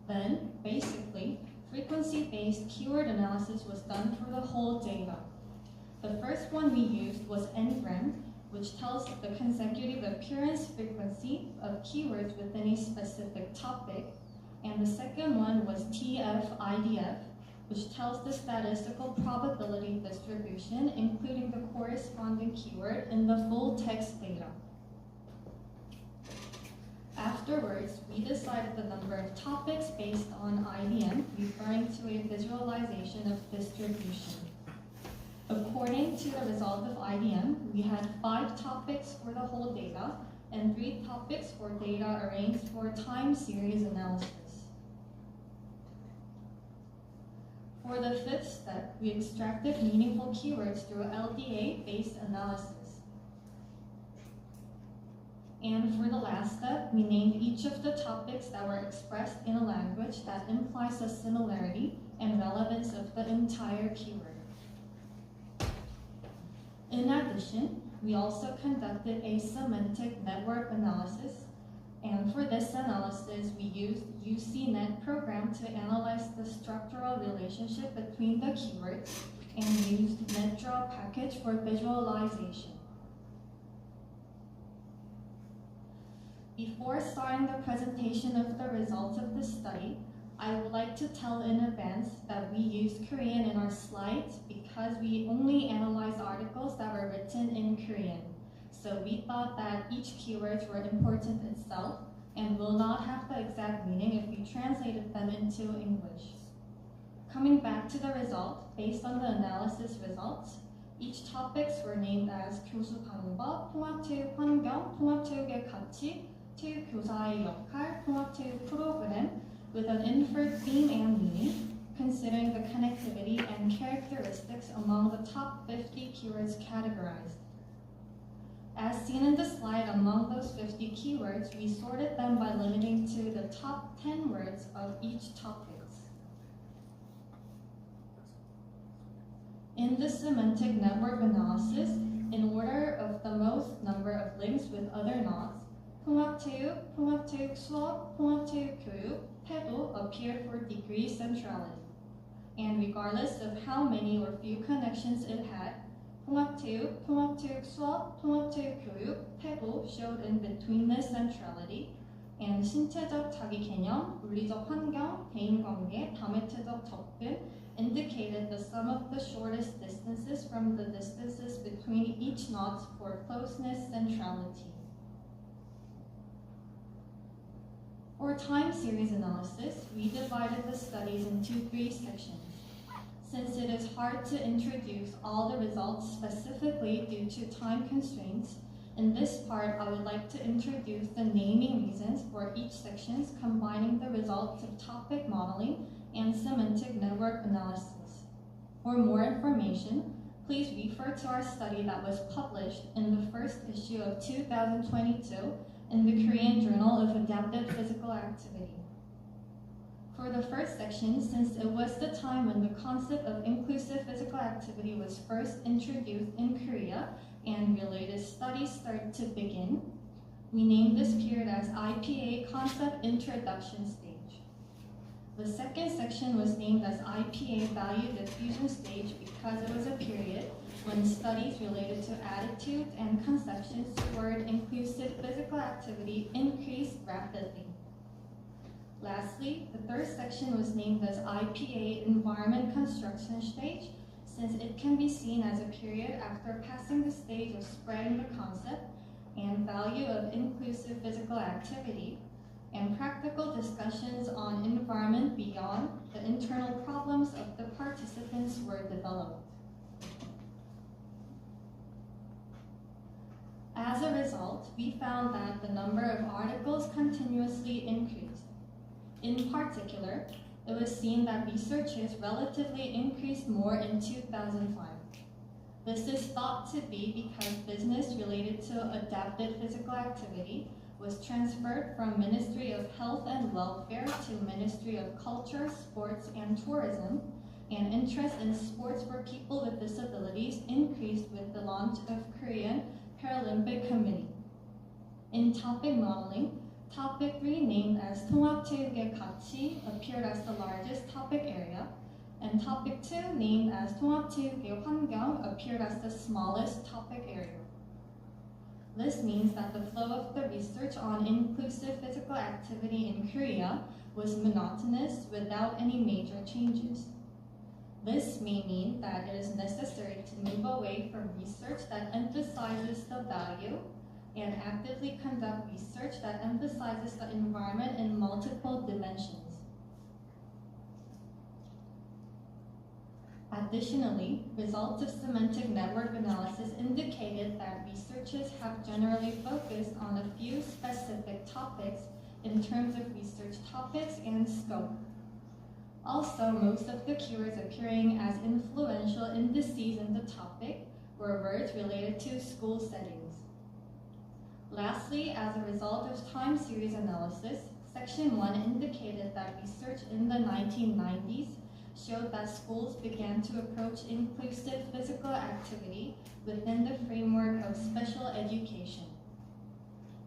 Then, basically, frequency-based keyword analysis was done for the whole data. The first one we used was ngram, which tells the consecutive appearance frequency of keywords within a specific topic, and the second one was TF-IDF, which tells the statistical probability distribution, including the corresponding keyword in the full text data. Afterwards, we decided the number of topics based on IDM, referring to a visualization of distribution. According to the result of IDM, we had 5 topics for the whole data and 3 topics for data arranged for time series analysis. For the 5th step, we extracted meaningful keywords through LDA-based analysis. And for the last step, we named each of the topics that were expressed in a language that implies a similarity and relevance of the entire keyword. In addition, we also conducted a semantic network analysis, and for this analysis, we used UCNet program to analyze the structural relationship between the keywords and used NetDraw package for visualization. Before starting the presentation of the results of the study, I would like to tell in advance that we used Korean in our slides because we only analyzed articles that were written in Korean. So we thought that each keywords were important itself, and will not have the exact meaning if we translated them into English. Coming back to the result, based on the analysis results, each topics were named as 교수 방법, 통합체육 환경, 통합체육의 가치, 체육 교사의 역할, 통합체육 프로그램, with an inferred theme and meaning, considering the connectivity and characteristics among the top 50 keywords categorized. As seen in the slide, among those 50 keywords, we sorted them by limiting to the top 10 words of each topic. In the semantic network analysis, in order of the most number of links with other knots, 통합체육, 통합체육 수업, 통합체육 교육, 태도 appeared for degree centrality. And regardless of how many or few connections it had, 통합체육, 통합체육 수업, 통합체육 교육, 태도 showed in betweenness centrality, and 신체적 자기 개념, 물리적 환경, 대인관계, 다매체적 접근 indicated the sum of the shortest distances from the distances between each knot for closeness centrality. For time series analysis, we divided the studies into 3 sections. Since it is hard to introduce all the results specifically due to time constraints, in this part I would like to introduce the naming reasons for each section, combining the results of topic modeling and semantic network analysis. For more information, please refer to our study that was published in the first issue of 2022 in the Korean Journal of Adaptive Physical Activity. For the first section, since it was the time when the concept of inclusive physical activity was first introduced in Korea and related studies started to begin, we named this period as IPA Concept Introduction Stage. The second section was named as IPA Value Diffusion Stage because it was a period when studies related to attitudes and conceptions toward inclusive physical activity increased rapidly. Lastly, the third section was named as IPA Environment Construction Stage since it can be seen as a period after passing the stage of spreading the concept and value of inclusive physical activity, and practical discussions on environment beyond the internal problems of the participants were developed. As a result, we found that the number of articles continuously increased. In particular, it was seen that researches relatively increased more in 2005. This is thought to be because business related to adapted physical activity was transferred from Ministry of Health and Welfare to Ministry of Culture, Sports, and Tourism, and interest in sports for people with disabilities increased with the launch of Korean Paralympic Committee. In topic modeling, topic 3, named as 통합체육의 가치, appeared as the largest topic area, and topic 2, named as 통합체육의 환경, appeared as the smallest topic area. This means that the flow of the research on inclusive physical activity in Korea was monotonous without any major changes. This may mean that it is necessary to move away from research that emphasizes the value and actively conduct research that emphasizes the environment in multiple dimensions. Additionally, results of semantic network analysis indicated that researchers have generally focused on a few specific topics in terms of research topics and scope. Also, most of the keywords appearing as influential indices in the topic were words related to school settings. Lastly, as a result of time series analysis, Section 1 indicated that research in the 1990s showed that schools began to approach inclusive physical activity within the framework of special education.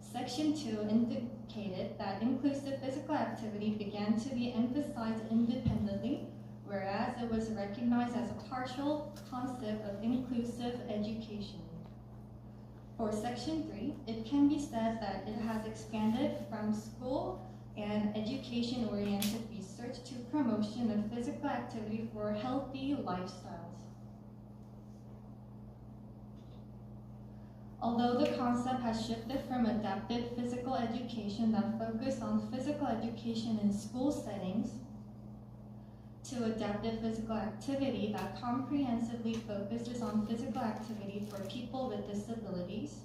Section 2 indicated that inclusive physical activity began to be emphasized independently, whereas it was recognized as a partial concept of inclusive education. For Section 3, it can be said that it has expanded from school and education-oriented research to promotion of physical activity for healthy lifestyles. Although the concept has shifted from adapted physical education that focused on physical education in school settings to adaptive physical activity that comprehensively focuses on physical activity for people with disabilities,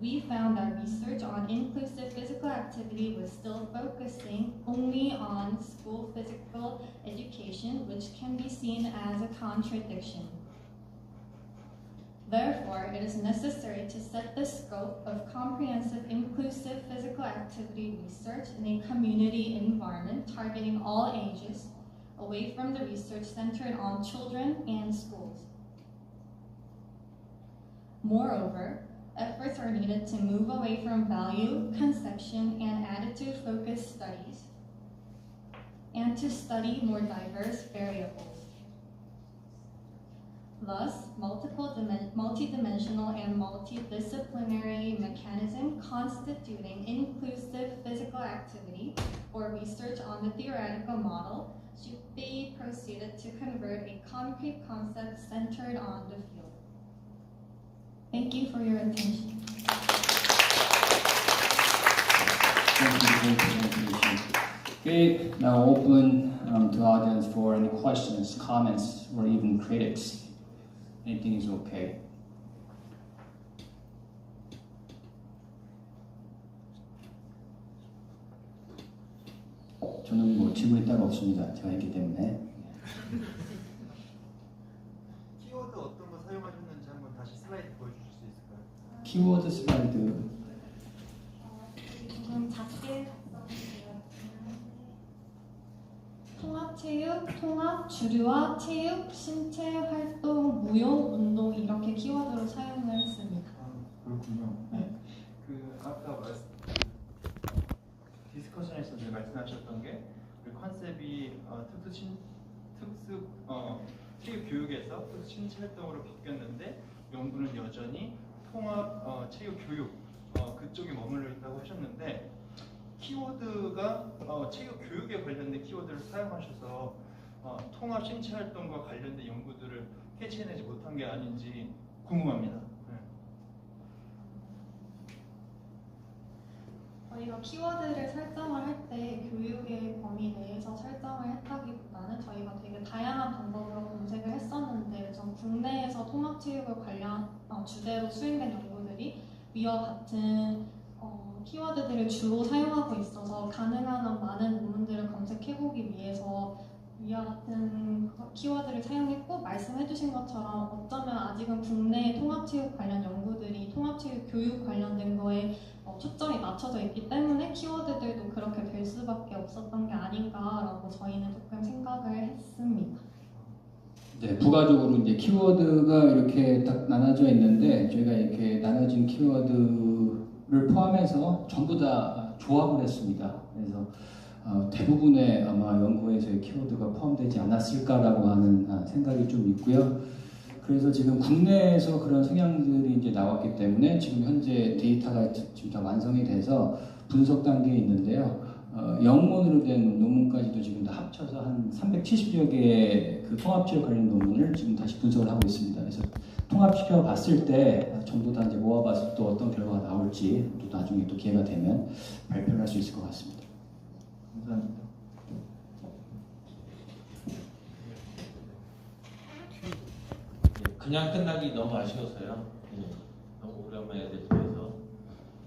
we found that research on inclusive physical activity was still focusing only on school physical education, which can be seen as a contradiction. Therefore, it is necessary to set the scope of comprehensive inclusive physical activity research in a community environment targeting all ages, away from the research centered on children and schools. Moreover, efforts are needed to move away from value, conception, and attitude-focused studies, and to study more diverse variables. Thus, multidimensional and multidisciplinary mechanism constituting inclusive physical activity or research on the theoretical model should be proceeded to convert a concrete concept centered on the field. Thank you for your attention. Thank you for the presentation. Okay, now open to the audience for any questions, comments, or even critics. Anything is okay. 저는 뭐 질문이 따로 없습니다. 제가 했기 때문에. 키워드 어떤 거 사용하셨는지 한번 다시 슬라이드 보여주실 수 있을까요? 키워드 슬라이드. 조금 작게 써주세요. 통합체육, 통합, 주류화, 체육, 신체 활동, 무용, 운동 이렇게 키워드로 사용을 했습니다. 그렇군요. 네. 그 아까 디스커션에서 말씀하셨던 게 그 컨셉이 체육 교육에서 특수 신체 활동으로 바뀌었는데 연구는 여전히 통합 체육 교육 그쪽에 머물러 있다고 하셨는데 키워드가 체육 교육에 관련된 키워드를 사용하셔서 통합 신체 활동과 관련된 연구들을 캐치해내지 못한 게 아닌지 궁금합니다. 저희가 키워드를 설정을 할 때 교육의 범위 내에서 설정을 했다기보다는 저희가 되게 다양한 방법으로 검색을 했었는데 우선 국내에서 통합체육을 관련 주제로 수행된 연구들이 위와 같은 키워드들을 주로 사용하고 있어서 가능한 한 많은 논문들을 검색해보기 위해서 위와 같은 키워드를 사용했고 말씀해주신 것처럼 어쩌면 아직은 국내 통합체육 관련 연구들이 통합체육 교육 관련된 거에 초점이 맞춰져 있기 때문에 키워드들도 그렇게 될 수밖에 없었던 게 아닌가라고 저희는 조금 생각을 했습니다. 네, 부가적으로 이제 키워드가 이렇게 딱 나눠져 있는데 저희가 이렇게 나눠진 키워드를 포함해서 전부 다 조합을 했습니다. 그래서 대부분의 아마 연구에서의 키워드가 포함되지 않았을까라고 하는 생각이 좀 있고요. 그래서 지금 국내에서 그런 성향들이 이제 나왔기 때문에 지금 현재 데이터가 지금 다 완성이 돼서 분석 단계에 있는데요. 영문으로 된 논문까지도 지금 다 합쳐서 한 370여 개의 그 통합체육 관련 논문을 지금 다시 분석을 하고 있습니다. 그래서 통합시켜 봤을 때 전부 다 이제 모아봐서 또 어떤 결과가 나올지 또 나중에 또 기회가 되면 발표를 할 수 있을 것 같습니다. 감사합니다. 그냥 끝나기 너무 아쉬워서요. 너무 오랜만에 대표해서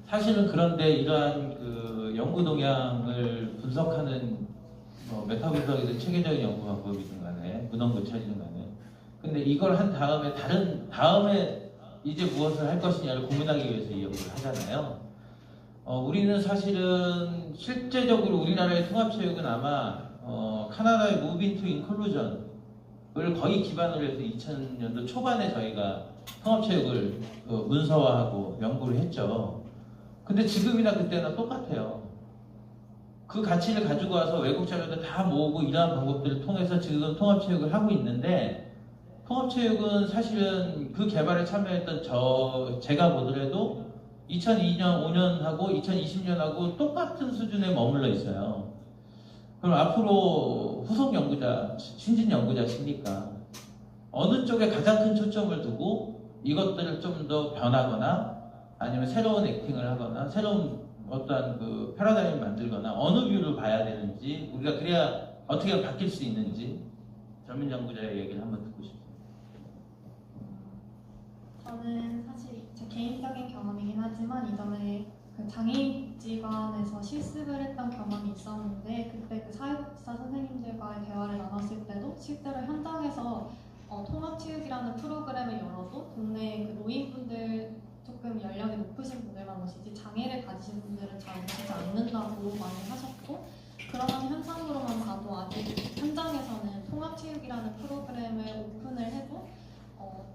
사실은 그런데 이러한 그 연구 동향을 분석하는 메타 분석이든 체계적인 연구 방법이든 간에 문헌 교차이든 간에 근데 이걸 한 다음에 다음에 이제 무엇을 할 것이냐를 고민하기 위해서 이 연구를 하잖아요. 우리는 사실은 실제적으로 우리나라의 통합체육은 아마 카나다의 Move into Inclusion을 거의 기반으로 해서 2000년도 초반에 저희가 통합체육을 문서화하고 연구를 했죠. 근데 지금이나 그때나 똑같아요. 그 가치를 가지고 와서 외국 자료들 다 모으고 이러한 방법들을 통해서 지금 통합체육을 하고 있는데 통합체육은 사실은 그 개발에 참여했던 제가 보더라도 2002년, 5년하고 2020년하고 똑같은 수준에 머물러 있어요. 그럼 앞으로 후속 연구자, 신진 연구자시니까 어느 쪽에 가장 큰 초점을 두고 이것들을 좀 더 변하거나 아니면 새로운 액팅을 하거나 새로운 어떠한 그 패러다임을 만들거나 어느 뷰를 봐야 되는지 우리가 그래야 어떻게 하면 바뀔 수 있는지 전민 연구자의 얘기를 한번 듣고 싶습니다. 저는 사실 제 개인적인 경험이긴 하지만 이전에 그 장애인복지관에서 실습을 했던 경험이 있었는데 그때 그 사회복지사 선생님들과의 대화를 나눴을 때도 실제로 현장에서 통합체육이라는 프로그램을 열어도 동네 그 노인분들 조금 연령이 높으신 분들만 오시지 장애를 가지신 분들은 잘 오시지 않는다고 많이 하셨고 그런 현상으로만 봐도 아직 현장에서는 통합체육이라는 프로그램을 오픈을 해도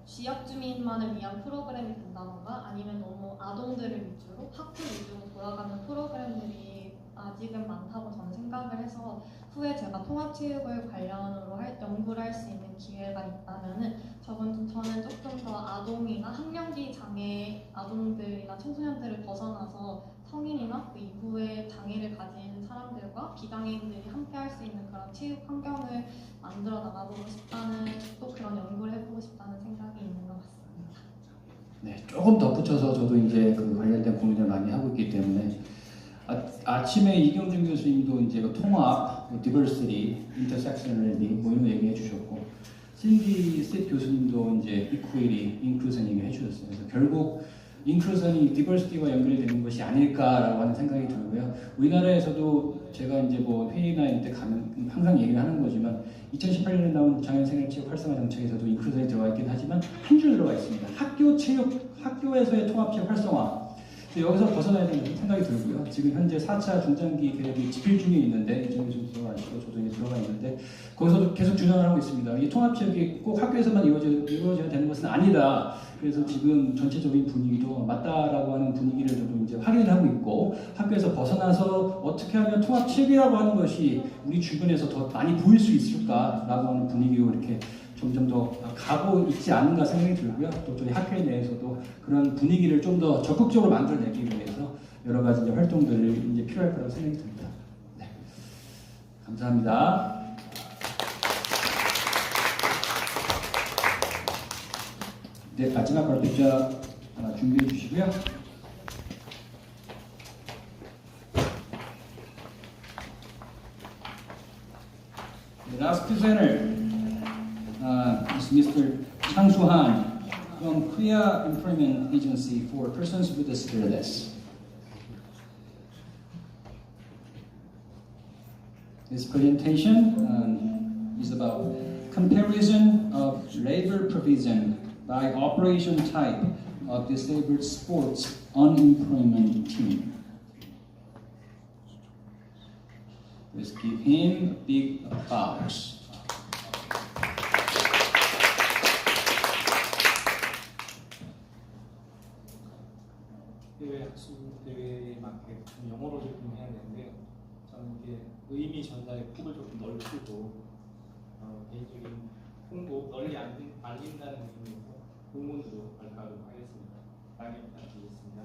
지역 주민만을 위한 프로그램이 된다던가 아니면 너무 아동들을 위주로 학교 위주로 돌아가는 프로그램들이 아직은 많다고 저는 생각을 해서 후에 제가 통합체육을 관련으로 연구를 할 수 있는 기회가 있다면은 저는 조금 더 아동이나 학령기 장애 아동들이나 청소년들을 벗어나서 성인이나 그 이후에 장애를 가진 사람들과 비장애인들이 함께 할 수 있는 그런 체육 환경을 만들어 나가보고 싶다는 또 그런 연구를 해보고 싶다는 생각이 있는 것 같습니다. 네, 조금 덧붙여서 저도 이제 그 관련된 고민을 많이 하고 있기 때문에 아침에 이경준 교수님도 이제 그 통합, diversity, intersectionality 뭐 이런 얘기해 주셨고 신디 셋 교수님도 이제 equity, inclusion 얘기해 주셨어요. 그래서 결국 인클루전이 디버시티와 연결이 되는 것이 아닐까라고 하는 생각이 들고요. 우리나라에서도 제가 이제 뭐 회의나 이때 가면 항상 얘기를 하는 거지만 2018년에 나온 장애인생활체육 활성화 정책에서도 인클루전이 들어가 있긴 하지만 한 줄 들어가 있습니다. 학교에서의 통합체육 활성화. 여기서 벗어나야 된다는 생각이 들고요. 지금 현재 4차 중장기 계획이 집필 중에 있는데 이쪽에 좀 들어가 있고 저도 이제 들어가 있는데 거기서도 계속 주장을 하고 있습니다. 이 통합체육이 꼭 학교에서만 이루어져야 되는 것은 아니다. 그래서 지금 전체적인 분위기도 맞다라고 하는 분위기를 저도 이제 확인을 하고 있고 학교에서 벗어나서 어떻게 하면 통합체육이라고 하는 것이 우리 주변에서 더 많이 보일 수 있을까라고 하는 분위기로 이렇게 점점 더 가고 있지 않는가 생각이 들고요. 또 저희 학회 내에서도 그런 분위기를 좀 더 적극적으로 만들어내기 위해서 여러 가지 이제 활동들을 이제 필요할 거라고 생각이 듭니다. 네. 감사합니다. 네, 마지막 발표자 준비해 주시고요. The last presenter is Mr. Chang Soo-han from Korea Employment Agency for Persons with Disabilities. This presentation is about comparison of labor provision by operation type of disabled sports unemployment team. Let's give him a big applause. 대외 학술 대회에 맞게 영어로 조금 해야 되는데요. 저는 이게 의미 전달의 폭을 조금 넓히고 개인적인 홍보 널리 알린다는 의미에서 공문으로 발표하도록 하겠습니다. 양해 부탁드리겠습니다.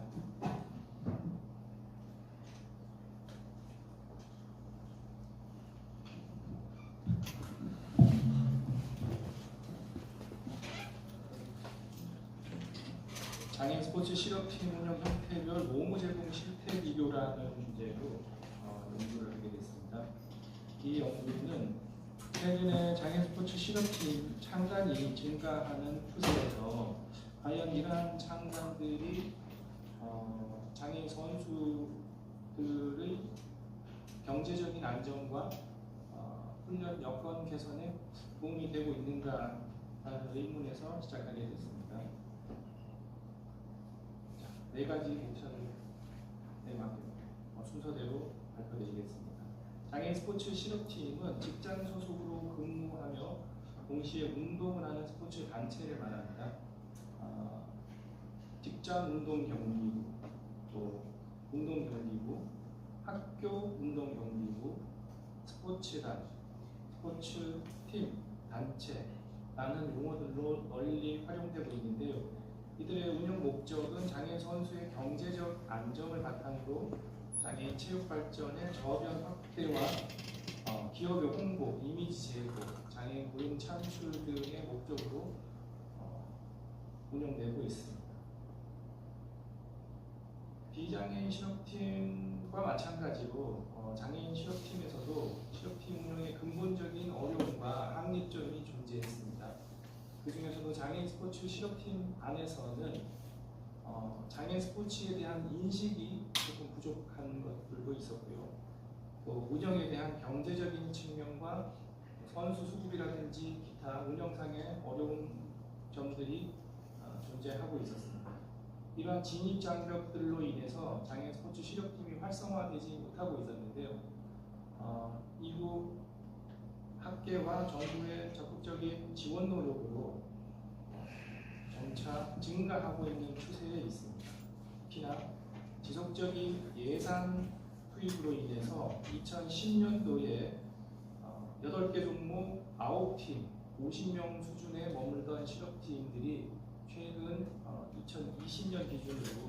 장애인 스포츠 실업팀 운영 형태별 모무 제공 실태 비교라는 주제로 연구를 하게 됐습니다. 이 연구는 최근에 장애인 스포츠 실업팀 창단이 증가하는 추세에서 과연 이러한 창단들이 장애인 선수들의 경제적인 안정과 훈련 여건 개선에 도움이 되고 있는가라는 의문에서 시작하게 됐습니다. 네 가지 옵션을 순서대로 발표드리겠습니다. 장애인 스포츠 실업팀은 직장 소속으로 근무하며 동시에 운동을 하는 스포츠 단체를 말합니다. 직장 운동 경기부, 또 운동 경기부, 학교 운동 경기부, 스포츠단, 스포츠팀, 단체라는 용어들로 널리 활용되고 있는데요. 이들의 운영 목적은 장애인 선수의 경제적 안정을 바탕으로 장애인 체육 발전의 저변 확대와 기업의 홍보, 이미지 제고, 장애인 고용 창출 등의 목적으로 운영되고 있습니다. 비장애인 실업팀과 마찬가지로 장애인 실업팀에서도 실업팀 운영의 근본적인 어려움과 한계점이 존재했습니다. 그 중에서도 장애인 스포츠 실업팀 안에서는 장애인 스포츠에 대한 인식이 조금 부족한 것들도 있었고요. 또 운영에 대한 경제적인 측면과 선수 수급이라든지 기타 운영상의 어려운 점들이 존재하고 있었습니다. 이러한 진입 장벽들로 인해서 장애인 스포츠 실업팀이 활성화되지 못하고 있었는데요. 이후 학계와 정부의 적극적인 지원 노력으로 점차 증가하고 있는 추세에 있습니다. 특히나 지속적인 예산 투입으로 인해서 2010년도에 8개 종목 9팀 50명 수준에 머물던 실업팀들이 최근 2020년 기준으로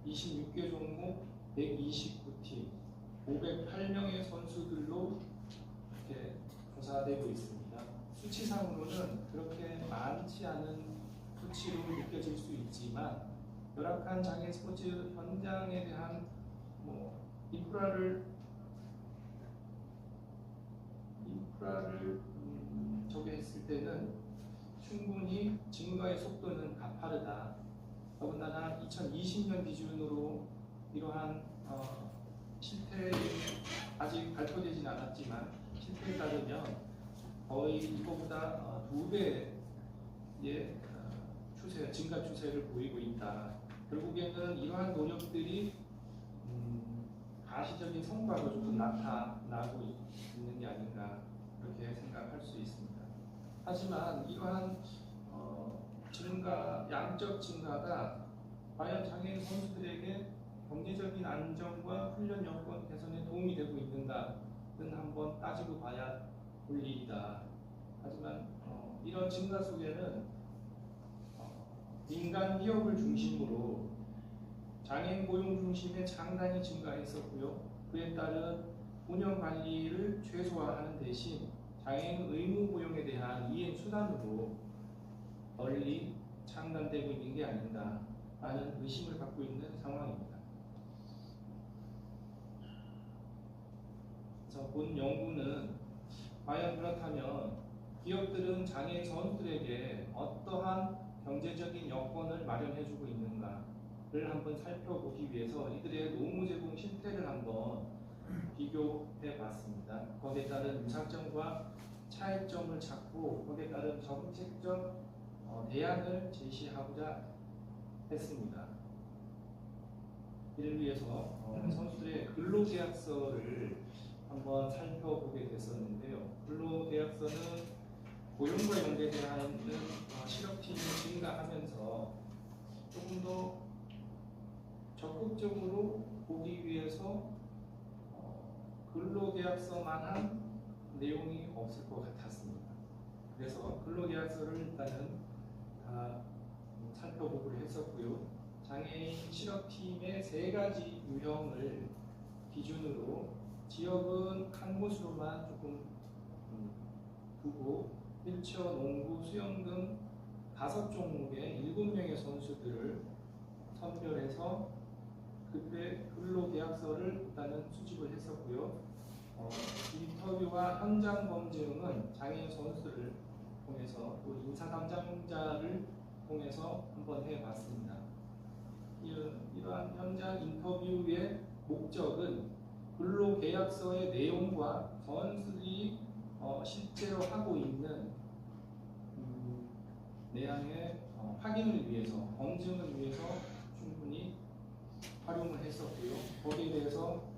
26개 종목 129팀 508명의 선수들로 이렇게 조사되고 있습니다. 수치상으로는 그렇게 많지 않은 수치로 느껴질 수 있지만 열악한 장애 스포츠 현장에 대한 인프라를 저기했을 때는 충분히 증가의 속도는 가파르다. 더군다나 2020년 기준으로 이러한 실태 아직 발표되진 않았지만 실태에 따르면 거의 이거보다 2배의 추세, 증가 추세를 보이고 있다. 결국에는 이러한 노력들이 가시적인 성과로 조금 나타나고 있는 게 아닌가 그렇게 생각할 수 있습니다. 하지만 이러한 증가, 양적 증가가 과연 장애인 선수들에게 경제적인 안정과 훈련 여건 개선에 도움이 되고 있는가는 한번 따지고 봐야 볼 일이다. 하지만 이런 증가 속에는 민간 기업을 중심으로 장애인 고용 중심의 장단이 증가했었고요. 그에 따른 운영 관리를 최소화하는 대신 장애인 의무 고용에 대한 이행 수단으로 널리 창단되고 있는 게 아닌가라는 의심을 갖고 있는 상황입니다. 그래서 본 연구는 과연 그렇다면 기업들은 장애인 선수들에게 어떠한 경제적인 여건을 마련해주고 있는가를 한번 살펴보기 위해서 이들의 노무 제공 실태를 한번 비교해 봤습니다. 거기에 따른 유사점과 차이점을 찾고 거기에 따른 정책적 대안을 제시하고자 했습니다. 이를 위해서 선수들의 근로계약서를 한번 살펴보게 됐었는데요. 근로계약서는 고용과 연계되어 있는 실업팀이 증가하면서 조금 더 적극적으로 보기 위해서 근로계약서만한 내용이 없을 것 같았습니다. 그래서 근로계약서를 일단은 다 살펴보기로 했었고요. 장애인 실업팀의 3가지 유형을 기준으로 지역은 한 곳으로만 조금 두고 휠체어, 농구, 수영 등 5종목의 7명의 선수들을 선별해서 그때 근로계약서를 일단은 수집을 했었고요. 인터뷰와 현장 검증은 장애인 선수를 통해서 또 인사 담당자를 통해서 한번 해봤습니다. 이러한 현장 인터뷰의 목적은 근로계약서의 내용과 선수들이 실제로 하고 있는 내용의 확인을 위해서, 검증을 위해서 충분히 활용을 했었고요. 거기에 대해서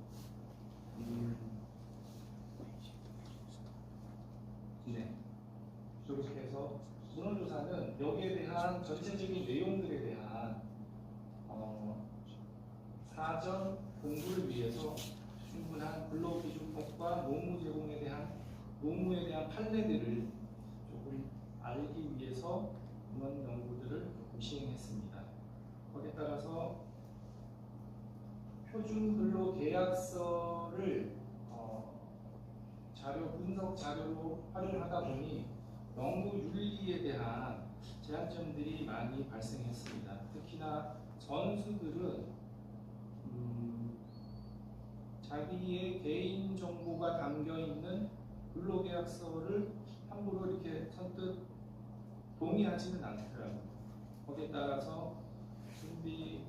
그렇게 해서 문헌조사는 여기에 대한 전체적인 내용들에 대한 사전 공부를 위해서 충분한 근로기준법과 노무에 대한 판례들을 조금 알기 위해서 이런 연구들을 시행했습니다. 거기에 따라서 표준 근로계약서를 분석 자료로 활용하다 보니 연구 윤리에 대한 제한점들이 많이 발생했습니다. 특히나 선수들은 자기의 개인 정보가 담겨 있는 근로계약서를 함부로 이렇게 선뜻 동의하지는 않더라고요. 거기에 따라서 준비,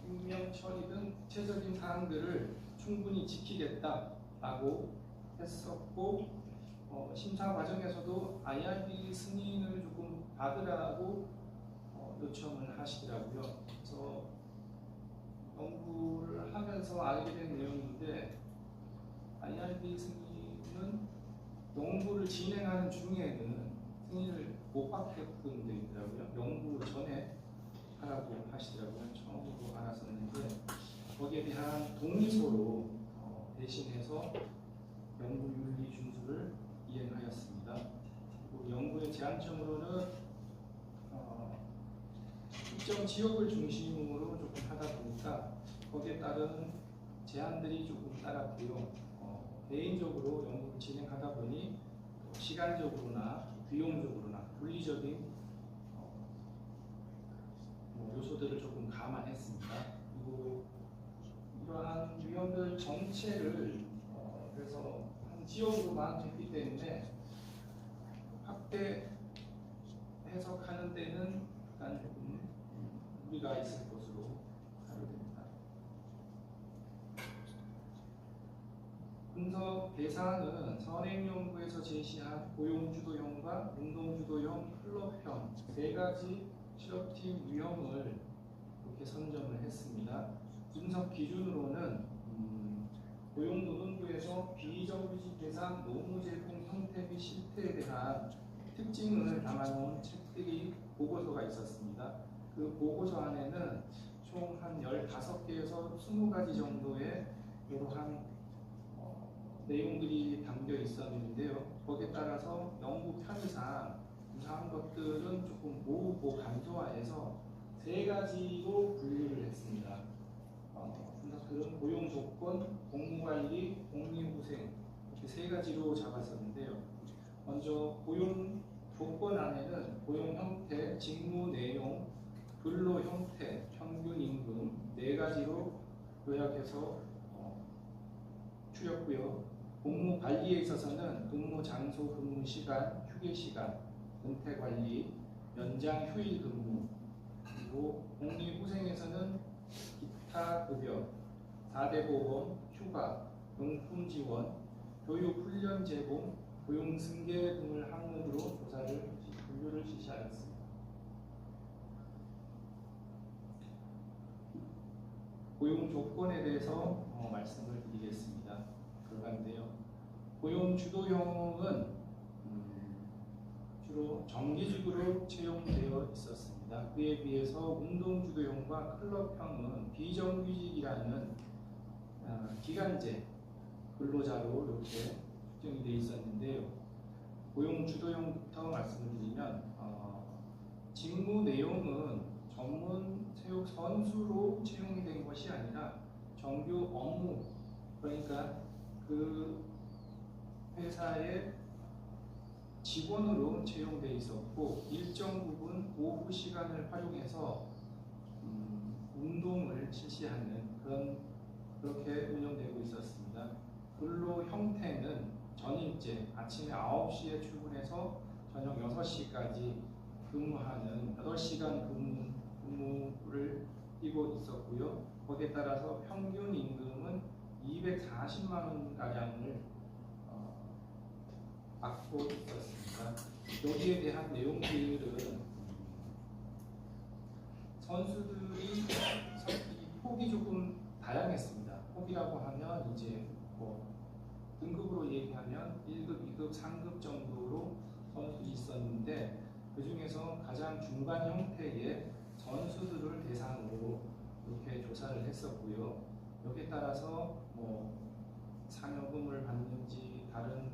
임명 처리 등 구체적인 사항들을 충분히 지키겠다라고 했었고, 심사 과정에서도 IRB 승인을 조금 받으라고 요청을 하시더라고요. 그래서 연구를 하면서 알게 된 내용인데, IRB 승인은 연구를 진행하는 중에는 승인을 못 받게끔 되어 있더라고요. 연구 전에 하라고 하시더라고요. 처음으로 알았었는데, 거기에 대한 동의서로 대신해서 연구윤리 준수를 이행하였습니다. 그리고 연구의 제한점으로는 특정 지역을 중심으로 조금 하다 보니까 거기에 따른 제한들이 조금 따랐고요. 개인적으로 연구를 진행하다 보니 시간적으로나 비용적으로나 물리적인 요소들을 조금 감안했습니다. 그리고 이러한 위원들 정체를 그래서 한 지역으로만 했기 때문에 확대 해석하는 데는 약간 조금 무리가 있을 것으로 사료됩니다. 분석 대상은 선행연구에서 제시한 고용주도형과 운동주도형, 클럽형 세 가지 실업팀 유형을 이렇게 선정을 했습니다. 분석 기준으로는 고용노동부에서 비정규직 대상 노무제공 형태 및 실태에 대한 특징을 담아놓은 책들이 보고서가 있었습니다. 그 보고서 안에는 총 한 15개에서 20가지 정도의 이러한 내용들이 담겨 있었는데요. 거기에 따라서 연구 편의상 이상한 것들은 조금 모으고 간소화해서 3가지로 분류를 했습니다. 분석들은 고용 조건, 공무관리, 복리후생 이렇게 3가지로 잡았었는데요. 먼저 고용 조건 안에는 고용 형태, 직무 내용, 근로 형태, 평균 임금 4가지로 요약해서 추렸고요. 복무 관리에 있어서는 근무 장소, 근무 시간, 휴게 시간, 은퇴 관리, 연장 휴일 근무, 그리고 복리후생에서는 기타 급여, 4대 보험, 휴가, 용품 지원, 교육 훈련 제공, 고용 승계 등을 항목으로 조사를 분류를 실시하였습니다. 고용 조건에 대해서 말씀을 드리겠습니다. 결과인데요. 고용 주도형은 주로 정규직으로 채용되어 있었습니다. 그에 비해서 운동 주도형과 클럽형은 비정규직이라는 기간제 근로자로 이렇게 특정이 되어 있었는데요. 고용 주도형부터 말씀을 드리면 직무 내용은 전문 체육 선수로 채용이 된 것이 아니라 정규 업무, 그러니까 그 회사의 직원으로 채용되어 있었고, 일정 부분 오후 시간을 활용해서 운동을 실시하는 그렇게 운영되고 있었습니다. 근로 형태는 전일제, 아침에 9시에 출근해서 저녁 6시까지 근무하는 8시간 근무를 띄고 있었고요. 거기에 따라서 평균 임금은 240만 원 가량을 받고 있었습니다. 여기에 대한 내용들은 선수들이 폭이 조금 다양했습니다. 폭이라고 하면 이제 등급으로 얘기하면 1급, 2급, 3급 정도로 선수들이 있었는데, 그 중에서 가장 중간 형태의 선수들을 대상으로 이렇게 조사를 했었고요. 여기에 따라서 상여금을 받는지 다른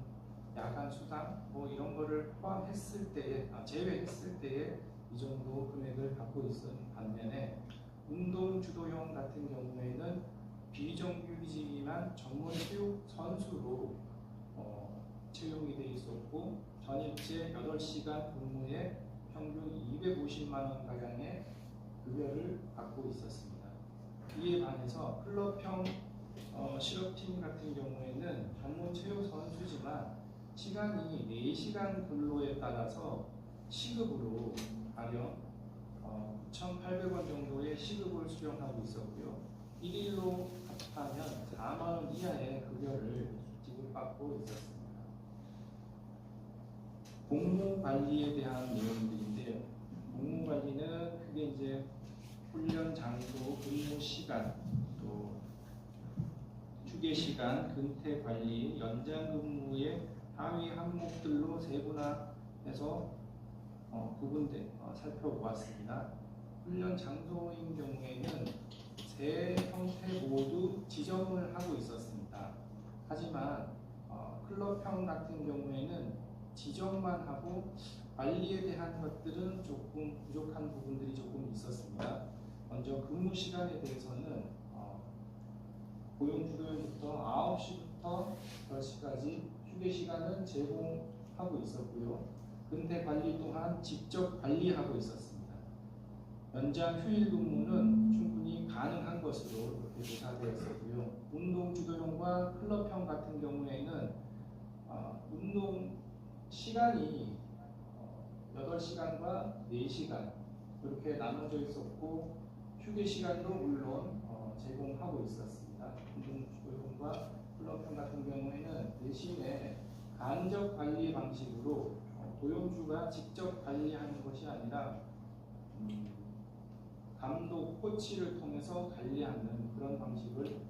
야간 수당 이런 거를 포함했을 때에 제외했을 때에 이 정도 금액을 받고 있었는 반면에, 운동 주도형 같은 경우에는 비정규직이지만 전문 체육 선수로 채용이 돼 있었고, 전일제 8시간 근무에 평균 250만 원 가량의 급여를 받고 있었습니다. 이에 반해서 클럽형 실업팀 같은 경우에는 전문 체육 선수지만 시간이 4시간 근로에 따라서 시급으로 가령 9,800원 정도의 시급을 수령하고 있었고요. 1일로 합하면 4만 원 이하의 급여를 지급받고 있었습니다. 복무 관리에 대한 내용들인데요. 복무 관리는 크게 이제 훈련 장소, 근무 시간, 또 휴게 시간, 근태 관리, 연장 근무의 하위 항목들로 세분화해서 살펴보았습니다. 훈련 장소인 경우에는 세 형태 모두 지정을 하고 있었습니다. 하지만 클럽형 같은 경우에는 지정만 하고 관리에 대한 것들은 조금 부족한 부분들이 조금 있었습니다. 먼저 근무 시간에 대해서는 고용주로부터 9시부터 10시까지 휴게 시간은 제공하고 있었고요. 근태 관리 또한 직접 관리하고 있었습니다. 연장 휴일 근무는 충분히 가능한 것으로 이렇게 조사되었었고요. 운동 주도형과 클럽형 같은 경우에는 운동 시간이 8시간과 4시간 이렇게 나눠져 있었고 휴게 시간도 물론 제공하고 있었습니다. 운동 주도형과 클럽형 같은 경우에는 대신에 간접 관리 방식으로 고용주가 직접 관리하는 것이 아니라 감독, 코치를 통해서 관리하는 그런 방식을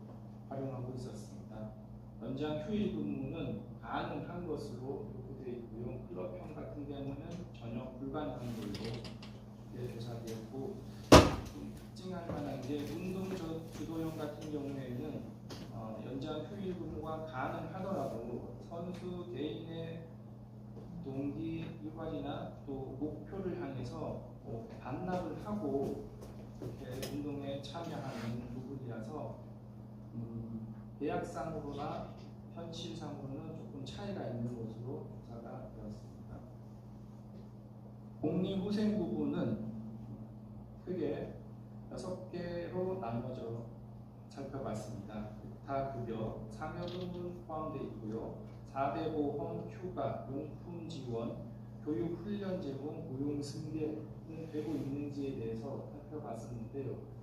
활용하고 있었습니다. 연장 휴일 근무는 가능한 것으로 이렇게 되어 있고요. 클럽형 같은 경우는 전혀 불가능한 걸로 조사되었고 특징할 만한 게 운동 주도형 같은 경우에는 연장 휴일 근무가 가능하더라도 선수 개인의 동기 유발이나 또 목표를 향해서 반납을 하고 이렇게 운동에 참여하는 부분이라서 계약상으로나 현실상으로는 조금 차이가 있는 것으로 조사가 되었습니다. 복리후생 부분은 크게 6개로 나눠져 살펴봤습니다. 기타급여, 상여금은 포함되어 있고요. 4대 보험, 휴가, 용품 지원, 교육 훈련 제공, 고용 승계는 되고 있는지에 대해서 살펴봤었는데요.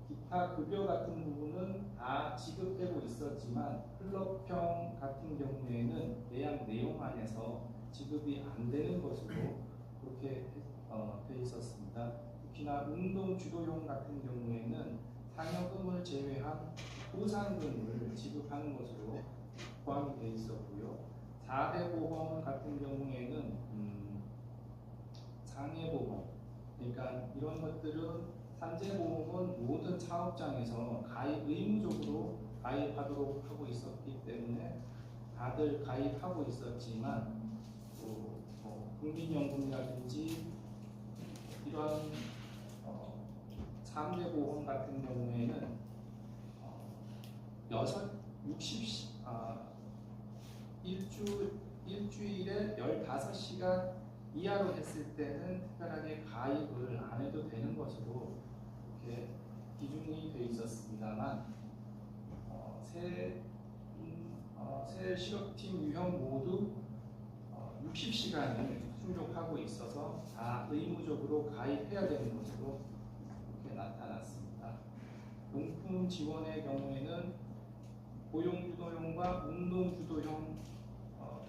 기타 급여 같은 부분은 다 지급되고 있었지만 클럽형 같은 경우에는 계약 내용 안에서 지급이 안 되는 것으로 그렇게 되어 있었습니다. 특히나 운동 주도형 같은 경우에는 상여금을 제외한 보상금을 지급하는 것으로 포함이 되어 있었고요. 4대 보험 같은 경우에는 상해보험, 그러니까 이런 것들은 산재보험은 모든 사업장에서 의무적으로 가입하도록 하고 있었기 때문에 다들 가입하고 있었지만 또 국민연금이라든지 이런 3대 보험 같은 경우에는 일주일에 15시간 이하로 했을 때는 특별하게 가입을 안 해도 되는 것으로 이렇게 기준이 되어 있었습니다만 새 실업팀 유형 모두 60시간을 충족하고 있어서 다 의무적으로 가입해야 되는 것으로 이렇게 나타났습니다. 용품 지원의 경우에는 고용주도형과 운동주도형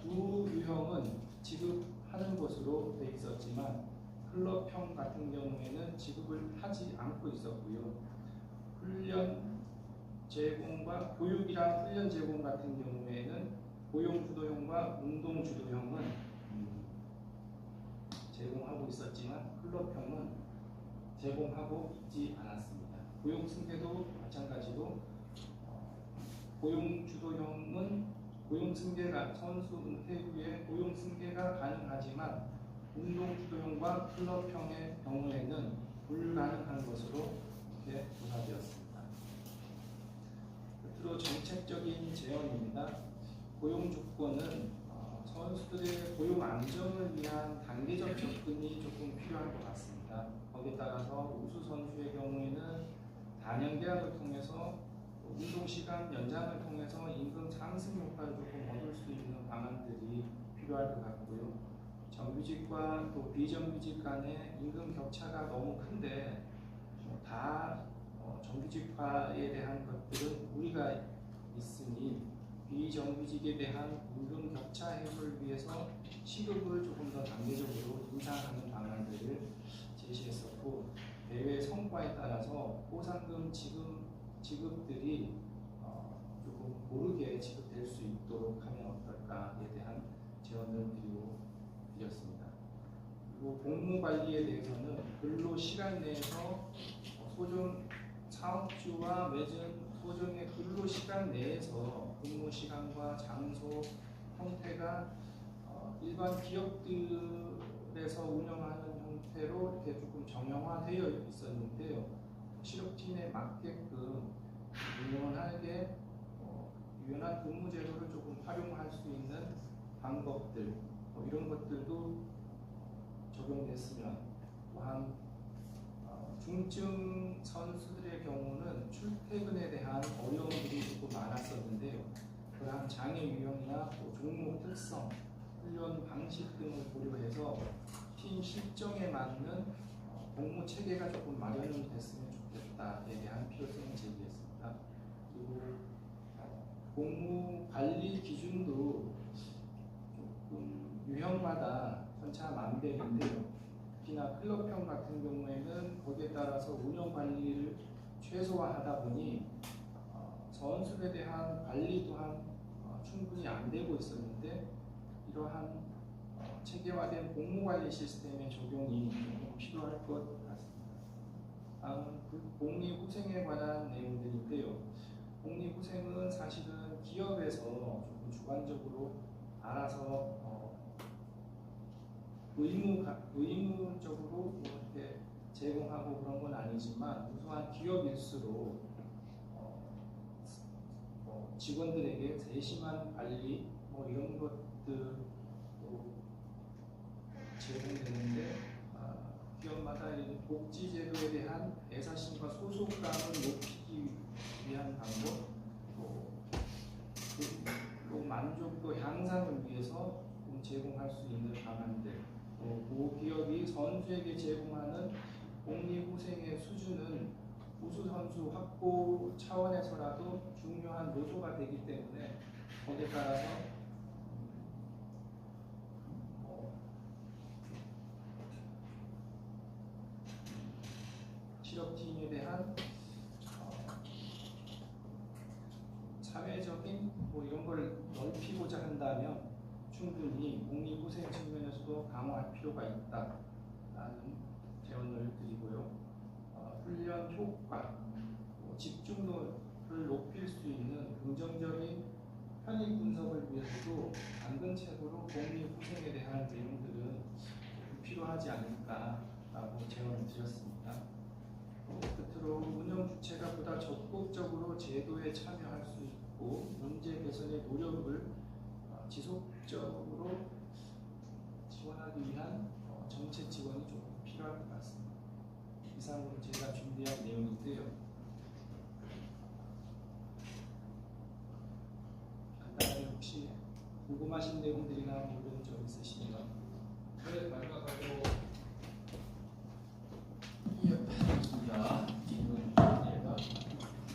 두 유형은 지급하는 것으로 되어 있었지만 클럽형 같은 경우에는 지급을 하지 않고 있었고요. 훈련 제공과 교육이랑 훈련 제공 같은 경우에는 고용주도형과 운동주도형은 제공하고 있었지만 클럽형은 제공하고 있지 않았습니다. 고용승계도 마찬가지로 고용주도형은 고용승계가 선수 은퇴 후에 고용승계가 가능하지만 운동주도형과 클럽형의 경우에는 불가능한 것으로 이렇게 조사되었습니다. 끝으로 정책적인 제언입니다. 고용조건은 선수들의 고용 안정을 위한 단계적 접근이 조금 필요할 것 같습니다. 거기에 따라서 우수 선수의 경우에는 단연 계약을 통해서 운동 시간 연장을 통해서 임금 상승 효과를 조금 얻을 수 있는 방안들이 필요할 것 같고요. 정규직과 또 비정규직 간의 임금 격차가 너무 큰데 다 정규직화에 대한 것들은 우리가 있으니 비정규직에 대한 임금 격차 해소를 위해서 시급을 조금 더 단계적으로 인상하는 방안들을 제시했었고, 대회 성과에 따라서 보상금 지급들이 조금 고르게 지급될 수 있도록 하면 어떨까에 대한 제언을 드렸습니다. 그리고 복무 관리에 대해서는 근로 시간 내에서 소정 사업주와 맺은 소정의 근로 시간 내에서 근무 시간과 장소 형태가 일반 기업들에서 운영하는 형태로 이렇게 조금 정형화되어 있었는데요. 실업팀에 맞게끔 유연하게 유연한 근무 제도를 조금 활용할 수 있는 방법들 이런 것들도 적용됐으면, 또한 중증 선수들의 경우는 출퇴근에 대한 어려움들이 조금 많았었는데요. 그러한 장애 유형이나 또 종목 특성, 훈련 방식 등을 고려해서 팀 실정에 맞는 복무 체계가 조금 마련이 됐으면 좋겠다에 대한 필요성을 제기했습니다. 그리고 복무 관리 기준도 조금 유형마다 천차만별인데요. 특히나 클럽형 같은 경우에는 거기에 따라서 운영 관리를 최소화하다 보니 선수에 대한 관리 또한 충분히 안 되고 있었는데, 이러한 체계화된 복무 관리 시스템의 적용이 조금 필요할 것 같습니다. 다음은 복리후생에 관한 내용들인데요. 복리후생은 사실은 기업에서 조금 주관적으로 알아서 의무적으로 이렇게 제공하고 그런 건 아니지만, 우수한 기업일수록 직원들에게 세심한 관리 이런 것들도 제공되는데, 기업마다 복지 제도에 대한 애사심과 소속감을 높이기 위한 방법, 또 만족도 향상을 위해서 제공할 수 있는 방안들, 또 기업이 선수에게 제공하는 복리후생의 수준은 우수 선수 확보 차원에서라도 중요한 요소가 되기 때문에 거기에 따라서 실업팀에 대한 사회적인 이런 걸 넓히고자 한다면 충분히 복리후생 측면에서도 강화할 필요가 있다라는 제언을 드리고요. 훈련 효과, 집중도를 높일 수 있는 긍정적인 편익 분석을 위해서도 당근책으로 복리후생에 대한 내용들은 필요하지 않을까라고 제언을 드렸습니다. 끝으로 운영 주체가 보다 적극적으로 제도에 참여할 수 있고 문제 개선의 노력을 지속적으로 지원하기 위한 정책 지원이 조금 필요할 것 같습니다. 이상으로 제가 준비한 내용인데요. 간단하게 혹시 궁금하신 내용들이나 모르는 점 있으시면 네, 마지막으로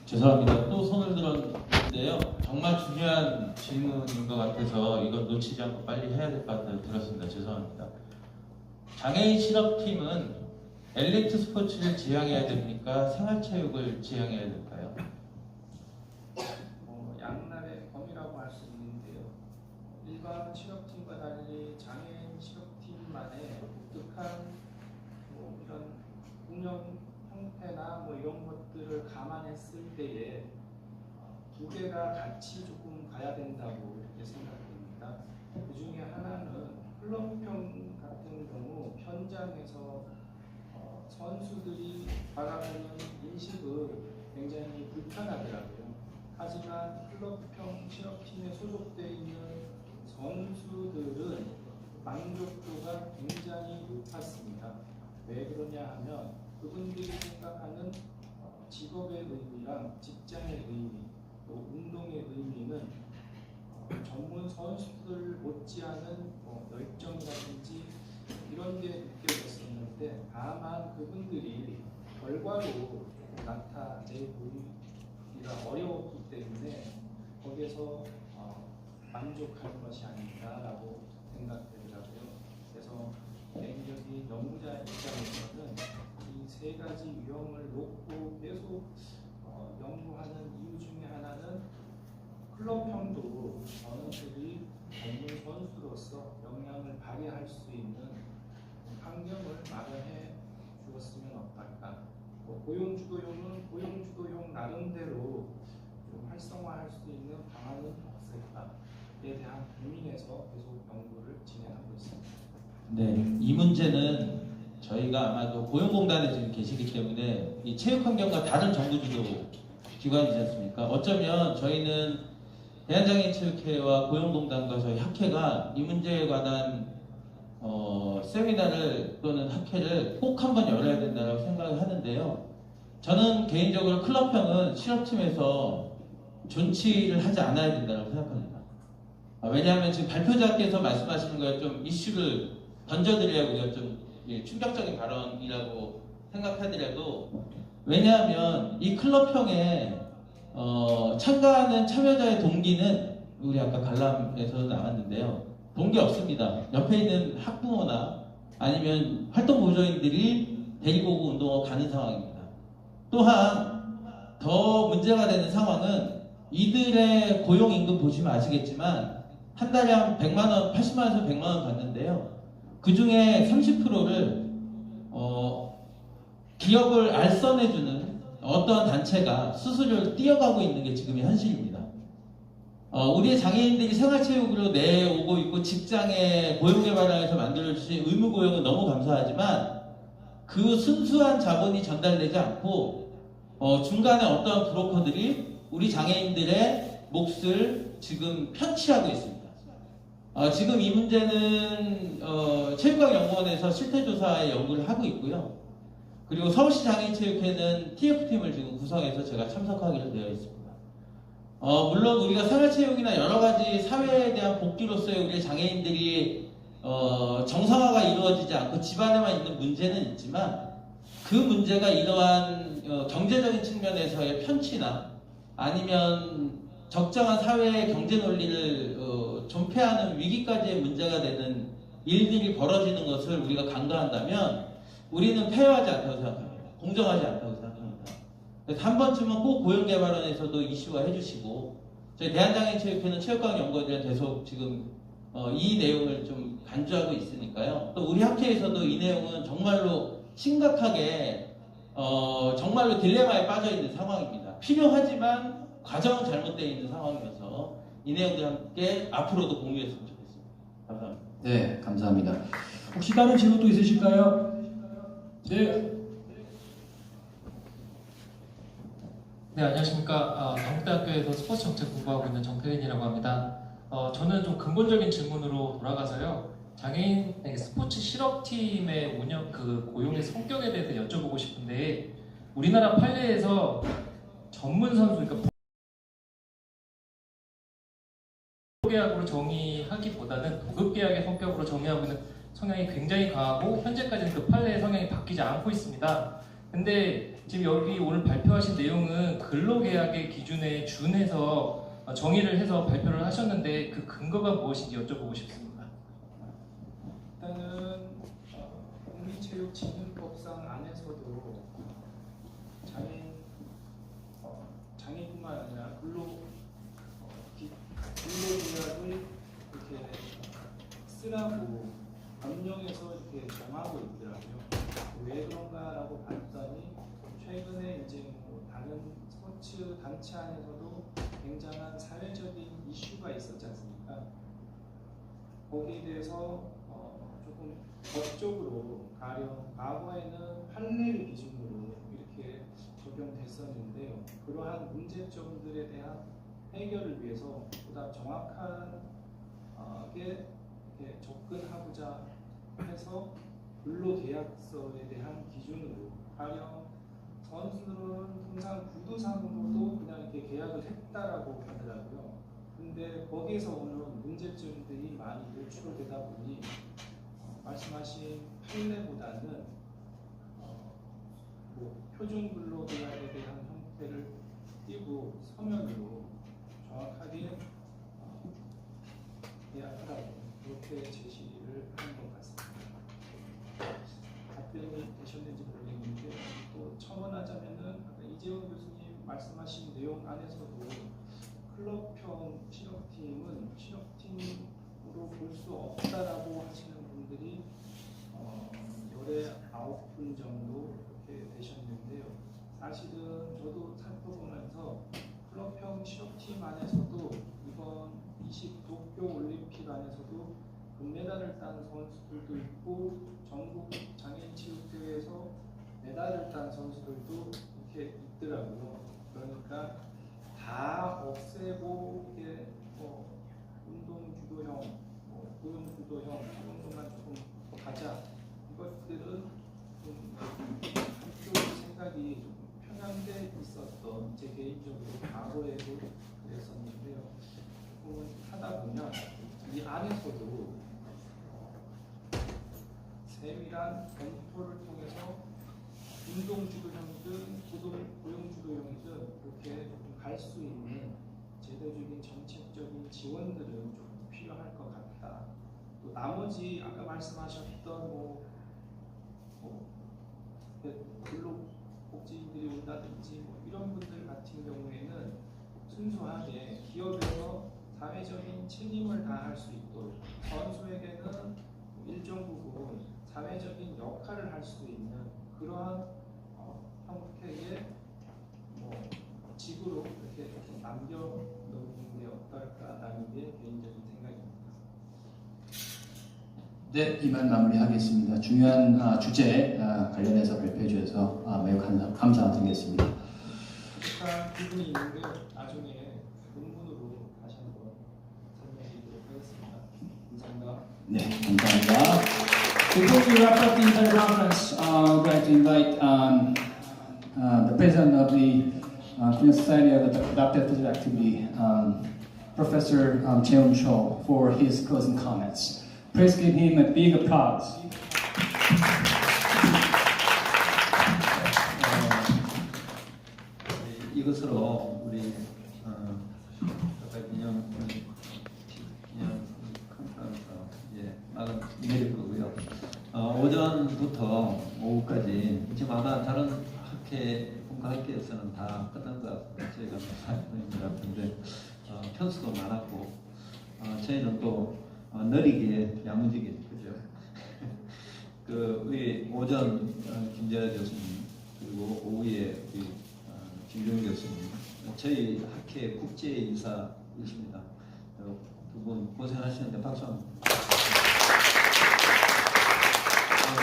죄송합니다. 또 손을 들었는데요. 정말 중요한 질문인 것 같아서 이건 놓치지 않고 빨리 해야 될 것 같아서 들었습니다. 죄송합니다. 장애인 실업팀은 엘리트 스포츠를 지향해야 됩니까? 생활체육을 지향해야 될까요? 양날의 검이라고 할 수 있는데요. 일반 실업팀과 달리 장애인 실업팀만의 독특한 이런 운영 형태나 이런 것들을 감안했을 때에 두 개가 같이 조금 가야 된다고 이렇게 생각됩니다. 그 중에 하나는 클럽형 같은 경우 현장에서 선수들이 바라보는 인식은 굉장히 불편하더라고요. 하지만 클럽형 실업팀에 소속되어 있는 선수들은 만족도가 굉장히 높았습니다. 왜 그러냐 하면 그분들이 생각하는 직업의 의미랑 직장의 의미, 또 운동의 의미는 전문 선수들 못지않은 열정이라든지 이런 게 느껴졌었는데, 다만 그분들이 결과로 나타내기가 어려웠기 때문에 거기에서 만족하는 것이 아닌가라고 생각되더라고요. 그래서 개인적인 연구자 입장에서는 이 세 가지 유형을 놓고 계속 연구하는 이유 중에 하나는 클럽형도 선수들이 전문 선수로서 역량을 발휘할 수 있는 환경을 마련해 주었으면 어떨까. 고용주도형은 고용주도형 나름대로 좀 활성화할 수 있는 방안은 없을까에 대한 고민에서 계속 연구를 진행하고 있습니다. 네, 이 문제는 저희가 아마도 고용공단에 지금 계시기 때문에 이 체육환경과 다른 정부주도 기관이지 않습니까? 어쩌면 저희는 대한장애인체육회와 고용공단과 저희 학회가 이 문제에 관한 세미나를 또는 학회를 꼭 한번 열어야 된다고 생각을 하는데요. 저는 개인적으로 클럽형은 실업팀에서 존치를 하지 않아야 된다고 생각합니다. 왜냐하면 지금 발표자께서 말씀하시는 거에 좀 이슈를 던져드려야 우리가 좀 충격적인 발언이라고 생각하더라도, 왜냐하면 이 클럽형에 참가하는 참여자의 동기는 우리 아까 관람에서도 나왔는데요. 동기 없습니다. 옆에 있는 학부모나 아니면 활동보조인들이 데리고 오고 운동하고 가는 상황입니다. 또한 더 문제가 되는 상황은 이들의 고용임금 보시면 아시겠지만 한 달에 한 100만원, 80만원에서 100만원 받는데요. 그 중에 30%를 기업을 알선해주는 어떠한 단체가 수수료를 띄어가고 있는 게 지금의 현실입니다. 우리의 장애인들이 생활체육으로 내오고 있고 직장에 고용개발항에서 만들어주신 의무고용은 너무 감사하지만 그 순수한 자본이 전달되지 않고 중간에 어떠한 브로커들이 우리 장애인들의 몫을 지금 편취하고 있습니다. 지금 이 문제는 체육관연구원에서 실태조사의 연구를 하고 있고요. 그리고 서울시 장애인체육회는 TF팀을 지금 구성해서 제가 참석하기로 되어 있습니다. 물론 우리가 생활체육이나 여러 가지 사회에 대한 복귀로서의 우리 장애인들이 정상화가 이루어지지 않고 집안에만 있는 문제는 있지만, 그 문제가 이러한 경제적인 측면에서의 편취나 아니면 적정한 사회의 경제 논리를 존폐하는 위기까지의 문제가 되는 일들이 벌어지는 것을 우리가 간과한다면 우리는 페어하지 않다고 생각합니다. 공정하지 않다고 생각합니다. 그래서 한 번쯤은 꼭 고용개발원에서도 이슈화 해주시고, 저희 대한장애인체육회는 체육관연구원이랑 계속 지금 이 내용을 좀 간주하고 있으니까요. 또 우리 학회에서도 이 내용은 정말로 심각하게 정말로 딜레마에 빠져 있는 상황입니다. 필요하지만 과정은 잘못되어 있는 상황이어서 이 내용들 함께 앞으로도 공유했으면 좋겠습니다. 감사합니다. 네, 감사합니다. 혹시 다른 질문 또 있으실까요? 네. 네, 안녕하십니까. 경북대학교에서 스포츠 정책 공부하고 있는 정태린이라고 합니다. 저는 좀 근본적인 질문으로 돌아가서요. 장애인 스포츠 실업팀의 운영, 고용의 성격에 대해서 여쭤보고 싶은데, 우리나라 판례에서 전문 선수, 그러니까 계약으로 정의하기보다는 도급 계약의 성격으로 정의하고 있는 성향이 굉장히 강하고, 현재까지는 그 판례의 성향이 바뀌지 않고 있습니다. 근데 지금 여기 오늘 발표하신 내용은 근로계약의 기준에 준해서 정의를 해서 발표를 하셨는데, 그 근거가 무엇인지 여쭤보고 싶습니다. 일단은 국민체육진흥법상 안에서도 장애인뿐만 아니라 근로계약을 이렇게 쓰라고 법령에서 이렇게 정하고 있더라고요. 왜 그런가라고 봤더니 최근에 이제 다른 스포츠 단체 안에서도 굉장한 사회적인 이슈가 있었지 않습니까? 거기에 대해서 조금 법적으로 가령 과거에는 판례를 기준으로 이렇게 적용됐었는데요. 그러한 문제점들에 대한 해결을 위해서 보다 정확한 이렇게 접근하고자 해서 근로계약서에 대한 기준으로 가령 선수들은 통상 구두상으로도 그냥 이렇게 계약을 했다라고 하더라고요. 근데 거기에서 오는 문제점들이 많이 노출되다 보니 말씀하신 판례보다는 뭐 표준 근로계약에 대한 형태를 띄고 서면으로 정확하게 계약하라고 그렇게 제시를 하는 것 같습니다. 답변이 되셨는지 모르겠는데 또 첨언하자면은 아까 이재원 교수님 말씀하신 내용 안에서도 클럽형 실업팀은 실업팀으로 볼 수 없다라고 하시는 분들이 열에 9분 정도 이렇게 되셨는데요. 사실은 저도 살펴보면서 클럽형 실업팀 안에서도 이번 20도쿄 올림픽 안에서도 금메달을 딴 선수들도 있고 전국 장애인 체육대회에서 메달을 딴 선수들도 이렇게 있더라고요. 그러니까 다 없애고 이게 운동 주도형, 고용 주도형 이런 것만 조금 가자. 이것들은 좀 한쪽 생각이 좀 편향돼 있었던 제 개인적으로 과거에도 그랬었는데요. 조금 하다 보면 이 안에서도 세밀한 검토를 통해서 운동주도형이든 고용주도형이든 그렇게 갈 수 있는 제도적인 정책적인 지원들은 좀 필요할 것 같다. 또 나머지 아까 말씀하셨던 근로복지인들이 온다든지 이런 분들 같은 경우에는 순수하게 기업에서 사회적인 책임을 다할 수 있도록 선수에게는 일정 부분 사회적인 역할을 할 수 있는 그러한 형태의 직으로 이렇게 좀 남겨놓는 게 어떨까라는 게 개인적인 생각입니다. 네, 이만 마무리하겠습니다. 중요한 주제 관련해서 발표해 주셔서 매우 감사드리겠습니다. 비슷한 부분이 있는데 나중에 논문으로 다시 한번 설명드리도록 하겠습니다. 감사합니다. 네, 감사합니다. Before we wrap up the entire conference, I'd like to invite the president of the Korean Society of Adaptive Physical Activity, Professor Cheon Cho, for his closing comments. Please give him a big applause. 이것으로 우리 마감 내릴 거고요. 오전부터 오후까지 지금 아마 다른 학회에서는 다 끝난 것 같습니다. 저희가 사회입니다. 근데 편수도 많았고 저희는 또 느리게 야무지게 그죠? 우리 오전 김재하 교수님 그리고 오후에 우리 김종 교수님 저희 학회 국제 인사이십니다. 두 분 고생하시는데 박수 한번.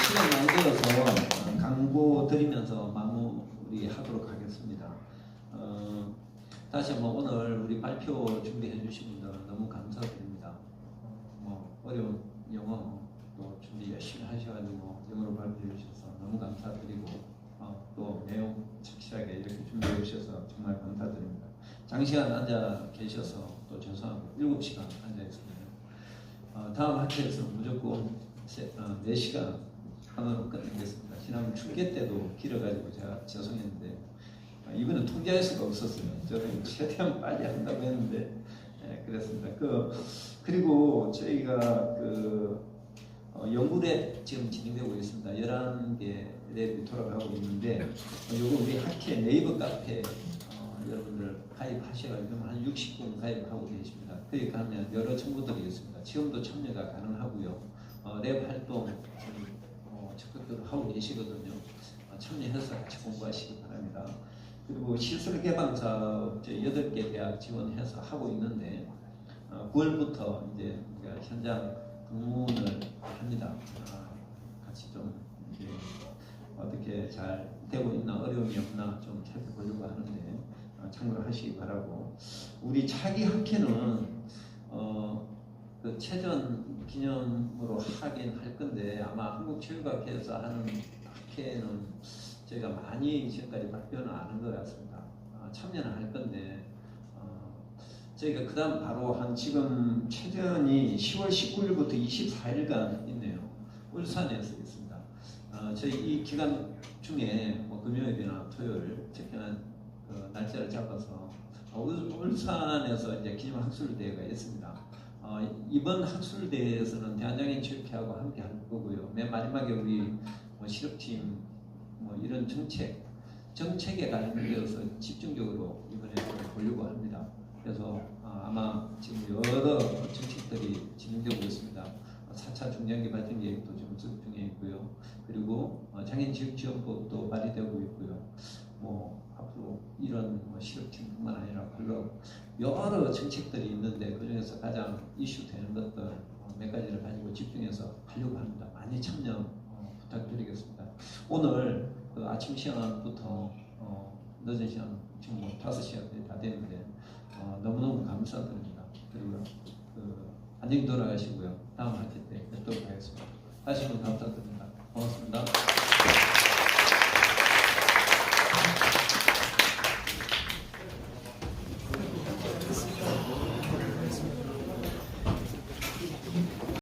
시간 많이 들어서 광고 드리면서 마무리하도록 하겠습니다. 다시 한번 오늘 우리 발표 준비해 주신 분들 너무 감사드립니다. 어려운 영어 또 준비 열심히 하셔가지고 영어로 발표해 주셔서 너무 감사드리고 또 내용 착실하게 이렇게 준비해 주셔서 정말 감사드립니다. 장시간 앉아 계셔서 또 죄송하고 7시간 앉아 있습니다. 다음 학회에서 무조건 4시간 하면 끝내겠습니다. 지난번 축제 때도 길어가지고 제가 죄송했는데 이번에 통제할 수가 없었어요. 저는 최대한 빨리 한다고 했는데 그랬습니다. 그리고 저희가 연구랩 지금 진행되고 있습니다. 11개 랩이 돌아가고 있는데 요거 우리 학회 네이버 카페 여러분들 가입하셔가지고 한 60분 가입하고 계십니다. 거기 가면 여러 정보들이 있습니다. 지금도 참여가 가능하고요. 랩 활동 적극적으로 하고 계시거든요. 참여해서 같이 공부하시기 바랍니다. 그리고 시설 개방 사업 8개 대학 지원해서 하고 있는데 9월부터 이제 우리가 현장 근무를 합니다. 같이 좀 이제 어떻게 잘 되고 있나 어려움이 없나 좀 살펴보려고 하는데 참고를 하시기 바라고 우리 차기 학회는 그 체전 기념으로 하긴 할 건데 아마 한국체육학회에서 하는 학회는 저희가 많이 지금까지 발표는 안 한 것 같습니다. 참여는 할 건데 저희가 그 다음 바로 한 지금 체전이 10월 19일부터 24일간 있네요. 울산에서 있습니다. 저희 이 기간 중에 뭐 금요일이나 토요일 적정한 날짜를 잡아서 울산에서 이제 기념 학술대회가 있습니다. 이번 학술대회에서는 대한장애인 체육회하고 함께 할 거고요. 맨 마지막에 우리 뭐 실업팀 뭐 이런 정책에 관련되어서 집중적으로 이번에 보려고 합니다. 그래서 아마 지금 여러 정책들이 진행되고 있습니다. 4차 중장기 발전 계획도 지금 수립 중에 있고요. 그리고 장애인 지역지원법도 발의되고 있고요. 뭐 앞으로 이런 뭐 실업팀뿐만 아니라 여러 정책들이 있는데 그 중에서 가장 이슈되는 것들 몇 가지를 가지고 집중해서 하려고 합니다. 많이 참여 부탁드리겠습니다. 오늘 그 아침 시간부터 늦은 시간 지금 뭐 5시간 다 됐는데 너무너무 감사드립니다. 그리고 안녕히 돌아가시고요. 다음 학기 때 뵙도록 하겠습니다. 다시 한번 감사드립니다. 고맙습니다.